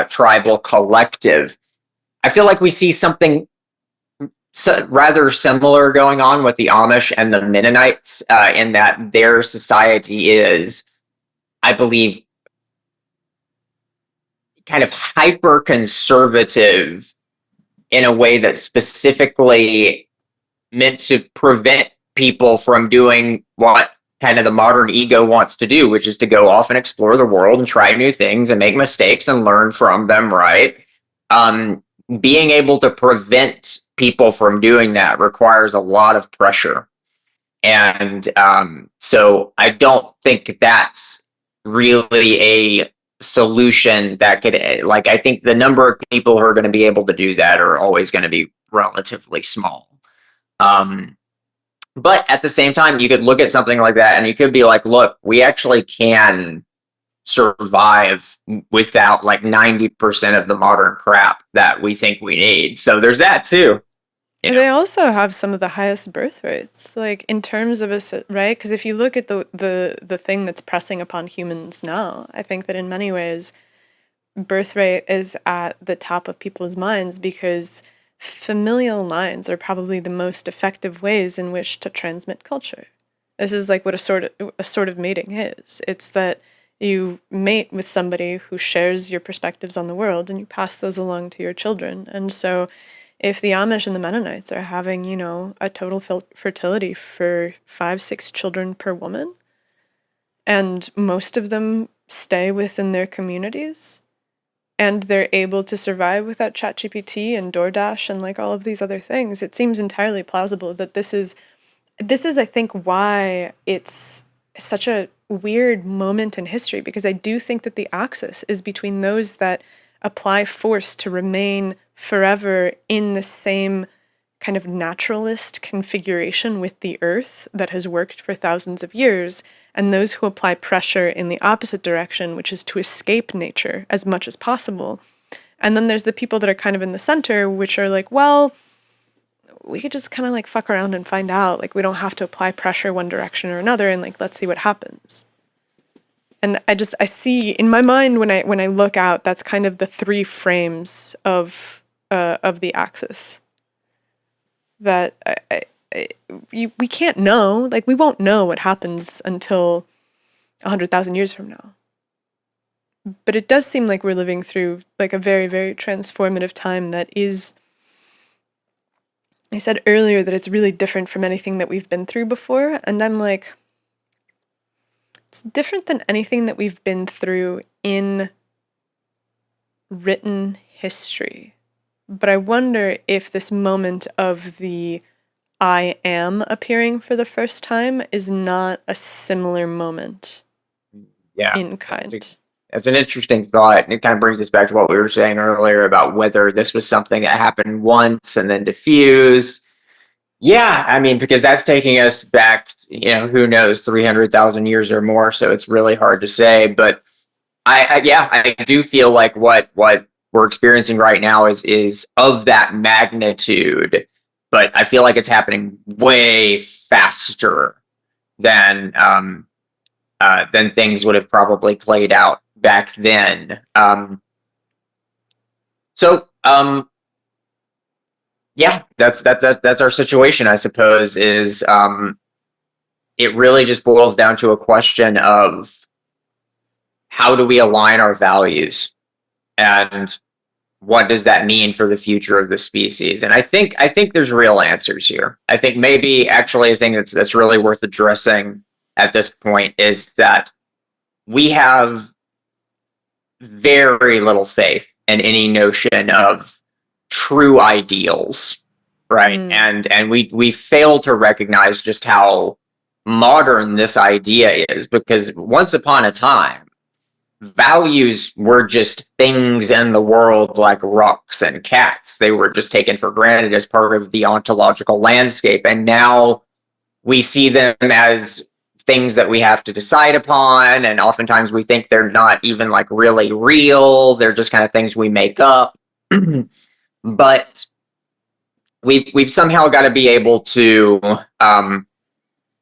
tribal collective. I feel like we see something rather similar going on with the Amish and the Mennonites, in that their society is, I believe, kind of hyper conservative in a way that's specifically meant to prevent people from doing what kind of the modern ego wants to do, which is to go off and explore the world and try new things and make mistakes and learn from them, right? Being able to prevent people from doing that requires a lot of pressure. And so I don't think that's really a solution that could, like, I think the number of people who are going to be able to do that are always going to be relatively small. But at the same time, you could look at something like that and you could be like, look, we actually can survive without like 90% of the modern crap that we think we need. So there's that too. They also have some of the highest birth rates, like in terms of right? Because if you look at the thing that's pressing upon humans now, I think that in many ways, birth rate is at the top of people's minds because familial lines are probably the most effective ways in which to transmit culture. This is like what a sort of mating is. It's that you mate with somebody who shares your perspectives on the world and you pass those along to your children. And so if the Amish and the Mennonites are having, you know, a total fertility for 5-6 children per woman, and most of them stay within their communities, and they're able to survive without ChatGPT and DoorDash and like all of these other things, it seems entirely plausible that this is, I think, why it's such a weird moment in history, because I do think that the axis is between those that apply force to remain forever in the same kind of naturalist configuration with the earth that has worked for thousands of years, and those who apply pressure in the opposite direction, which is to escape nature as much as possible. And then there's the people that are kind of in the center, which are like, well, we could just kind of like fuck around and find out. Like, we don't have to apply pressure one direction or another, and like, let's see what happens. And I see in my mind when I look out, that's kind of the three frames of the axis. That we can't know, like we won't know what happens until 100,000 years from now. But it does seem like we're living through like a very, very transformative time that is, I said earlier that it's really different from anything that we've been through before, and I'm like, it's different than anything that we've been through in written history. But I wonder if this moment of the I am appearing for the first time is not a similar moment in kind. That's an interesting thought. And it kind of brings us back to what we were saying earlier about whether this was something that happened once and then diffused. Yeah, I mean, because that's taking us back, you know, who knows, 300,000 years or more. So it's really hard to say. But I do feel like what we're experiencing right now is of that magnitude, but I feel like it's happening way faster than things would have probably played out back then. Yeah, that's our situation, I suppose. Is it really just boils down to a question of how do we align our values, and what does that mean for the future of the species? And I think there's real answers here. I think maybe actually a thing that's really worth addressing at this point is that we have very little faith in any notion of true ideals, right? And we fail to recognize just how modern this idea is, because once upon a time, values were just things in the world like rocks and cats. They were just taken for granted as part of the ontological landscape. And now we see them as things that we have to decide upon. And oftentimes we think they're not even like really real. They're just kind of things we make up. But we've somehow got to be able to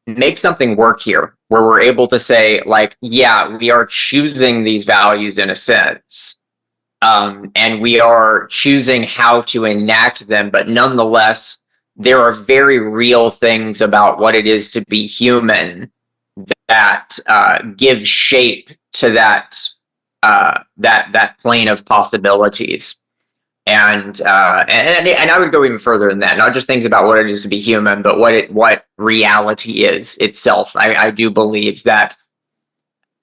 make something work here, where we're able to say, like, yeah, we are choosing these values in a sense, and we are choosing how to enact them, but nonetheless, there are very real things about what it is to be human that give shape to that plane of possibilities. And I would go even further than that. Not just things about what it is to be human, but what reality is itself. I do believe that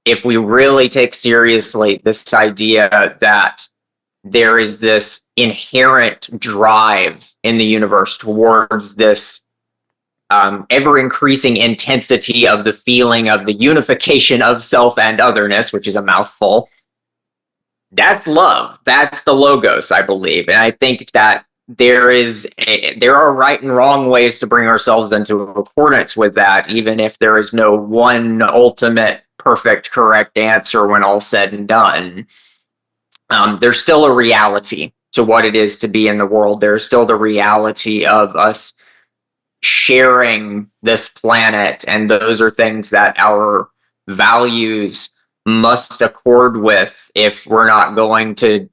if we really take seriously this idea that there is this inherent drive in the universe towards this ever increasing intensity of the feeling of the unification of self and otherness, which is a mouthful. That's love. That's the logos, I believe. And I think that there are right and wrong ways to bring ourselves into accordance with that, even if there is no one ultimate perfect correct answer when all said and done. There's still a reality to what it is to be in the world. There's still the reality of us sharing this planet, and those are things that our values must accord with if we're not going to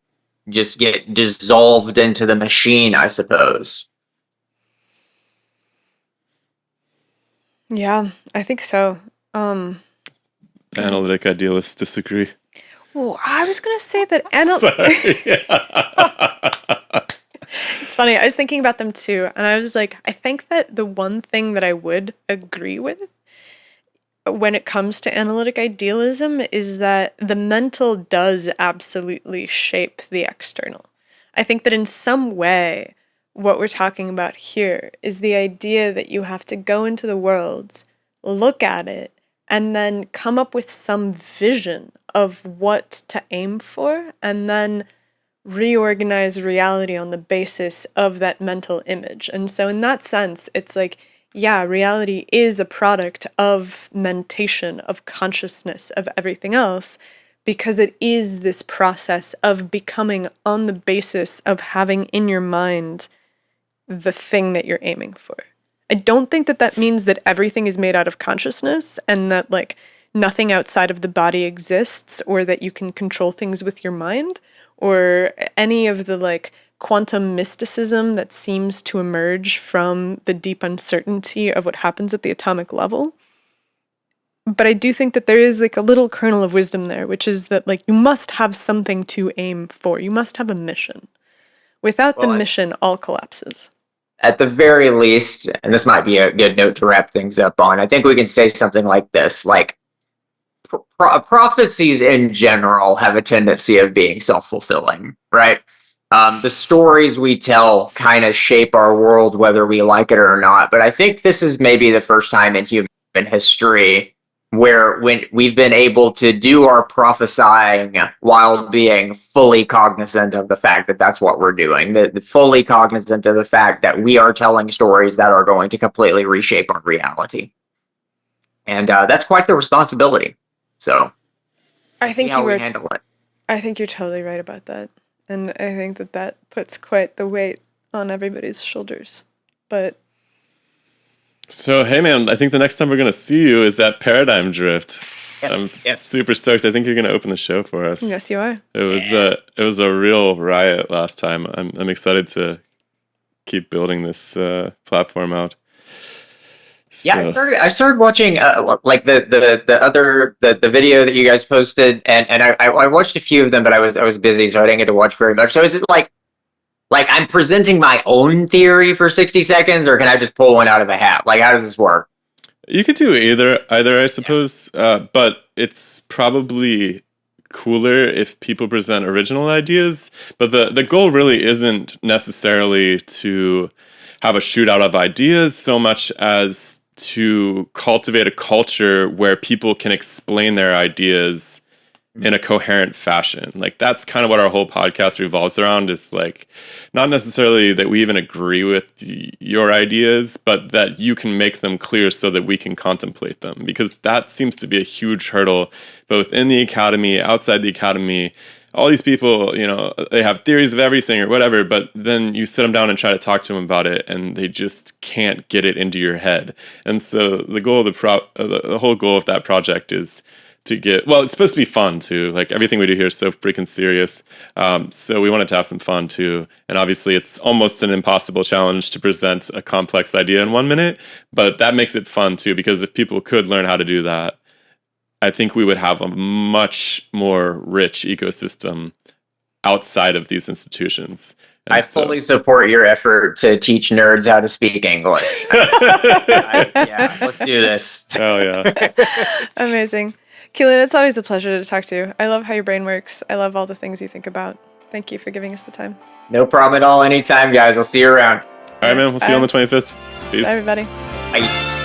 just get dissolved into the machine, I suppose. Yeah, I think so. Analytic idealists disagree. Well, I was going to say that It's funny, I was thinking about them too, and I was like, I think that the one thing that I would agree with when it comes to analytic idealism is that the mental does absolutely shape the external. I think that in some way, what we're talking about here is the idea that you have to go into the world, look at it, and then come up with some vision of what to aim for, and then reorganize reality on the basis of that mental image. And so in that sense, it's like, yeah, reality is a product of mentation, of consciousness, of everything else, because it is this process of becoming on the basis of having in your mind the thing that you're aiming for. I don't think that that means that everything is made out of consciousness and that like nothing outside of the body exists, or that you can control things with your mind, or any of the like quantum mysticism that seems to emerge from the deep uncertainty of what happens at the atomic level. But I do think that there is like a little kernel of wisdom there, which is that like you must have something to aim for. You must have a mission. Without the mission, all collapses. At the very least, and this might be a good note to wrap things up on, I think we can say something like this, like prophecies in general have a tendency of being self-fulfilling, right? The stories we tell kind of shape our world, whether we like it or not. But I think this is maybe the first time in human history where when we've been able to do our prophesying while being fully cognizant of the fact that that's what we're doing, fully cognizant of the fact that we are telling stories that are going to completely reshape our reality. And that's quite the responsibility. So I think how we handle it. I think you're totally right about that. And I think that that puts quite the weight on everybody's shoulders. But so, hey man, I think the next time we're going to see you is at Paradigm Drift. Yes. I'm super stoked. I think you're going to open the show for us. Yes, you are. It was a real riot last time. I'm excited to keep building this platform out. Yeah, I started watching like the video that you guys posted, and I watched a few of them, but I was busy, so I didn't get to watch very much. So is it like I'm presenting my own theory for 60 seconds, or can I just pull one out of a hat? Like, how does this work? You could do either, I suppose, but it's probably cooler if people present original ideas. But the goal really isn't necessarily to have a shootout of ideas so much as to cultivate a culture where people can explain their ideas in a coherent fashion. Like, that's kind of what our whole podcast revolves around, is like, not necessarily that we even agree with your ideas, but that you can make them clear so that we can contemplate them, because that seems to be a huge hurdle both in the academy, outside the academy. All these people, you know, they have theories of everything or whatever, but then you sit them down and try to talk to them about it, and they just can't get it into your head. And so the goal of the whole goal of that project is to get, well, it's supposed to be fun too. Like, everything we do here is so freaking serious. So we wanted to have some fun too. And obviously it's almost an impossible challenge to present a complex idea in 1 minute, but that makes it fun too, because if people could learn how to do that, I think we would have a much more rich ecosystem outside of these institutions. And I fully support your effort to teach nerds how to speak English. Yeah, let's do this. Oh yeah. Amazing. Kehlan, it's always a pleasure to talk to you. I love how your brain works. I love all the things you think about. Thank you for giving us the time. No problem at all. Anytime, guys. I'll see you around. All right, man. We'll see you on the 25th. Peace. Bye, everybody. Bye.